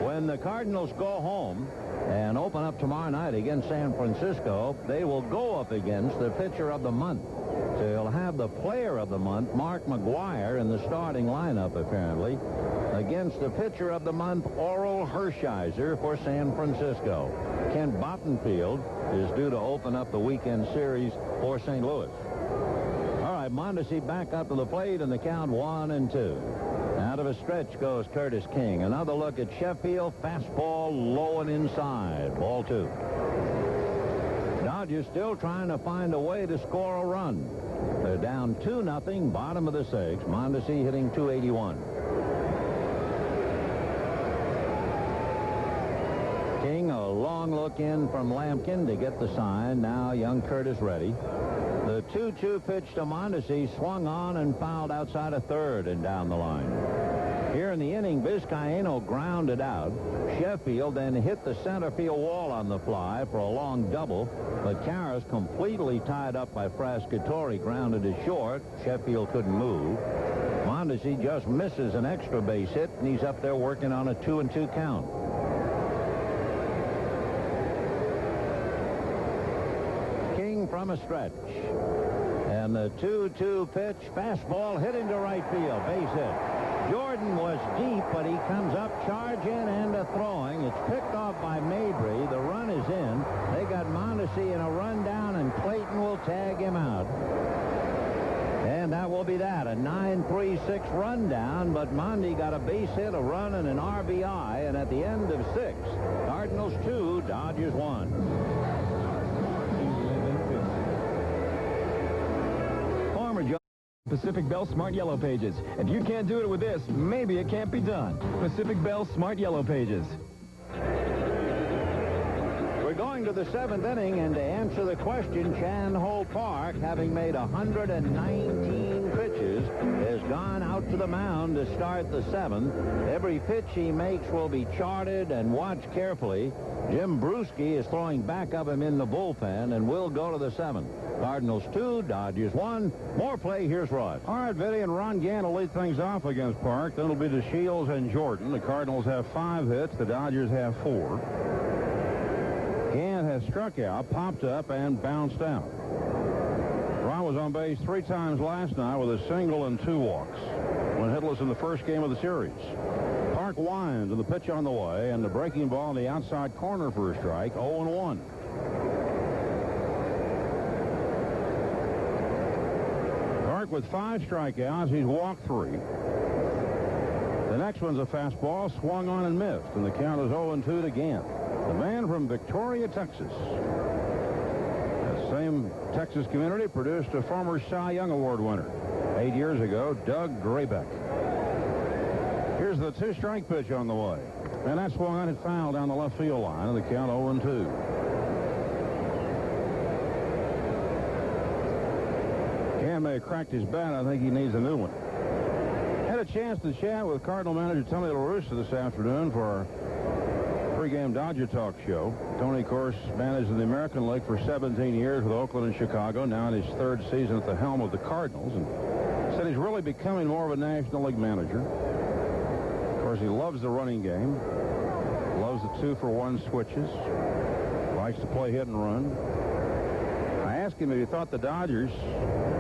When the Cardinals go home and open up tomorrow night against San Francisco, they will go up against the pitcher of the month. So you'll have the player of the month, Mark McGwire, in the starting lineup, apparently, against the pitcher of the month, Oral Hershiser, for San Francisco. Kent Bottenfield is due to open up the weekend series for St. Louis. All right, Mondesi back up to the plate, and the count 1-2. Out of a stretch goes Curtis King. Another look at Sheffield. Fastball low and inside. Ball 2. Dodgers still trying to find a way to score a run. They're down 2-0, bottom of the 6th. Mondesi hitting .281. King, a long look in from Lampkin to get the sign. Now young Curtis ready. The 2-2 pitch to Mondesi swung on and fouled outside of third and down the line. Here in the inning, Vizcaíno grounded out. Sheffield then hit the center field wall on the fly for a long double, but Karras, completely tied up by Frascatore, grounded to short. Sheffield couldn't move. Mondesi just misses an extra base hit, and he's up there working on a 2-2 count. King from a stretch. And the 2-2 pitch, fastball hit into right field, base hit. Jordan was deep, but he comes up charging and throwing. It's picked off by Mabry. The run is in. They got Mondesi in a rundown, and Clayton will tag him out. And that will be that, a 9-3-6 rundown, but Mondi got a base hit, a run, and an RBI, and at the end of 6, Cardinals 2, Dodgers 1. Pacific Bell Smart Yellow Pages. If you can't do it with this, maybe it can't be done. Pacific Bell Smart Yellow Pages. We're going to the 7th inning, and to answer the question, Chan Ho Park, having made 119 pitches, has gone out to the mound to start the 7th. Every pitch he makes will be charted and watched carefully. Jim Bruschi is throwing back of him in the bullpen, and will go to the 7th. Cardinals 2, Dodgers 1. More play. Here's Rod. All right, Vinny, and Ron Gant will lead things off against Park. Then it'll be to Shields and Jordan. The Cardinals have 5 hits. The Dodgers have 4. Gant has struck out, popped up, and bounced out. Ron was on base 3 times last night with a single and 2 walks when hitless in the first game of the series. Park winds, and the pitch on the way, and the breaking ball in the outside corner for a strike. 0-1. Park with 5 strikeouts. He's walked 3. The next one's a fastball, swung on and missed, and the count is 0-2 to Gant. The man from Victoria, Texas. That same Texas community produced a former Cy Young Award winner 8 years ago, Doug Graybeck. Here's the 2-strike pitch on the way. And that swung on and foul down the left field line, and the count 0-2. Cam may have cracked his bat. I think he needs a new one. Had a chance to chat with Cardinal manager Tony La Russa this afternoon for our pregame Dodger talk show. Tony, of course, managed in the American League for 17 years with Oakland and Chicago, now in his third season at the helm of the Cardinals, and said he's really becoming more of a National League manager. Of course, he loves the running game, loves the 2-for-1 switches, likes to play hit and run. I asked him if he thought the Dodgers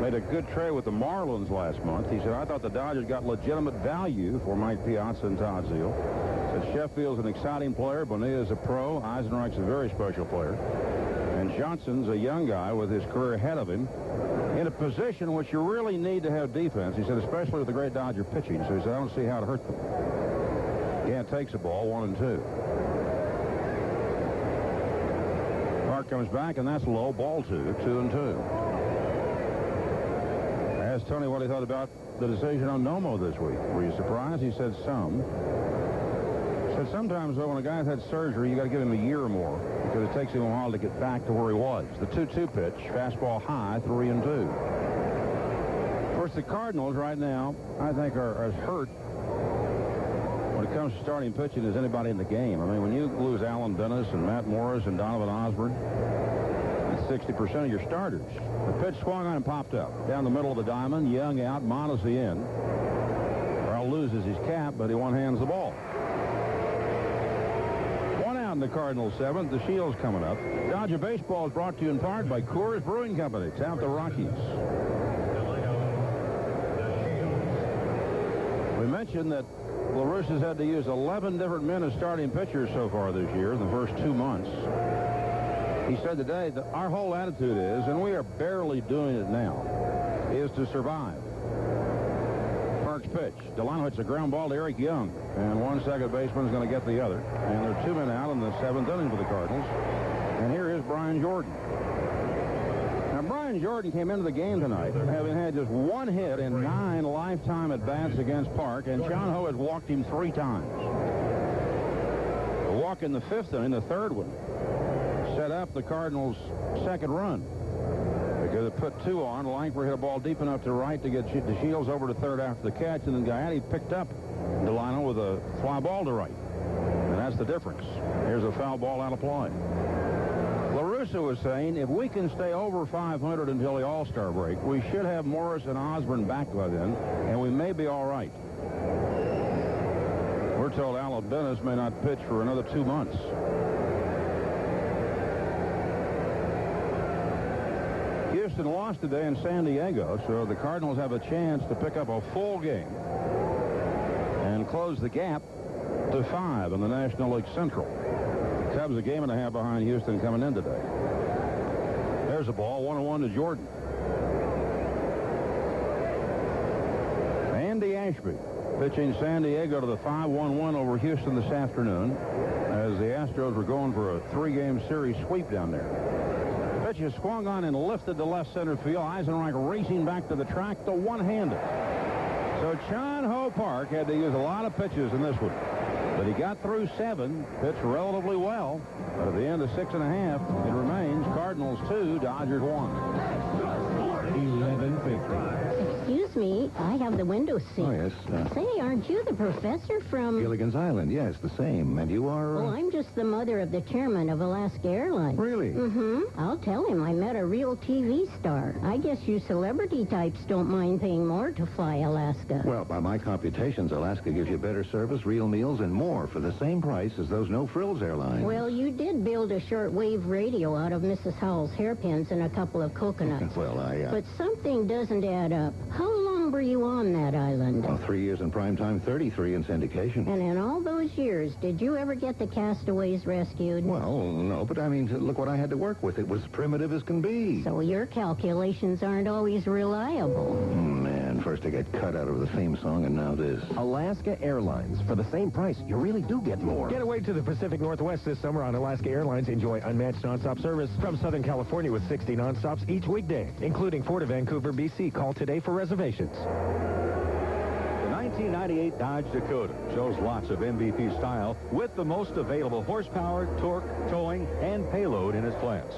made a good trade with the Marlins last month. He said, I thought the Dodgers got legitimate value for Mike Piazza and Todd Zeile. Said Sheffield's an exciting player. Bonilla's a pro. Eisenreich's a very special player. And Johnson's a young guy with his career ahead of him in a position which you really need to have defense. He said, especially with the great Dodger pitching. So he said, I don't see how to hurt them. Gant takes the ball, 1-2. Park comes back, and that's low. Ball 2-2. I asked Tony what he thought about the decision on Nomo this week. Were you surprised? He said some. He said sometimes, though, when a guy's had surgery, you got to give him a year or more because it takes him a while to get back to where he was. The 2-2 pitch, fastball high, 3-2. Of course, the Cardinals right now, I think, are as hurt when it comes to starting pitching as anybody in the game. I mean, when you lose Alan Dennis and Matt Morris and Donovan Osborne, it's 60% of your starters. The pitch swung on and popped up. Down the middle of the diamond, Young out, Mondesi in. Earl loses his cap, but he one-hands the ball. One out in the Cardinals' seventh. The Shields coming up. Dodger Baseball is brought to you in part by Coors Brewing Company. Tap the Rockies. We mentioned that La Russa's had to use 11 different men as starting pitchers so far this year in the first 2 months. He said today that our whole attitude is, and we are barely doing it now, is to survive. Park's pitch. Delano hits a ground ball to Eric Young, and one second baseman is going to get the other. And there are 2 men out in the 7th inning for the Cardinals. And here is Brian Jordan. Now, Brian Jordan came into the game tonight having had just 1 hit in 9 lifetime at-bats against Park, and John Ho has walked him 3 times. A walk in the 5th inning, the 3rd one, set up the Cardinals' 2nd run because it put 2 on. Langford hit a ball deep enough to right to get the Shields over to 3rd after the catch, and then Gaiati picked up Delano with a fly ball to right. And that's the difference. Here's a foul ball out of play. La Russa was saying if we can stay over 500 until the All-Star break, we should have Morris and Osborne back by then, and we may be all right. We're told Alan Dennis may not pitch for another 2 months. Houston lost today in San Diego, so the Cardinals have a chance to pick up a full game and close the gap to 5 in the National League Central. Cubs a game and a half behind Houston coming in today. There's a ball, 1-1 to Jordan. Andy Ashby pitching San Diego to the 5-1-1 over Houston this afternoon as the Astros were going for a 3-game series sweep down there. Pitch is swung on and lifted to left center field. Eisenreich racing back to the track to one-handed. So John Ho Park had to use a lot of pitches in this one. But he got through 7, pitched relatively well. But at the end of 6.5, it remains Cardinals 2, Dodgers 1. 11:50. Excuse me, I have the window seat. Oh, yes. Say, aren't you the professor from... Gilligan's Island, yes, the same. And you are... Oh, I'm just the mother of the chairman of Alaska Airlines. Really? Mm-hmm. I'll tell him I met a real TV star. I guess you celebrity types don't mind paying more to fly Alaska. Well, by my computations, Alaska gives you better service, real meals, and more for the same price as those no-frills airlines. Well, you did build a shortwave radio out of Mrs. Howell's hairpins and a couple of coconuts. Well, But something doesn't add up. How long were you on that island? Well, 3 years in prime time, 33 in syndication. And in all those years, did you ever get the castaways rescued? Well, no, but I mean, look what I had to work with. It was primitive as can be. So your calculations aren't always reliable. Man, first I get cut out of the theme song, and now this. Alaska Airlines. For the same price, you really do get more. Get away to the Pacific Northwest this summer on Alaska Airlines. Enjoy unmatched nonstop service from Southern California with 60 nonstops each weekday, including 4 to Vancouver, BC. Call today for reservations. The 1998 Dodge Dakota shows lots of MVP style with the most available horsepower, torque, towing, and payload in its class.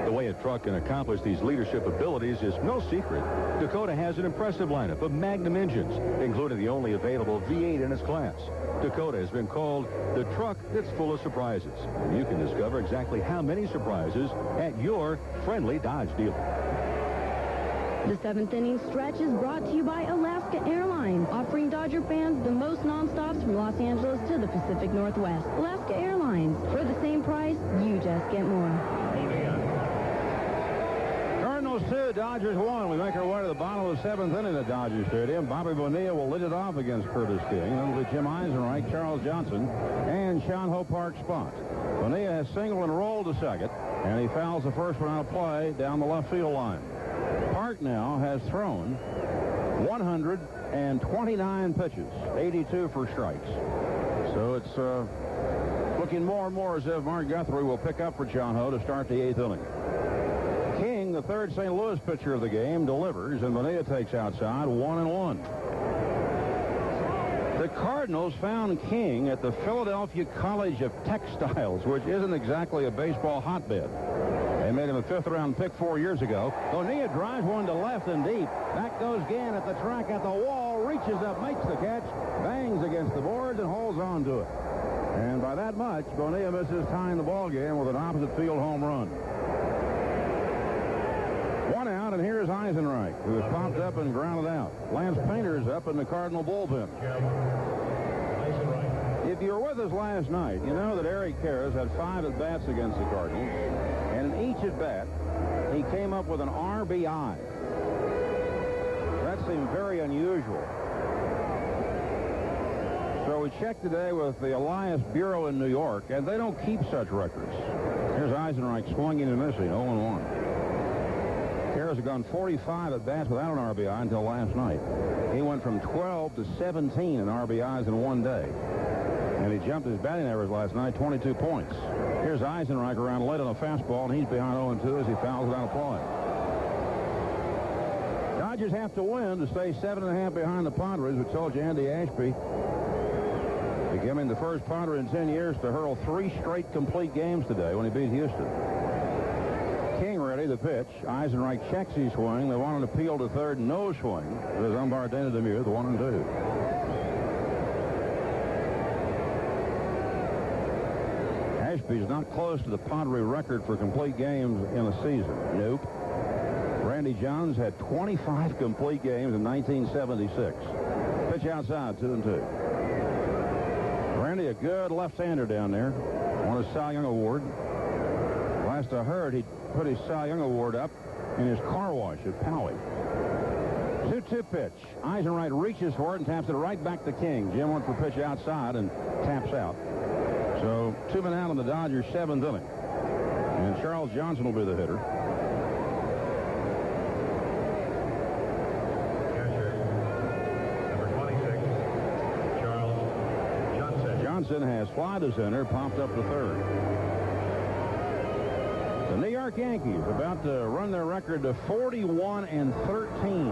The way it truck can accomplish these leadership abilities is no secret. Dakota has an impressive lineup of Magnum engines, including the only available V8 in its class. Dakota has been called the truck that's full of surprises. And you can discover exactly how many surprises at your friendly Dodge dealer. The 7th inning stretch is brought to you by Alaska Airlines, offering Dodger fans the most nonstops from Los Angeles to the Pacific Northwest. Alaska Airlines, for the same price, you just get more. Cardinals 2, Dodgers 1. We make our way to the bottom of the 7th inning at Dodger Stadium. Bobby Bonilla will lead it off against Curtis King. Then it'll be Jim Eisenreich, Charles Johnson, and Sean Hopark's spot. Bonilla has singled and rolled to second, and he fouls the first one out of play down the left field line. Park now has thrown 129 pitches, 82 for strikes. So it's looking more and more as if Mark Guthrie will pick up for John Ho to start the 8th inning. King, the third St. Louis pitcher of the game, delivers, and Bonilla takes outside 1-1. The Cardinals found King at the Philadelphia College of Textiles, which isn't exactly a baseball hotbed. They made him a 5th-round pick 4 years ago. Bonilla drives one to left and deep. Back goes Gann at the track at the wall, reaches up, makes the catch, bangs against the boards, and holds on to it. And by that much, Bonilla misses tying the ball game with an opposite field home run. One out, and here's Eisenreich, who is popped up and grounded out. Lance Painter's up in the Cardinal bullpen. If you were with us last night, you know that Eric Karras had 5 at-bats against the Cardinals, and in each at-bat, he came up with an RBI. That seemed very unusual. So we checked today with the Elias Bureau in New York, and they don't keep such records. Here's Eisenreich swinging and missing, 0-1. Karras had gone 45 at-bats without an RBI until last night. He went from 12 to 17 in RBIs in one day. And he jumped his batting average last night, 22 points. Here's Eisenreich around late on a fastball, and he's behind 0-2 as he fouls it out of play. Dodgers have to win to stay 7.5 behind the Padres. We told you Andy Ashby, becoming the first Padre in 10 years to hurl 3 straight complete games today when he beat Houston. King ready to pitch. Eisenreich checks his swing. They want an appeal to third, no swing. There's umpire Dana Demuth, 1-2. Ashby's not close to the Padre record for complete games in a season. Nope. Randy Johns had 25 complete games in 1976. Pitch outside, 2-2. Randy, a good left-hander down there. Won a Cy Young Award. Last I heard, he put his Cy Young Award up in his car wash at Poway. 2-2 pitch. Eisenreich reaches for it and taps it right back to King. Jim went for pitch outside and taps out. So 2 men out in the Dodgers' 7th inning. And Charles Johnson will be the hitter. Number 26, Charles Johnson. Johnson has fly to center, popped up to third. The New York Yankees about to run their record to 41-13.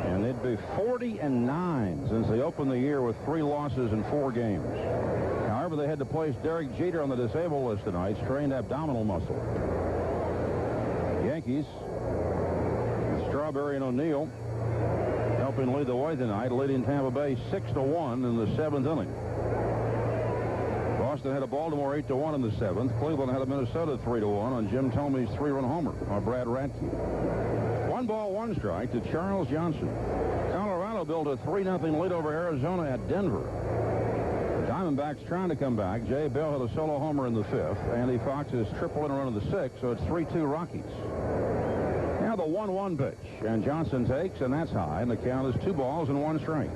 And they'd be 40-9 since they opened the year with 3 losses in 4 games. However, they had to place Derek Jeter on the disabled list tonight, strained abdominal muscle. Yankees, Strawberry and O'Neill helping lead the way tonight, leading Tampa Bay 6-1 in the 7th inning. Boston had a Baltimore 8-1 in the 7th. Cleveland had a Minnesota 3-1 on Jim Thomey's 3-run homer by Brad Radke. 1 ball, 1 strike to Charles Johnson. Colorado built a 3-0 lead over Arizona at Denver. The Diamondbacks trying to come back. Jay Bell had a solo homer in the 5th. Andy Fox is triple in a run in the 6th, so it's 3-2 Rockies. Now the 1-1 pitch, and Johnson takes, and that's high, and the count is 2 balls and 1 strike.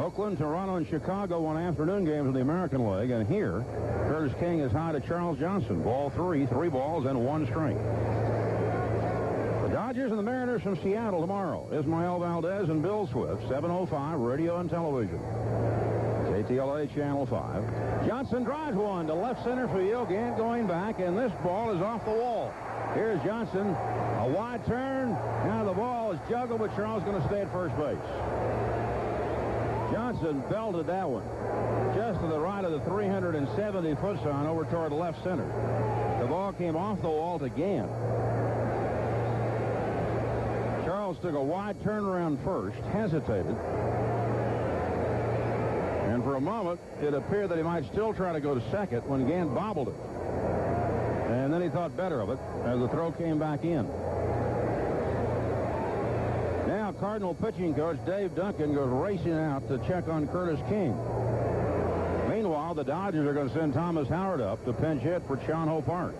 Oakland, Toronto, and Chicago won afternoon games in the American League, and here, Curtis King is high to Charles Johnson. Ball 3, 3 balls, and 1 strike. The Dodgers and the Mariners from Seattle tomorrow. Ismael Valdez and Bill Swift, 7:05, radio and television. KTLA Channel 5. Johnson drives one to left center field. Gant going back, and this ball is off the wall. Here's Johnson, a wide turn. Now the ball is juggled, but Charles going to stay at first base. Johnson belted that one just to the right of the 370-foot sign over toward left center. The ball came off the wall to Gant. Charles took a wide turnaround first, hesitated, and for a moment it appeared that he might still try to go to second when Gant bobbled it. And then he thought better of it as the throw came back in. Now Cardinal pitching coach Dave Duncan goes racing out to check on Curtis King. Meanwhile, the Dodgers are going to send Thomas Howard up to pinch hit for Sean Ho Park.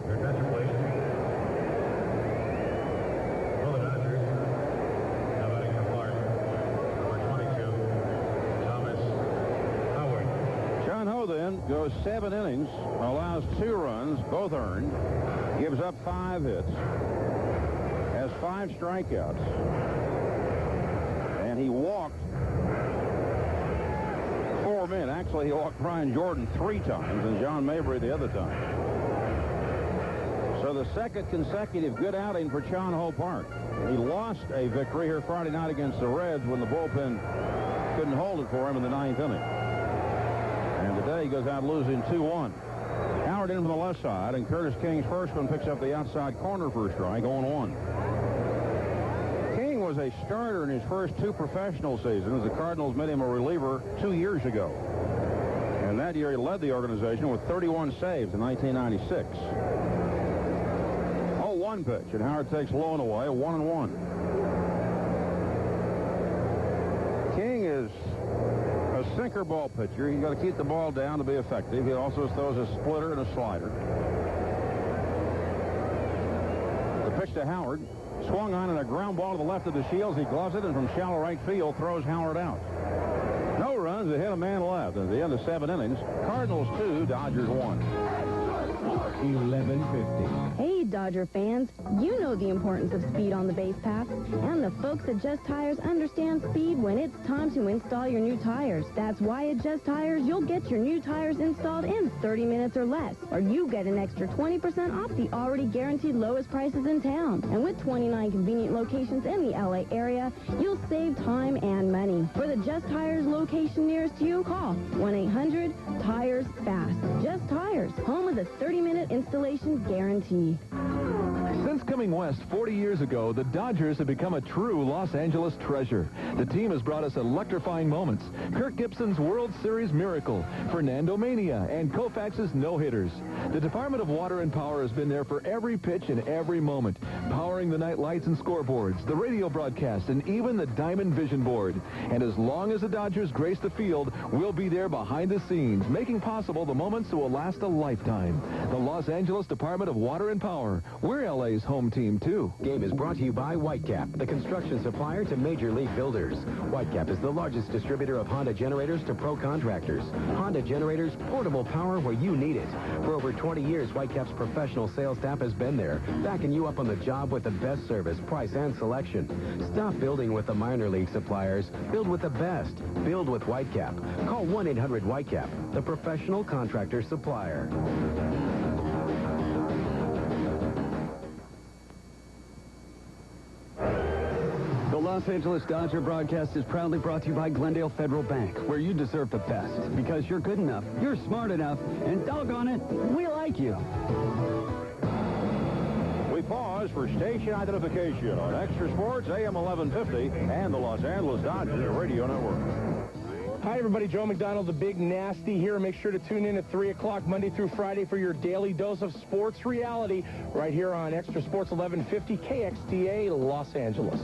Then goes 7 innings, allows 2 runs, both earned, gives up 5 hits, has 5 strikeouts, and he walked 4 men. Actually, he walked Brian Jordan 3 times and John Mabry the other time. So the second consecutive good outing for Sean Ho Park. He lost a victory here Friday night against the Reds when the bullpen couldn't hold it for him in the 9th inning. And today he goes out losing 2-1. Howard in from the left side, and Curtis King's first one picks up the outside corner for a strike, 0-1. King was a starter in his first 2 professional seasons. The Cardinals made him a reliever 2 years ago. And that year he led the organization with 31 saves in 1996. 0-1 pitch, and Howard takes low and away, 1-1. King is a sinker ball pitcher. You've got to keep the ball down to be effective. He also throws a splitter and a slider. The pitch to Howard. Swung on and a ground ball to the left of the Shields. He gloves it and from shallow right field throws Howard out. No runs, a hit, a man left. At the end of 7 innings, Cardinals 2, Dodgers 1. 11:50. Hey, Dodger fans, you know the importance of speed on the base path. And the folks at Just Tires understand speed when it's time to install your new tires. That's why at Just Tires, you'll get your new tires installed in 30 minutes or less. Or you get an extra 20% off the already guaranteed lowest prices in town. And with 29 convenient locations in the LA area, you'll save time and money. For the Just Tires location nearest you, call 1-800-TIRES-FAST. Just Tires, home of the 30-minute installation guarantee. Since coming west 40 years ago, the Dodgers have become a true Los Angeles treasure. The team has brought us electrifying moments. Kirk Gibson's World Series miracle, Fernando Mania, and Koufax's no-hitters. The Department of Water and Power has been there for every pitch and every moment, powering the night lights and scoreboards, the radio broadcast, and even the Diamond Vision Board. And as long as the Dodgers grace the field, we'll be there behind the scenes, making possible the moments that will last a lifetime. The Los Angeles Department of Water and Power. We're LA's home team, too. Game is brought to you by Whitecap, the construction supplier to Major League Builders. Whitecap is the largest distributor of Honda generators to pro contractors. Honda generators, portable power where you need it. For over 20 years, Whitecap's professional sales staff has been there, backing you up on the job with the best service, price, and selection. Stop building with the minor league suppliers. Build with the best. Build with Whitecap. Call 1-800-WHITECAP, the professional contractor supplier. The Los Angeles Dodger broadcast is proudly brought to you by Glendale Federal Bank, where you deserve the best. Because you're good enough, you're smart enough, and doggone it, we like you. We pause for station identification on Extra Sports AM 1150 and the Los Angeles Dodgers Radio Network. Hi, everybody. Joe McDonald, the Big Nasty here. Make sure to tune in at 3 o'clock Monday through Friday for your daily dose of sports reality right here on Extra Sports 1150 KXTA Los Angeles.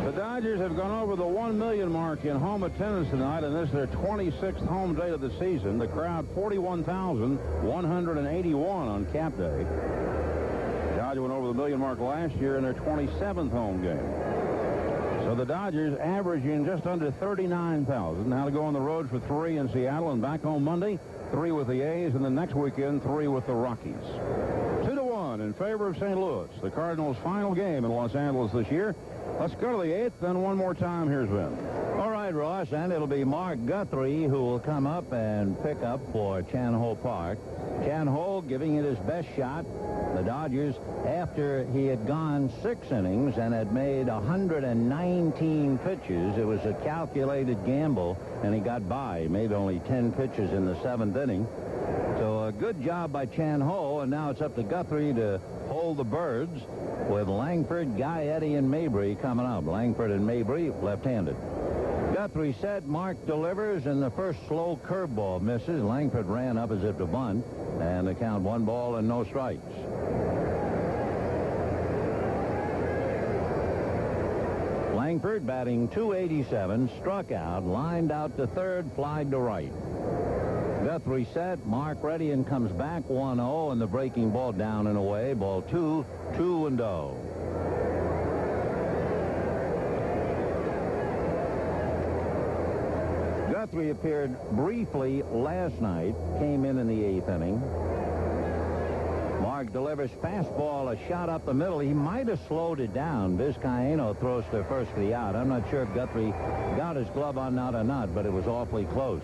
The Dodgers have gone over the 1 million mark in home attendance tonight, and this is their 26th home day of the season. The crowd, 41,181 on cap day. The Dodgers went over the million mark last year in their 27th home game. So the Dodgers averaging just under 39,000. Now to go on the road for 3 in Seattle and back home Monday, 3 with the A's, and then next weekend 3 with the Rockies. 2-1 in favor of St. Louis. The Cardinals' final game in Los Angeles this year. Let's go to the 8th, then one more time. Here's Vin. All right. right, Ross, and it'll be Mark Guthrie who will come up and pick up for Chan Ho Park. Chan Ho giving it his best shot. The Dodgers, after he had gone 6 innings and had made 119 pitches, it was a calculated gamble, and he got by. He made only 10 pitches in the 7th inning. So a good job by Chan Ho, and now it's up to Guthrie to hold the birds with Langford, Gaetti, and Mabry coming up. Langford and Mabry left-handed. Guthrie set, Mark delivers, and the first slow curveball misses. Langford ran up as if to bunt, and the count 1 ball and no strikes. Langford batting .287, struck out, lined out to third, flied to right. Guthrie set, Mark ready, and comes back 1-0, and the breaking ball down and away. Ball 2, 2-0. Guthrie appeared briefly last night, came in the 8th inning. Mark delivers fastball, a shot up the middle. He might have slowed it down. Vizcaíno throws to first for the out. I'm not sure if Guthrie got his glove on or not, but it was awfully close.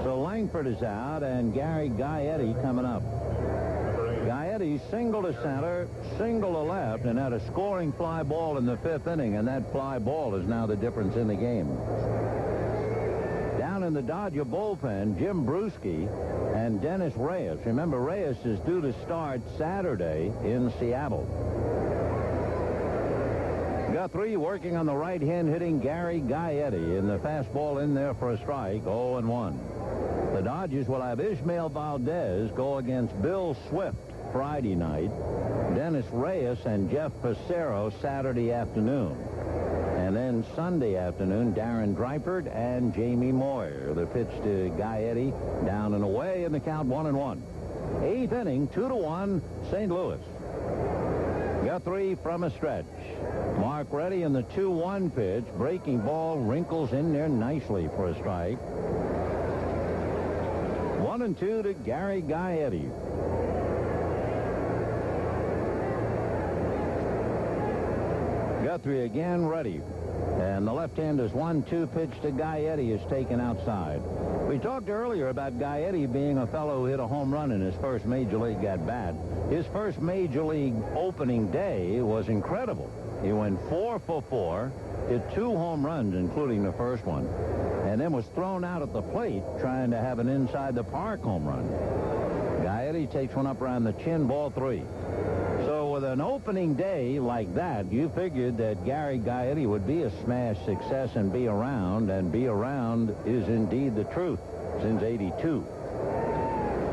So Langford is out, and Gary Gaetti coming up. Gaetti single to center, single to left, and had a scoring fly ball in the 5th inning, and that fly ball is now the difference in the game. Down in the Dodger bullpen, Jim Bruschi and Dennis Reyes. Remember, Reyes is due to start Saturday in Seattle. Guthrie working on the right hand, hitting Gary Gaetti, and the fastball in there for a strike, 0-1. The Dodgers will have Ismael Valdez go against Bill Swift Friday night, Dennis Reyes and Jeff Passero Saturday afternoon. And then Sunday afternoon, Darren Dreifert and Jamie Moyer. The pitch to Gaetti, down and away, and the count 1-1. 8th inning, 2-1, St. Louis. Guthrie from a stretch. Mark ready, and the 2-1 pitch. Breaking ball wrinkles in there nicely for a strike. 1-2 to Gary Gaetti. Guthrie again ready. And the left-hander's 1-2 pitch to Gaetti is taken outside. We talked earlier about Gaetti being a fellow who hit a home run in his first Major League at-bat. His first Major League opening day was incredible. He went 4 for 4, hit 2 home runs, including the first one, and then was thrown out at the plate trying to have an inside-the-park home run. Gaetti takes one up around the chin, ball 3. So with an opening day like that, you figured that Gary Gaetti would be a smash success and be around is indeed the truth since '82.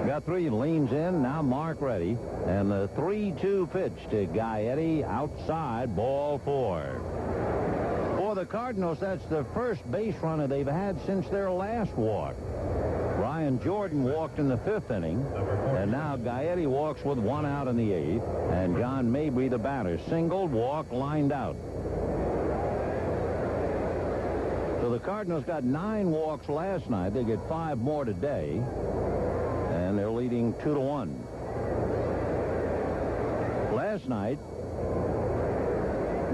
Guthrie leans in, now Mark ready, and the 3-2 pitch to Gaetti outside, ball 4. For the Cardinals, that's the first base runner they've had since their last walk. Ryan Jordan walked in the 5th inning, and now Gaetti walks with 1 out in the 8th, and John Mabry, the batter, singled, walk, lined out. So the Cardinals got 9 walks last night. They get 5 more today, and they're leading 2-1. Last night,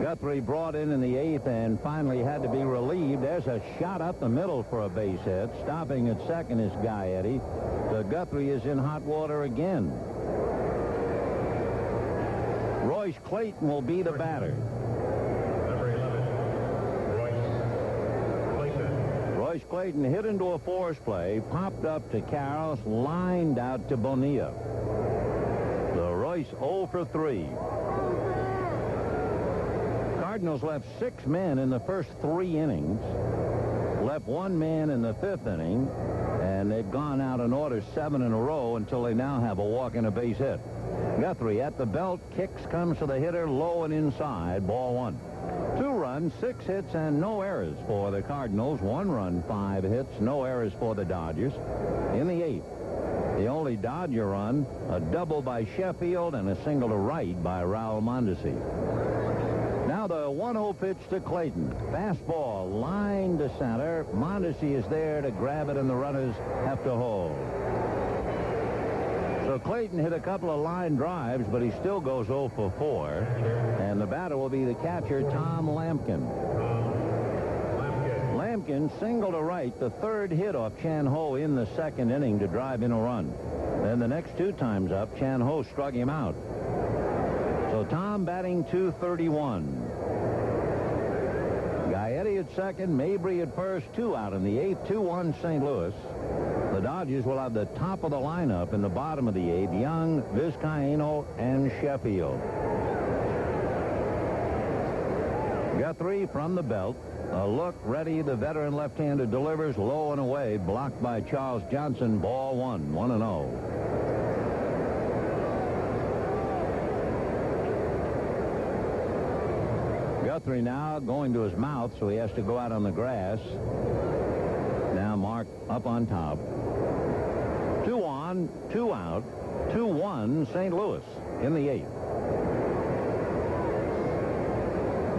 Guthrie brought in the 8th and finally had to be relieved. There's a shot up the middle for a base hit. Stopping at second is Gaetti. So Guthrie is in hot water again. Royce Clayton will be the batter. Number 11, Royce Clayton. Royce Clayton hit into a force play, popped up to Karros, lined out to Bonilla. So Royce 0 for 3. Cardinals left 6 men in the first 3 innings, left 1 man in the 5th inning, and they've gone out in order 7 in a row until they now have a walk and a base hit. Guthrie at the belt, kicks, comes to the hitter, low and inside, ball 1. 2 runs, 6 hits, and no errors for the Cardinals. 1 run, 5 hits, no errors for the Dodgers. In the 8th, the only Dodger run, a double by Sheffield and a single to right by Raul Mondesi. Now the 1-0 pitch to Clayton. Fastball, line to center. Mondesi is there to grab it, and the runners have to hold. So Clayton hit a couple of line drives, but he still goes 0 for 4. And the batter will be the catcher, Tom Lampkin. Lampkin single to right, the third hit off Chan Ho in the second inning to drive in a run. Then the next two times up, Chan Ho struck him out. So Tom batting .231. Gaetti at second, Mabry at first, 2 out in the 8th, 2-1 St. Louis. The Dodgers will have the top of the lineup in the bottom of the 8th, Young, Vizcaíno, and Sheffield. Guthrie from the belt. A look, ready, the veteran left-hander delivers low and away, blocked by Charles Johnson, ball 1, 1-0. Guthrie now going to his mouth, so he has to go out on the grass. Now Mark up on top. 2 on, 2 out, 2-1 St. Louis in the 8th.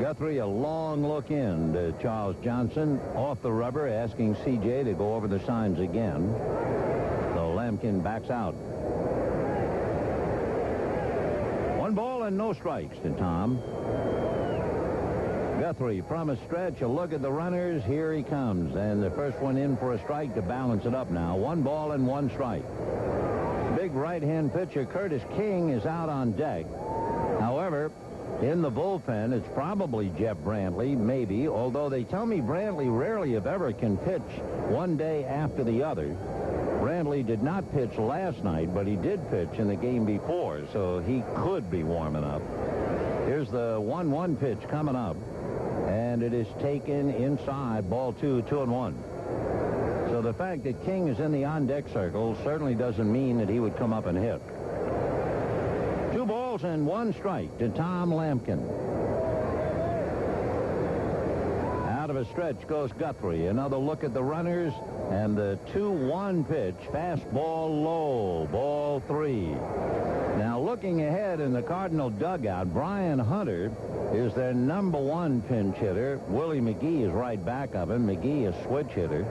Guthrie, a long look in to Charles Johnson, off the rubber, asking C.J. to go over the signs again. So Lampkin backs out. 1 ball and no strikes to Tom. Guthrie from a stretch, a look at the runners. Here he comes, and the first one in for a strike to balance it up now. 1 ball and 1 strike. Big right-hand pitcher Curtis King is out on deck. However, in the bullpen, it's probably Jeff Brantley, maybe, although they tell me Brantley rarely, if ever, can pitch one day after the other. Brantley did not pitch last night, but he did pitch in the game before, so he could be warming up. Here's the 1-1 pitch coming up, and it is taken inside, ball 2, 2-1. So the fact that King is in the on-deck circle certainly doesn't mean that he would come up and hit. 2 balls and 1 strike to Tom Lampkin. Out of a stretch goes Guthrie. Another look at the runners, and the 2-1 pitch, fastball low, ball 3. Now looking ahead in the Cardinal dugout, Brian Hunter is their number 1 pinch hitter. Willie McGee is right back of him. McGee is switch hitter.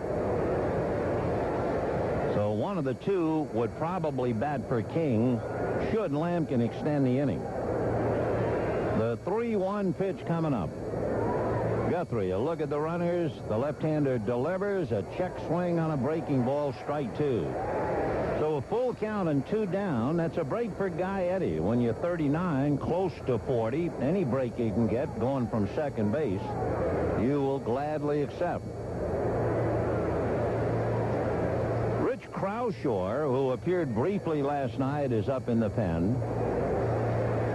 So one of the two would probably bat for King should Lampkin extend the inning. The 3-1 pitch coming up. Guthrie, a look at the runners. The left-hander delivers a check swing on a breaking ball, strike 2. So a full count and 2 down. That's a break for Gaetti. When you're 39, close to 40, any break you can get going from second base, you will gladly accept. Rich Kraushaw, who appeared briefly last night, is up in the pen.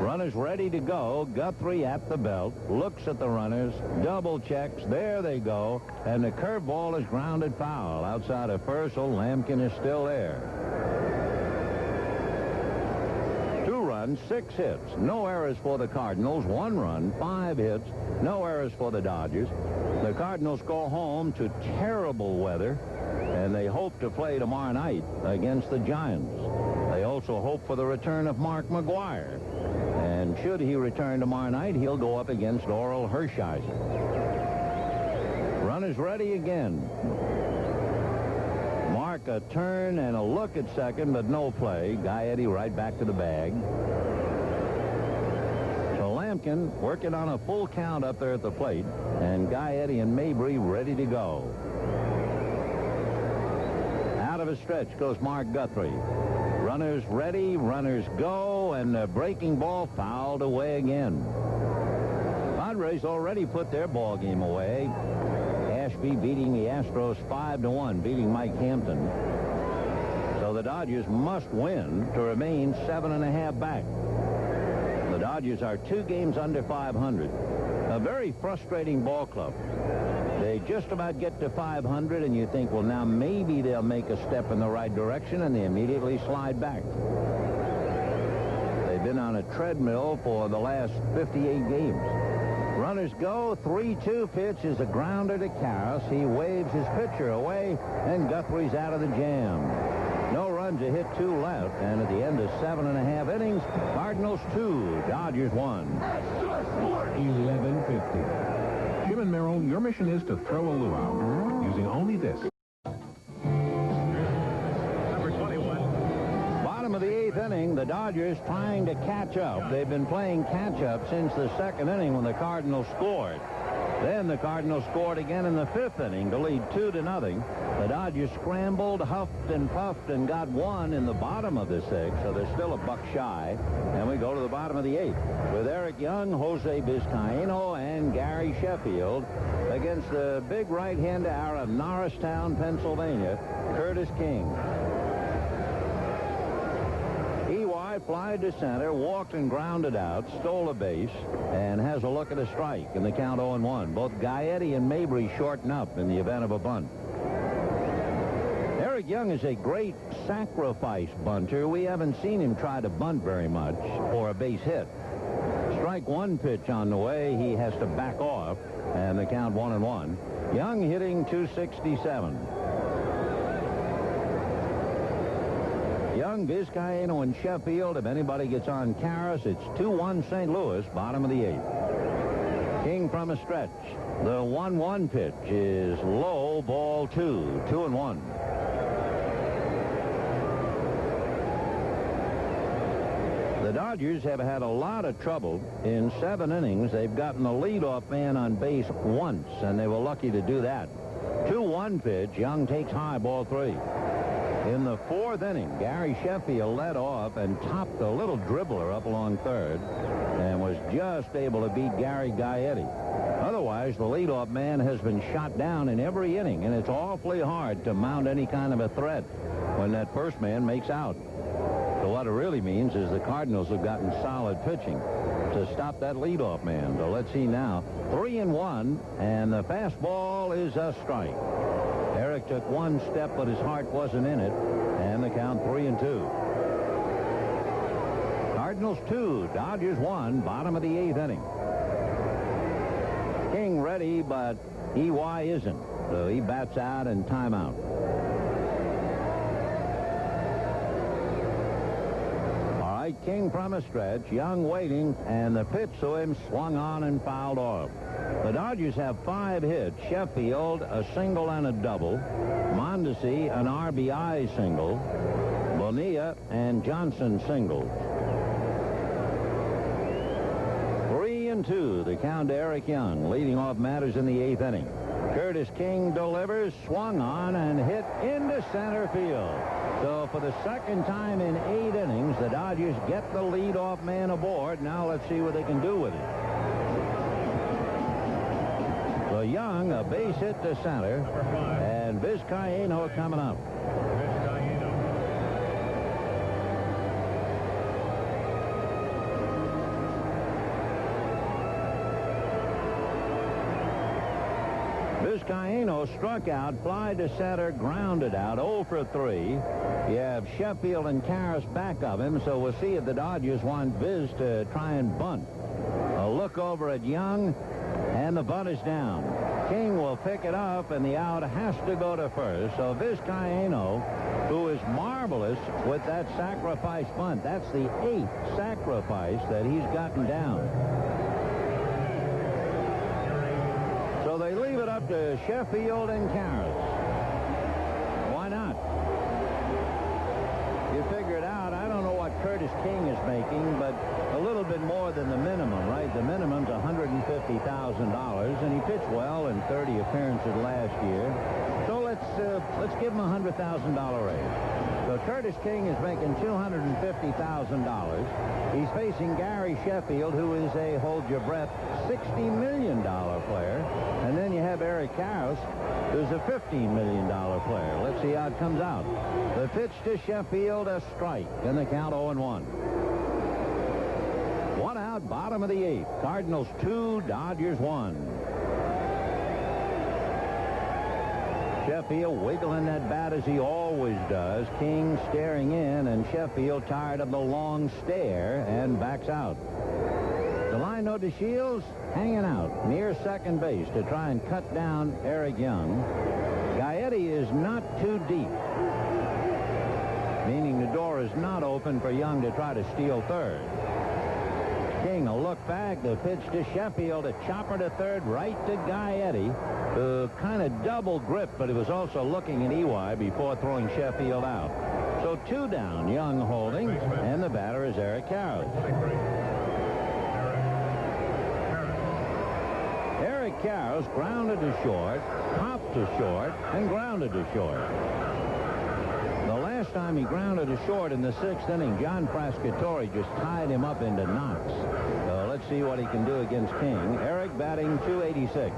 Runners ready to go. Guthrie at the belt, looks at the runners, double checks. There they go. And the curveball is grounded foul outside of first. So Lampkin is still there. 2 runs, 6 hits. No errors for the Cardinals. 1 run, 5 hits. No errors for the Dodgers. The Cardinals go home to terrible weather, and they hope to play tomorrow night against the Giants. They also hope for the return of Mark McGwire. And should he return tomorrow night, he'll go up against Oral Hershiser. Runners ready again. Mark a turn and a look at second, but no play. Gaetti right back to the bag. So Lampkin working on a full count up there at the plate, and Gaetti and Mabry ready to go. Out of a stretch goes Mark Guthrie. Runners ready, runners go, and the breaking ball fouled away again. Padres already put their ball game away. Ashby beating the Astros 5-1, beating Mike Hampton. So the Dodgers must win to remain 7.5 back. The Dodgers are 2 games under 500. A very frustrating ball club. They just about get to 500, and you think, well, now maybe they'll make a step in the right direction, and they immediately slide back. They've been on a treadmill for the last 58 games. Runners go. 3-2 pitch is a grounder to Karras. He waves his pitcher away, and Guthrie's out of the jam. No runs, a hit, 2 left, and at the end of 7.5 innings, Cardinals 2, Dodgers 1. 11:50. Jim and Merrill, your mission is to throw a luau using only this. Number 21. Bottom of the 8th inning, the Dodgers trying to catch up. They've been playing catch-up since the 2nd inning when the Cardinals scored. Then the Cardinals scored again in the 5th inning to lead 2-0. The Dodgers scrambled, huffed and puffed, and got one in the bottom of the 6th, so they're still a buck shy. And we go to the bottom of the 8th with Eric Young, Jose Vizcaino, and Gary Sheffield against the big right-hander out of Norristown, Pennsylvania, Curtis King. EY flied to center, walked and grounded out, stole a base, and has a look at a strike in the count 0-1. Both Gaetti and Mabry shorten up in the event of a bunt. Eric Young is a great sacrifice bunter. We haven't seen him try to bunt very much for a base hit. Strike one pitch on the way. He has to back off, and the count 1-1. Young hitting .267. Young, Vizcaino, and Sheffield. If anybody gets on Karras, it's 2-1 St. Louis, bottom of the 8th. King from a stretch. The 1-1 pitch is low, ball 2, 2-1. The Dodgers have had a lot of trouble. In 7 innings, they've gotten the leadoff man on base once, and they were lucky to do that. 2-1 pitch. Young takes high, ball 3. In the 4th inning, Gary Sheffield led off and topped a little dribbler up along third and was just able to beat Gary Gaetti. Otherwise, the leadoff man has been shot down in every inning, and it's awfully hard to mount any kind of a threat when that first man makes out. So what it really means is the Cardinals have gotten solid pitching to stop that leadoff man. So let's see now. 3-1, and the fastball is a strike. Eric took one step, but his heart wasn't in it, and the count 3-2. Cardinals 2, Dodgers 1, bottom of the 8th inning. King ready, but EY isn't, so he bats out and timeout. All right, King from a stretch, Young waiting, and the pitch to him swung on and fouled off. The Dodgers have 5 hits. Sheffield, a single and a double. Mondesi, an RBI single. Bonilla and Johnson singles. 3-2, the count to Eric Young. Leading off matters in the 8th inning. Curtis King delivers, swung on, and hit into center field. So for the second time in 8 innings, the Dodgers get the leadoff man aboard. Now let's see what they can do with it. So Young, a base hit to center, and Vizcaino coming up. Vizcaino struck out, fly to center, grounded out, 0 for 3. You have Sheffield and Karras back of him, so we'll see if the Dodgers want Viz to try and bunt. A look over at Young, and the bunt is down. King will pick it up, and the out has to go to first. So Vizcaino, who is marvelous with that sacrifice bunt, that's the 8th sacrifice that he's gotten down. So they leave it up to Sheffield and Karras. Why not? You figure it out. I don't know what Curtis King is making, but a little bit more than the minimum, right? The minimum's $150,000, and he pitched well in 30 appearances last year. So let's give him a $100,000 raise. So Curtis King is making $250,000. He's facing Gary Sheffield, who is a, hold your breath, $60 million player. And then you have Eric Karras, who's a $15 million player. Let's see how it comes out. The pitch to Sheffield, a strike, and the count 0-1. One out, bottom of the 8th. Cardinals 2, Dodgers 1. Sheffield wiggling that bat as he always does. King staring in, and Sheffield tired of the long stare and backs out. Delino to Shields hanging out near second base to try and cut down Eric Young. Gaetti is not too deep, meaning the door is not open for Young to try to steal third. King a look back, the pitch to Sheffield, a chopper to third, right to Gaetti, who kind of double gripped, but he was also looking at EY before throwing Sheffield out. So 2 down, Young holding, and the batter is Eric Karras. Eric Karros grounded to short, popped to short, and grounded to short. The last time he grounded to short in the 6th inning, John Frascatore just tied him up into knots. So let's see what he can do against King. Eric batting .286.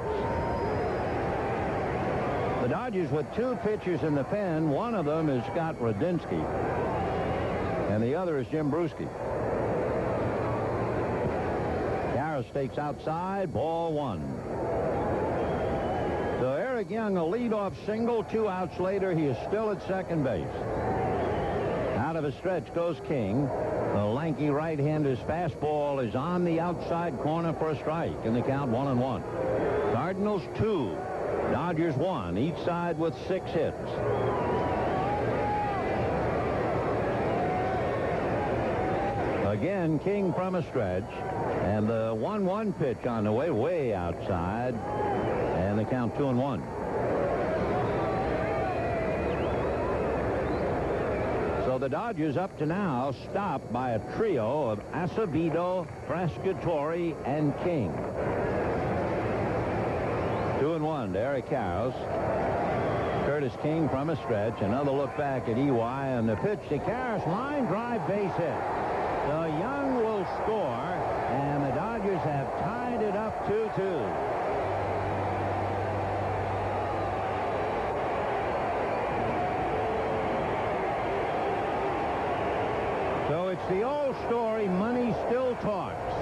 The Dodgers with 2 pitchers in the pen. One of them is Scott Radinsky, and the other is Jim Brewski. Karros takes outside, ball 1. So Eric Young, a leadoff single. 2 outs later, he is still at second base. Out of a stretch goes King. The lanky right-hander's fastball is on the outside corner for a strike, and the count 1-1. Cardinals 2, Dodgers 1, each side with 6 hits. Again, King from a stretch, and the 1-1 pitch on the way outside, and the count 2-1. So the Dodgers up to now stopped by a trio of Acevedo, Frascatore, and King. 2-1 to Eric Karros. Curtis King from a stretch. Another look back at EY, and the pitch to Karros. Line drive, base hit. So Young will score, and the Dodgers have tied it up 2-2. So it's the old story, money still talks.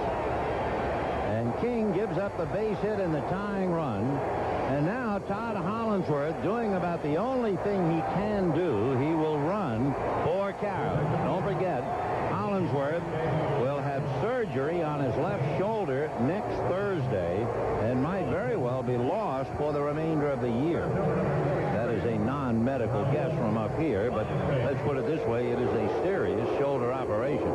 And King gives up the base hit and the tying run. And now Todd Hollingsworth, doing about the only thing he can do, he will run for Karros. Don't forget, Hollingsworth will have surgery on his left shoulder next Thursday and might very well be lost for the remainder of the year. That is a non-medical guess from up here, but let's put it this way, it is a serious shoulder operation.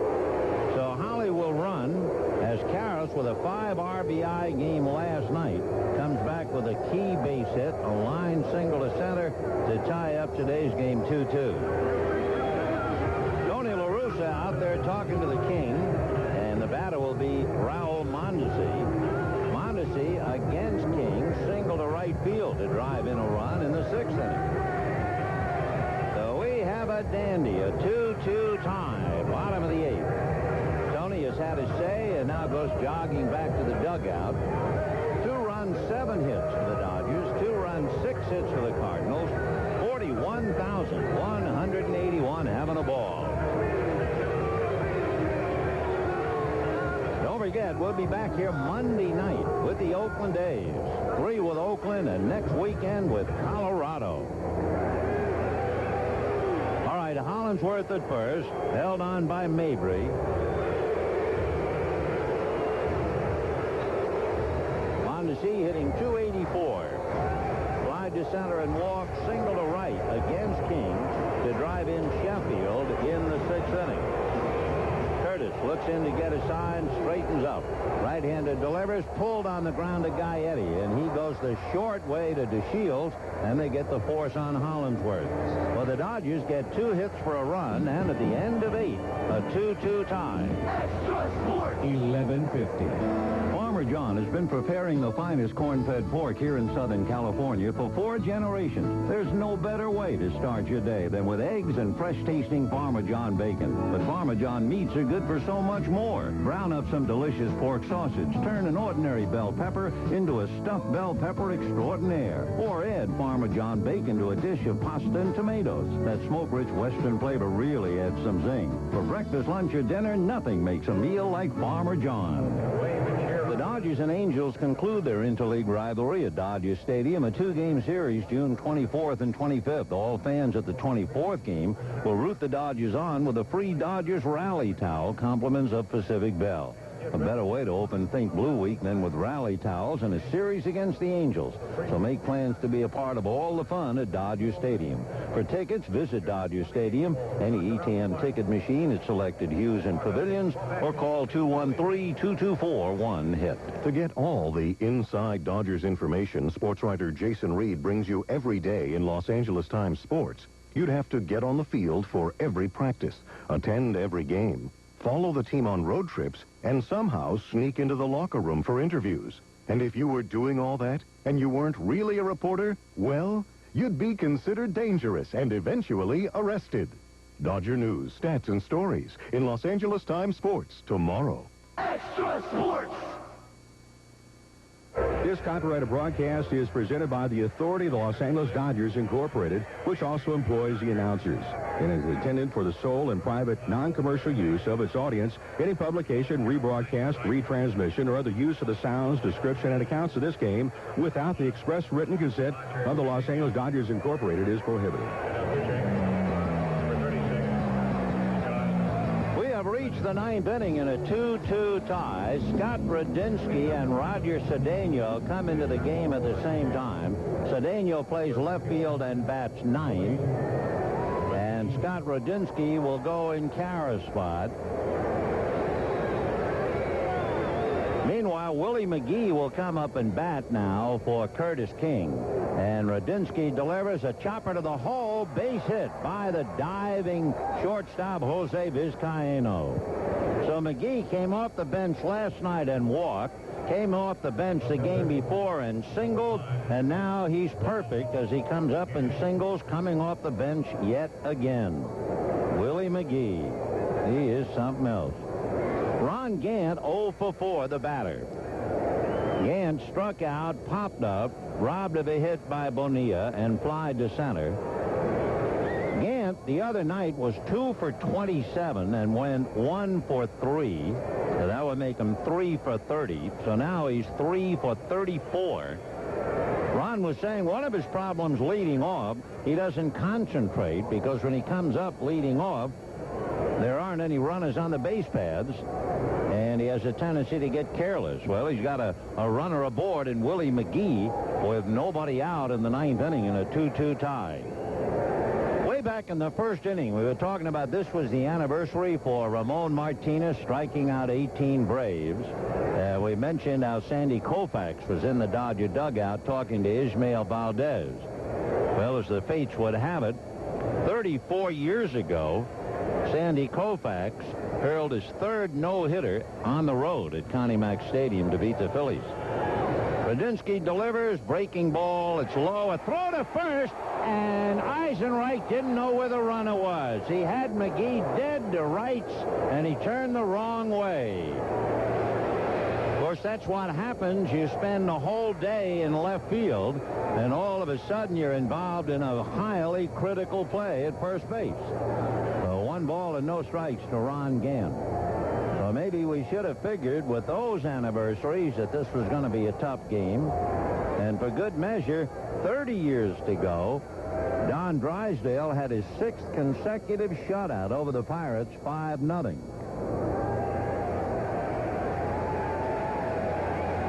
So Holly will run as Karros, with a 5 RBI game last night, comes back with a key base hit, a line single to center to tie up today's game 2-2. Tony La Russa out there talking to the King, and the batter will be Raul Mondesi. Mondesi against King, single to right field to drive in a run in the 6th inning. So we have a dandy, a 2-2 tie, bottom of the 8th. Tony has had his say and now goes jogging back to the dugout. 2 runs, 7 hits for the Dodgers. 2 runs, 6 hits for the Cardinals. 41,181 having a ball. Don't forget, we'll be back here Monday night with the Oakland A's. 3 with Oakland, and next weekend with Colorado. All right, Hollingsworth at first, held on by Mabry. Mondesi hitting .284. Slide to center and walk, single to right against King to drive in Sheffield in the 6th inning. Curtis looks in to get a sign, straightens up. Right-handed delivers, pulled on the ground to Gaetti, and he goes the short way to DeShields, and they get the force on Hollingsworth. Well, the Dodgers get 2 hits for a run, and at the end of 8, a 2-2 tie. 11:50. Farmer John has been preparing the finest corn-fed pork here in Southern California for 4 generations. There's no better way to start your day than with eggs and fresh-tasting Farmer John bacon. But Farmer John meats are good for so much more. Brown up some delicious pork sausage. Turn an ordinary bell pepper into a stuffed bell pepper extraordinaire. Or add Farmer John bacon to a dish of pasta and tomatoes. That smoke-rich Western flavor really adds some zing. For breakfast, lunch, or dinner, nothing makes a meal like Farmer John. The Dodgers and Angels conclude their interleague rivalry at Dodger Stadium, a 2-game series June 24th and 25th. All fans at the 24th game will root the Dodgers on with a free Dodgers rally towel, compliments of Pacific Bell. A better way to open Think Blue Week than with rally towels and a series against the Angels. So make plans to be a part of all the fun at Dodger Stadium. For tickets, visit Dodger Stadium, any ETN ticket machine at selected hues and pavilions, or call 213-224-1-HIT. To get all the inside Dodgers information sports writer Jason Reed brings you every day in Los Angeles Times Sports, you'd have to get on the field for every practice, attend every game, follow the team on road trips, and somehow sneak into the locker room for interviews. And if you were doing all that and you weren't really a reporter, well, you'd be considered dangerous and eventually arrested. Dodger News, Stats, and Stories in Los Angeles Times Sports tomorrow. Extra Sports! This copyrighted broadcast is presented by the authority of the Los Angeles Dodgers Incorporated, which also employs the announcers, and is intended for the sole and private non-commercial use of its audience. Any publication, rebroadcast, retransmission, or other use of the sounds, description, and accounts of this game without the express written consent of the Los Angeles Dodgers Incorporated is prohibited. Reached the ninth inning in a 2-2 tie. Scott Radinsky and Roger Cedeno come into the game at the same time. Cedeno plays left field and bats ninth. And Scott Radinsky will go in Kara's spot. Meanwhile, Willie McGee will come up and bat now for Curtis King. And Radinsky delivers a chopper to the hole, base hit by the diving shortstop Jose Vizcaíno. So McGee came off the bench last night and walked, came off the bench the game before and singled, and now he's perfect as he comes up and singles, coming off the bench yet again. Willie McGee, he is something else. Ron Gant 0 for 4, the batter. Gant struck out, popped up, robbed of a hit by Bonilla, and flied to center. Gant the other night was 2 for 27 and went 1 for 3. So that would make him 3 for 30. So now he's 3 for 34. Ron was saying one of his problems leading off, he doesn't concentrate because when he comes up leading off, there aren't any runners on the base paths, and he has a tendency to get careless. Well, he's got a runner aboard in Willie McGee with nobody out in the ninth inning in a 2-2 tie. Way back in the first inning, we were talking about this was the anniversary for Ramon Martinez striking out 18 Braves. We mentioned how Sandy Koufax was in the Dodger dugout talking to Ismael Valdez. Well, as the fates would have it, 34 years ago, Sandy Koufax hurled his third no-hitter on the road at Connie Mack Stadium to beat the Phillies. Radinsky delivers, breaking ball, it's low, a throw to first, and Eisenreich didn't know where the runner was. He had McGee dead to rights, and he turned the wrong way. Of course, that's what happens. You spend the whole day in left field, and all of a sudden you're involved in a highly critical play at first base. 1 ball and no strikes to Ron Gant. So maybe we should have figured with those anniversaries that this was going to be a tough game. And for good measure, 30 years to go, Don Drysdale had his 6th consecutive shutout over the Pirates, 5-0.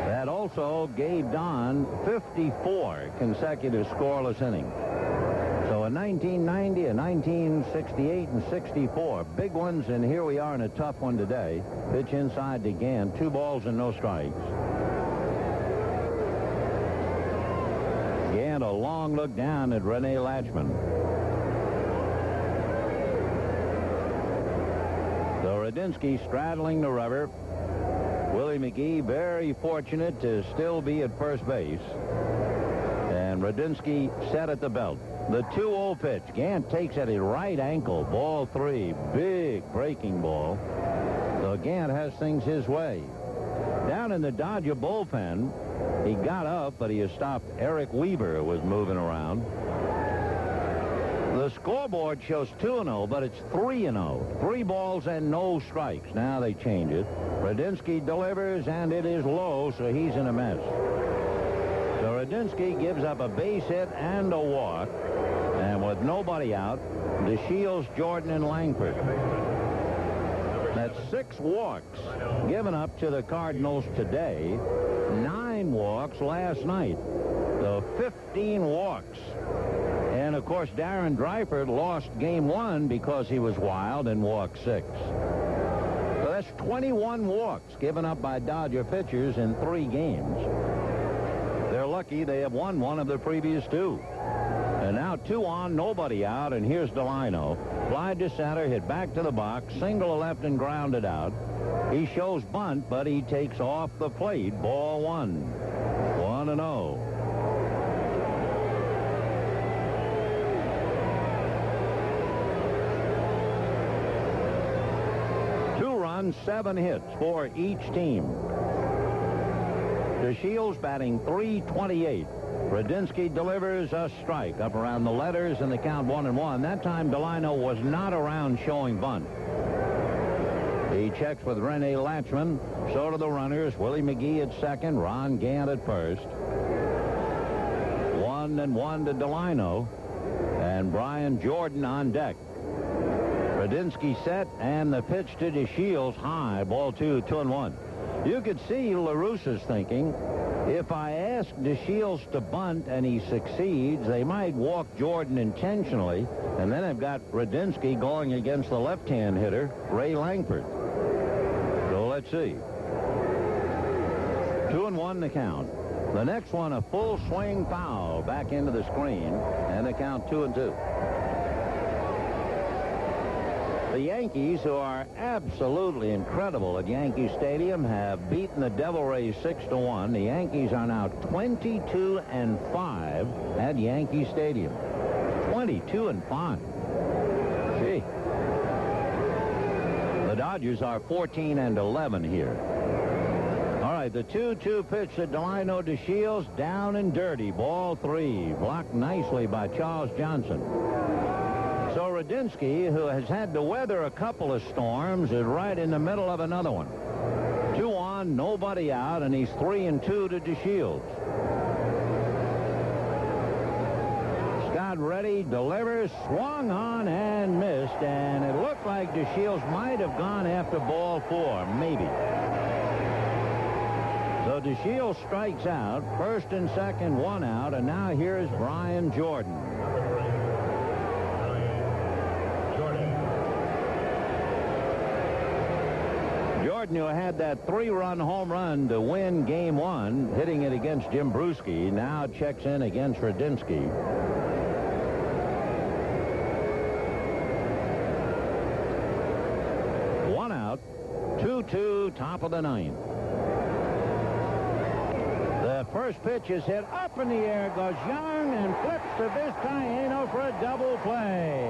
That also gave Don 54 consecutive scoreless innings. So in 1990, in 1968, and 64, big ones, and here we are in a tough one today. Pitch inside to Gant, 2 balls and no strikes. Gant, a long look down at Rene Latchman. So Radinsky straddling the rubber. Willie McGee very fortunate to still be at first base. And Radinsky set at the belt. The 2-0 pitch. Gant takes at his right ankle. Ball 3. Big breaking ball. So Gant has things his way. Down in the Dodger bullpen, he got up, but he has stopped. Eric Weaver was moving around. The scoreboard shows 2-0, but it's 3-0. 3 balls and no strikes. Now they change it. Radinsky delivers, and it is low, so he's in a mess. So Radinsky gives up a base hit and a walk. And with nobody out, DeShields, Jordan, and Langford. That's 6 walks given up to the Cardinals today. 9 walks last night. So 15 walks. And, of course, Darren Dreifert lost game 1 because he was wild and walked 6. So that's 21 walks given up by Dodger pitchers in 3 games. They're lucky they have won 1 of the previous 2. And now 2 on, nobody out, and here's Delino. Fly to center, hit back to the box, single left and grounded out. He shows bunt, but he takes off the plate. Ball 1. 1-0. Runs, 7 hits for each team. DeShields batting .328. Radinsky delivers a strike up around the letters and the count 1-1. That time Delino was not around showing bunt. He checks with Rene Latchman. So do the runners. Willie McGee at second. Ron Gant at first. 1-1 to Delino. And Brian Jordan on deck. Radinsky set, and the pitch to DeShields high. Ball 2, 2-1. You could see LaRussa's thinking, if I ask DeShields to bunt and he succeeds, they might walk Jordan intentionally, and then I've got Radinsky going against the left-hand hitter, Ray Langford. So let's see. 2-1 the count. The next one, a full swing foul back into the screen, and the count 2-2. The Yankees, who are absolutely incredible at Yankee Stadium, have beaten the Devil Rays 6-1. The Yankees are now 22-5 at Yankee Stadium. 22-5. Gee. The Dodgers are 14-11 here. All right, the 2-2 pitch to Delino DeShields, down and dirty. Ball 3, blocked nicely by Charles Johnson. So Radinsky, who has had to weather a couple of storms, is right in the middle of another one. 2 on, nobody out, and he's 3-2 to DeShields. Scott Reddy delivers, swung on and missed, and it looked like DeShields might have gone after ball 4, maybe. So DeShields strikes out, first and second, 1 out, and now here's Brian Jordan. Jordan, who had that 3-run home run to win Game 1, hitting it against Jim Bruschi, now checks in against Radinsky. One out, 2-2, top of the 9th. The first pitch is hit up in the air, goes Young, and flips to Vizcaino for a double play.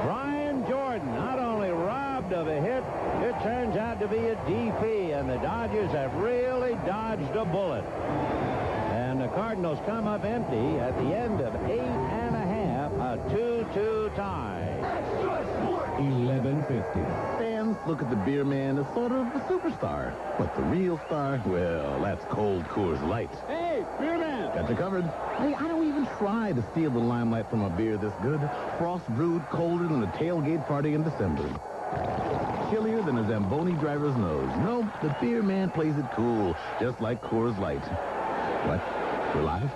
Brian Jordan not only robbed of a hit, it turns out to be a DP, and the Dodgers have really dodged a bullet. And the Cardinals come up empty at the end of 8 1/2, a 2-2 tie. 11:50. Fans look at the beer man as sort of a superstar. But the real star, well, that's cold Coors Light. Hey, beer man! Got you covered. Hey, I don't even try to steal the limelight from a beer this good. Frost brewed colder than a tailgate party in December. Chillier than a Zamboni driver's nose. Nope, the beer man plays it cool, just like Coors Light. What? We're live?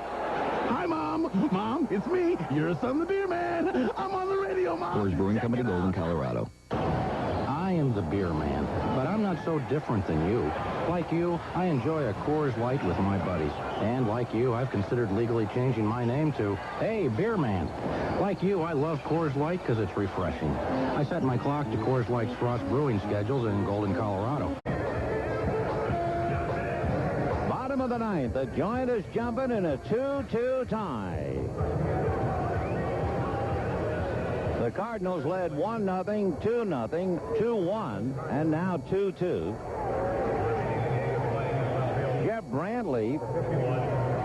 Hi, Mom! Mom, it's me, your son, the beer man! I'm on the radio, Mom! Coors Brewing Company, Golden, Colorado. I am the beer man, but I'm not so different than you. Like you, I enjoy a Coors Light with my buddies. And like you, I've considered legally changing my name to, hey, beer man. Like you, I love Coors Light because it's refreshing. I set my clock to Coors Light's Frost Brewing schedules in Golden, Colorado. Bottom of the 9th, the joint is jumping in a 2-2 tie. The Cardinals led 1-0, 2-0, 2-1, and now 2-2. Jeff Brantley,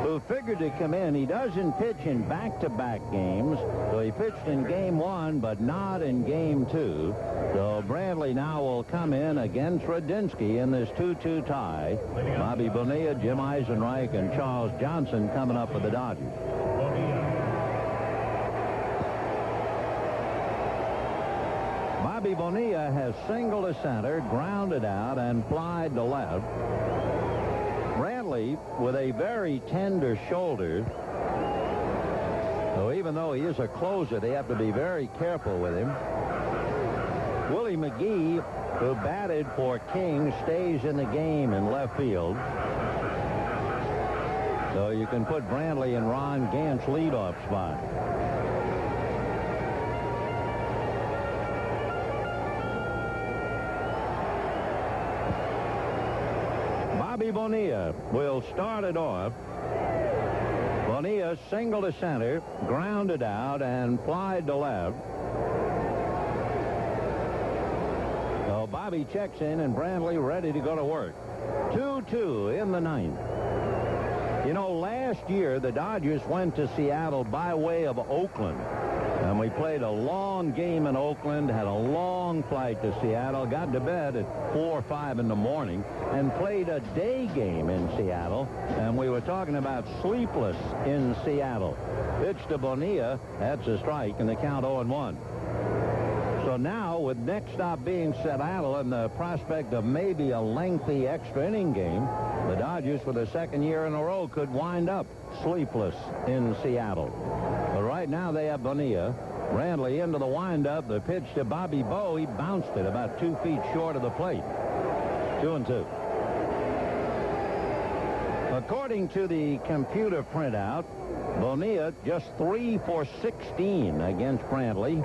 who figured to come in, he doesn't pitch in back-to-back games, so he pitched in Game 1, but not in Game 2. So Brantley now will come in against Radinsky in this 2-2 tie. Bobby Bonilla, Jim Eisenreich, and Charles Johnson coming up for the Dodgers. Bobby Bonilla has singled to center, grounded out, and flied to left. Brantley with a very tender shoulder. So even though he is a closer, they have to be very careful with him. Willie McGee, who batted for King, stays in the game in left field. So you can put Brantley in Ron Gant's leadoff spot. Bobby Bonilla will start it off. Bonilla single to center, grounded out, and flied to left. So Bobby checks in, and Brantley ready to go to work. 2-2 in the ninth. You know, last year, the Dodgers went to Seattle by way of Oakland. And we played a long game in Oakland, had a long flight to Seattle, got to bed at 4 or 5 in the morning, and played a day game in Seattle. And we were talking about sleepless in Seattle. Pitch to Bonilla, that's a strike, and the count 0-1. So now, with next stop being Seattle and the prospect of maybe a lengthy extra inning game, the Dodgers, for the second year in a row, could wind up sleepless in Seattle. But right now they have Bonilla. Brantley into the windup. The pitch to Bobby Bo. He bounced it about 2 feet short of the plate. 2-2. According to the computer printout, Bonilla just 3 for 16 against Brantley.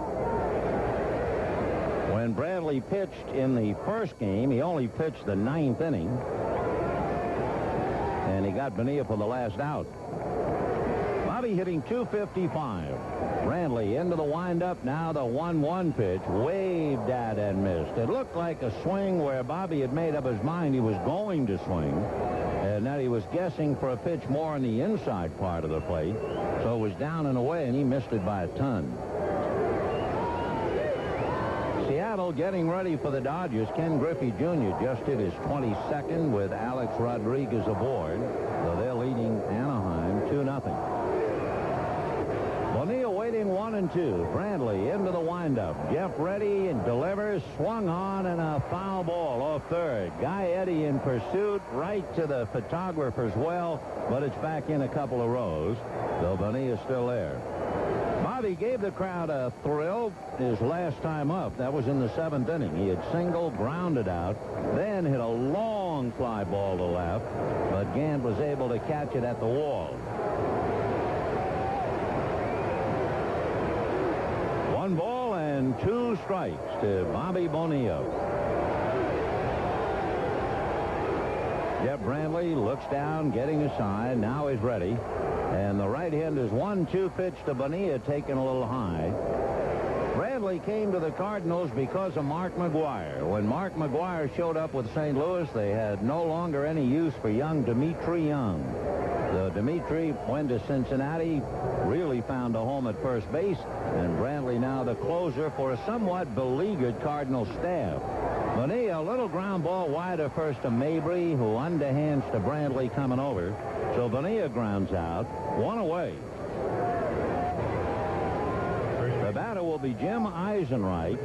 When Brantley pitched in the first game, he only pitched the 9th inning. And he got Bonilla for the last out. Bobby hitting .255. Brantley into the windup. Now the 1-1 pitch. Waved at and missed. It looked like a swing where Bobby had made up his mind he was going to swing. And that he was guessing for a pitch more on the inside part of the plate. So it was down and away, and he missed it by a ton. Seattle getting ready for the Dodgers. Ken Griffey Jr. just hit his 22nd with Alex Rodriguez aboard. So they're leading Anaheim 2-0. Bonilla waiting 1-2. Brantley into the windup. Jeff ready and delivers. Swung on and a foul ball off third. Guy Eddie in pursuit right to the photographer's well, but it's back in a couple of rows. So Bonilla's still there. Bobby gave the crowd a thrill his last time up. That was in the 7th inning. He had single, grounded out, then hit a long fly ball to left, but Gant was able to catch it at the wall. 1 ball and 2 strikes to Bobby Bonilla. Jeff Brantley looks down, getting a sign. Now he's ready. And the right-hander's 1-2 pitch to Bonilla, taken a little high. Brantley came to the Cardinals because of Mark McGwire. When Mark McGwire showed up with St. Louis, they had no longer any use for young Dimitri Young. So Dimitri went to Cincinnati, really found a home at first base, and Brantley now the closer for a somewhat beleaguered Cardinal staff. Bonilla, a little ground ball wide of first to Mabry, who underhands to Brantley coming over. So Bonilla grounds out. 1 away. The batter will be Jim Eisenreich.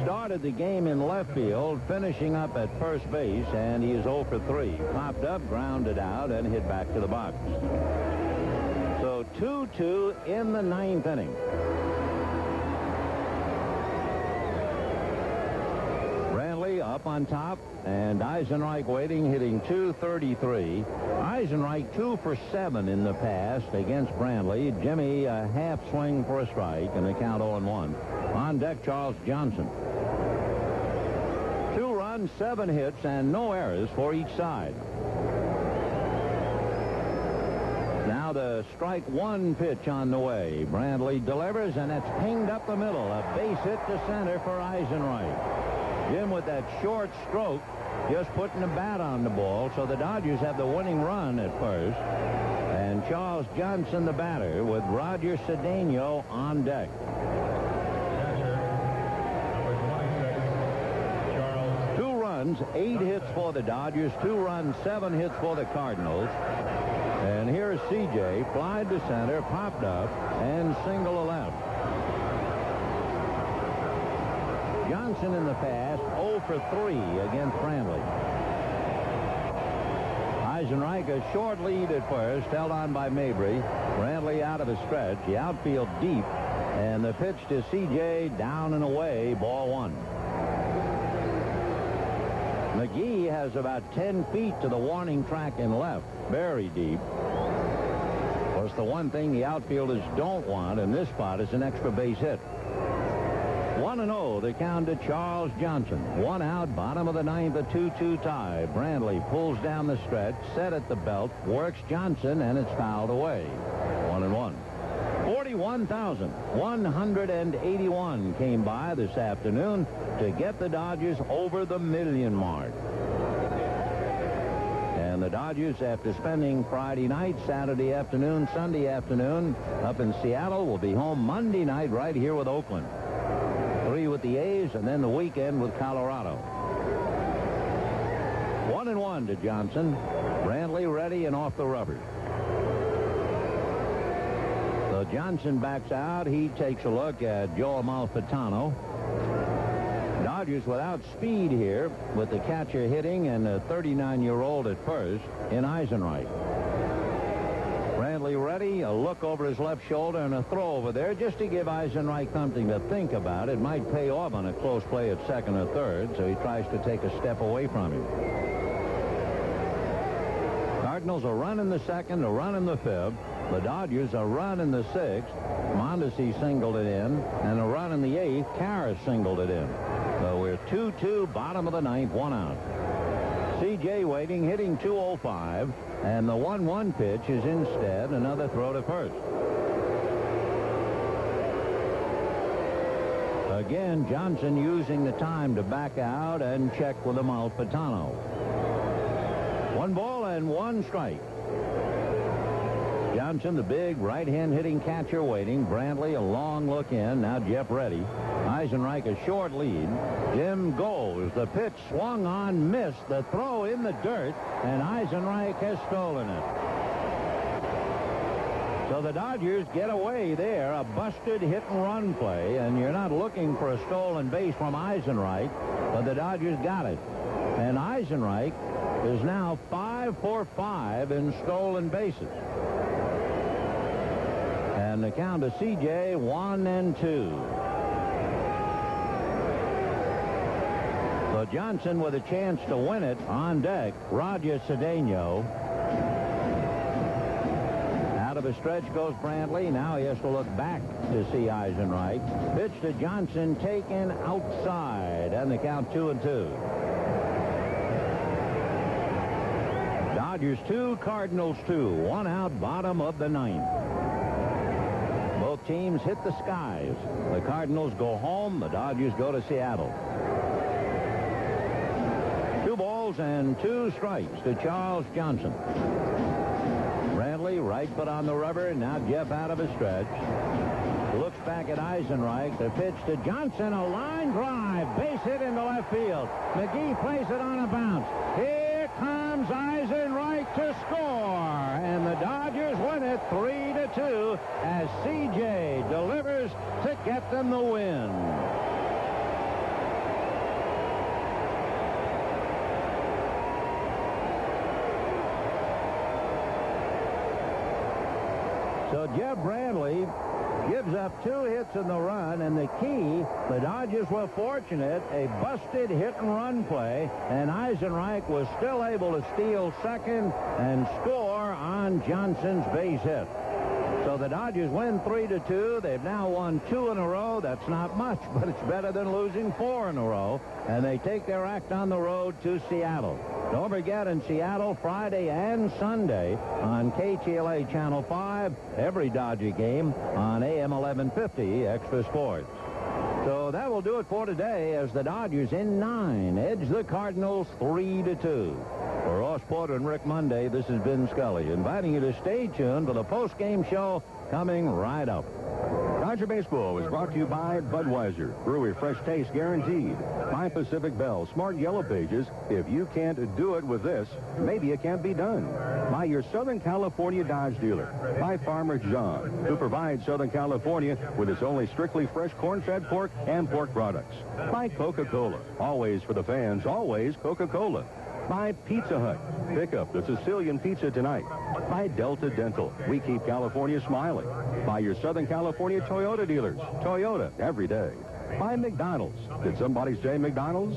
Started the game in left field, finishing up at first base, and he is 0 for 3. Popped up, grounded out, and hit back to the box. So 2-2 in the 9th inning. Up on top, and Eisenreich waiting, hitting .233. Eisenreich 2 for 7 in the past against Brantley. Jimmy a half swing for a strike, and the count 0-1. On deck, Charles Johnson. 2 runs, 7 hits, and no errors for each side. Now the strike 1 pitch on the way. Brantley delivers, and it's pinged up the middle. A base hit to center for Eisenreich. Jim with that short stroke, just putting the bat on the ball, so the Dodgers have the winning run at first. And Charles Johnson, the batter, with Roger Cedeno on deck. Charles. 2 runs, 8 hits for the Dodgers, 2 runs, 7 hits for the Cardinals. And here's C.J., flied to center, popped up, and single to left. Johnson in the past, 0 for 3 against Brantley. Eisenreich a short lead at first, held on by Mabry. Brantley out of the stretch, the outfield deep, and the pitch to C.J. down and away, ball 1. McGee has about 10 feet to the warning track in left, very deep. Of course, the one thing the outfielders don't want in this spot is an extra base hit. 1-0, the count to Charles Johnson. 1 out, bottom of the ninth, a 2-2 tie. Brantley pulls down the stretch, set at the belt, works Johnson, and it's fouled away. 1-1. 41,181 came by this afternoon to get the Dodgers over the million mark. And the Dodgers, after spending Friday night, Saturday afternoon, Sunday afternoon up in Seattle, will be home Monday night right here with Oakland. 3 with the A's, and then the weekend with Colorado. 1-1 to Johnson. Brantley ready and off the rubber. So Johnson backs out. He takes a look at Joe Amalfitano. Dodgers without speed here, with the catcher hitting and a 39-year-old at first in Eisenreich. Brantley ready, a look over his left shoulder and a throw over there just to give Eisenreich something to think about. It might pay off on a close play at second or third, so he tries to take a step away from him. Cardinals a run in the second, a run in the fifth. The Dodgers a run in the sixth. Mondesi singled it in, and a run in the eighth. Karras singled it in. So we're 2-2, bottom of the ninth, 1 out. C.J. waiting, hitting .205, and the 1-1 pitch is instead another throw to first. Again, Johnson using the time to back out and check with Amalfitano. 1 ball and 1 strike. Johnson, the big right-hand hitting catcher, waiting. Brantley, a long look in. Now Jeff ready. Eisenreich, a short lead. Jim goes. The pitch swung on, missed. The throw in the dirt, and Eisenreich has stolen it. So the Dodgers get away there. A busted hit-and-run play, and you're not looking for a stolen base from Eisenreich, but the Dodgers got it. And Eisenreich is now 5 for 5 in stolen bases. And the count to C.J., 1-2. So Johnson with a chance to win it on deck. Roger Cedeno. Out of a stretch goes Brantley. Now he has to look back to see Eisenreich. Pitch to Johnson taken outside. And the count 2-2. Dodgers 2, Cardinals 2. 1 out, bottom of the ninth. Both teams hit the skies. The Cardinals go home. The Dodgers go to Seattle. 2 balls and 2 strikes to Charles Johnson. Brantley, right foot on the rubber. Now Jeff out of his stretch. Looks back at Eisenreich. The pitch to Johnson. A line drive. Base hit into left field. McGee plays it on a bounce. Here comes Eisenreich to score. And the Dodgers win it 3-2 as C.J. delivers to get them the win. So Jeff Brantley gives up 2 hits in the run, and the key, the Dodgers were fortunate, a busted hit-and-run play, and Eisenreich was still able to steal second and score on Johnson's base hit. So the Dodgers win 3-2. They've now won 2 in a row. That's not much, but it's better than losing 4 in a row, and they take their act on the road to Seattle. Don't forget, in Seattle, Friday and Sunday on KTLA Channel 5, every Dodger game on AM 1150 Extra Sports. So that will do it for today as the Dodgers in 9 edge the Cardinals 3-2. For Ross Porter and Rick Monday, this has been Scully, inviting you to stay tuned for the post-game show coming right up. Dodger Baseball was brought to you by Budweiser. Brewery fresh taste guaranteed. By Pacific Bell. Smart Yellow Pages. If you can't do it with this, maybe it can't be done. By your Southern California Dodge dealer. By Farmer John, who provides Southern California with its only strictly fresh corn-fed pork and pork products. By Coca-Cola. Always for the fans. Always Coca-Cola. By Pizza Hut. Pick up the Sicilian pizza tonight. By Delta Dental. We keep California smiling. By your Southern California Toyota dealers. Toyota every day. By McDonald's. Did somebody say McDonald's?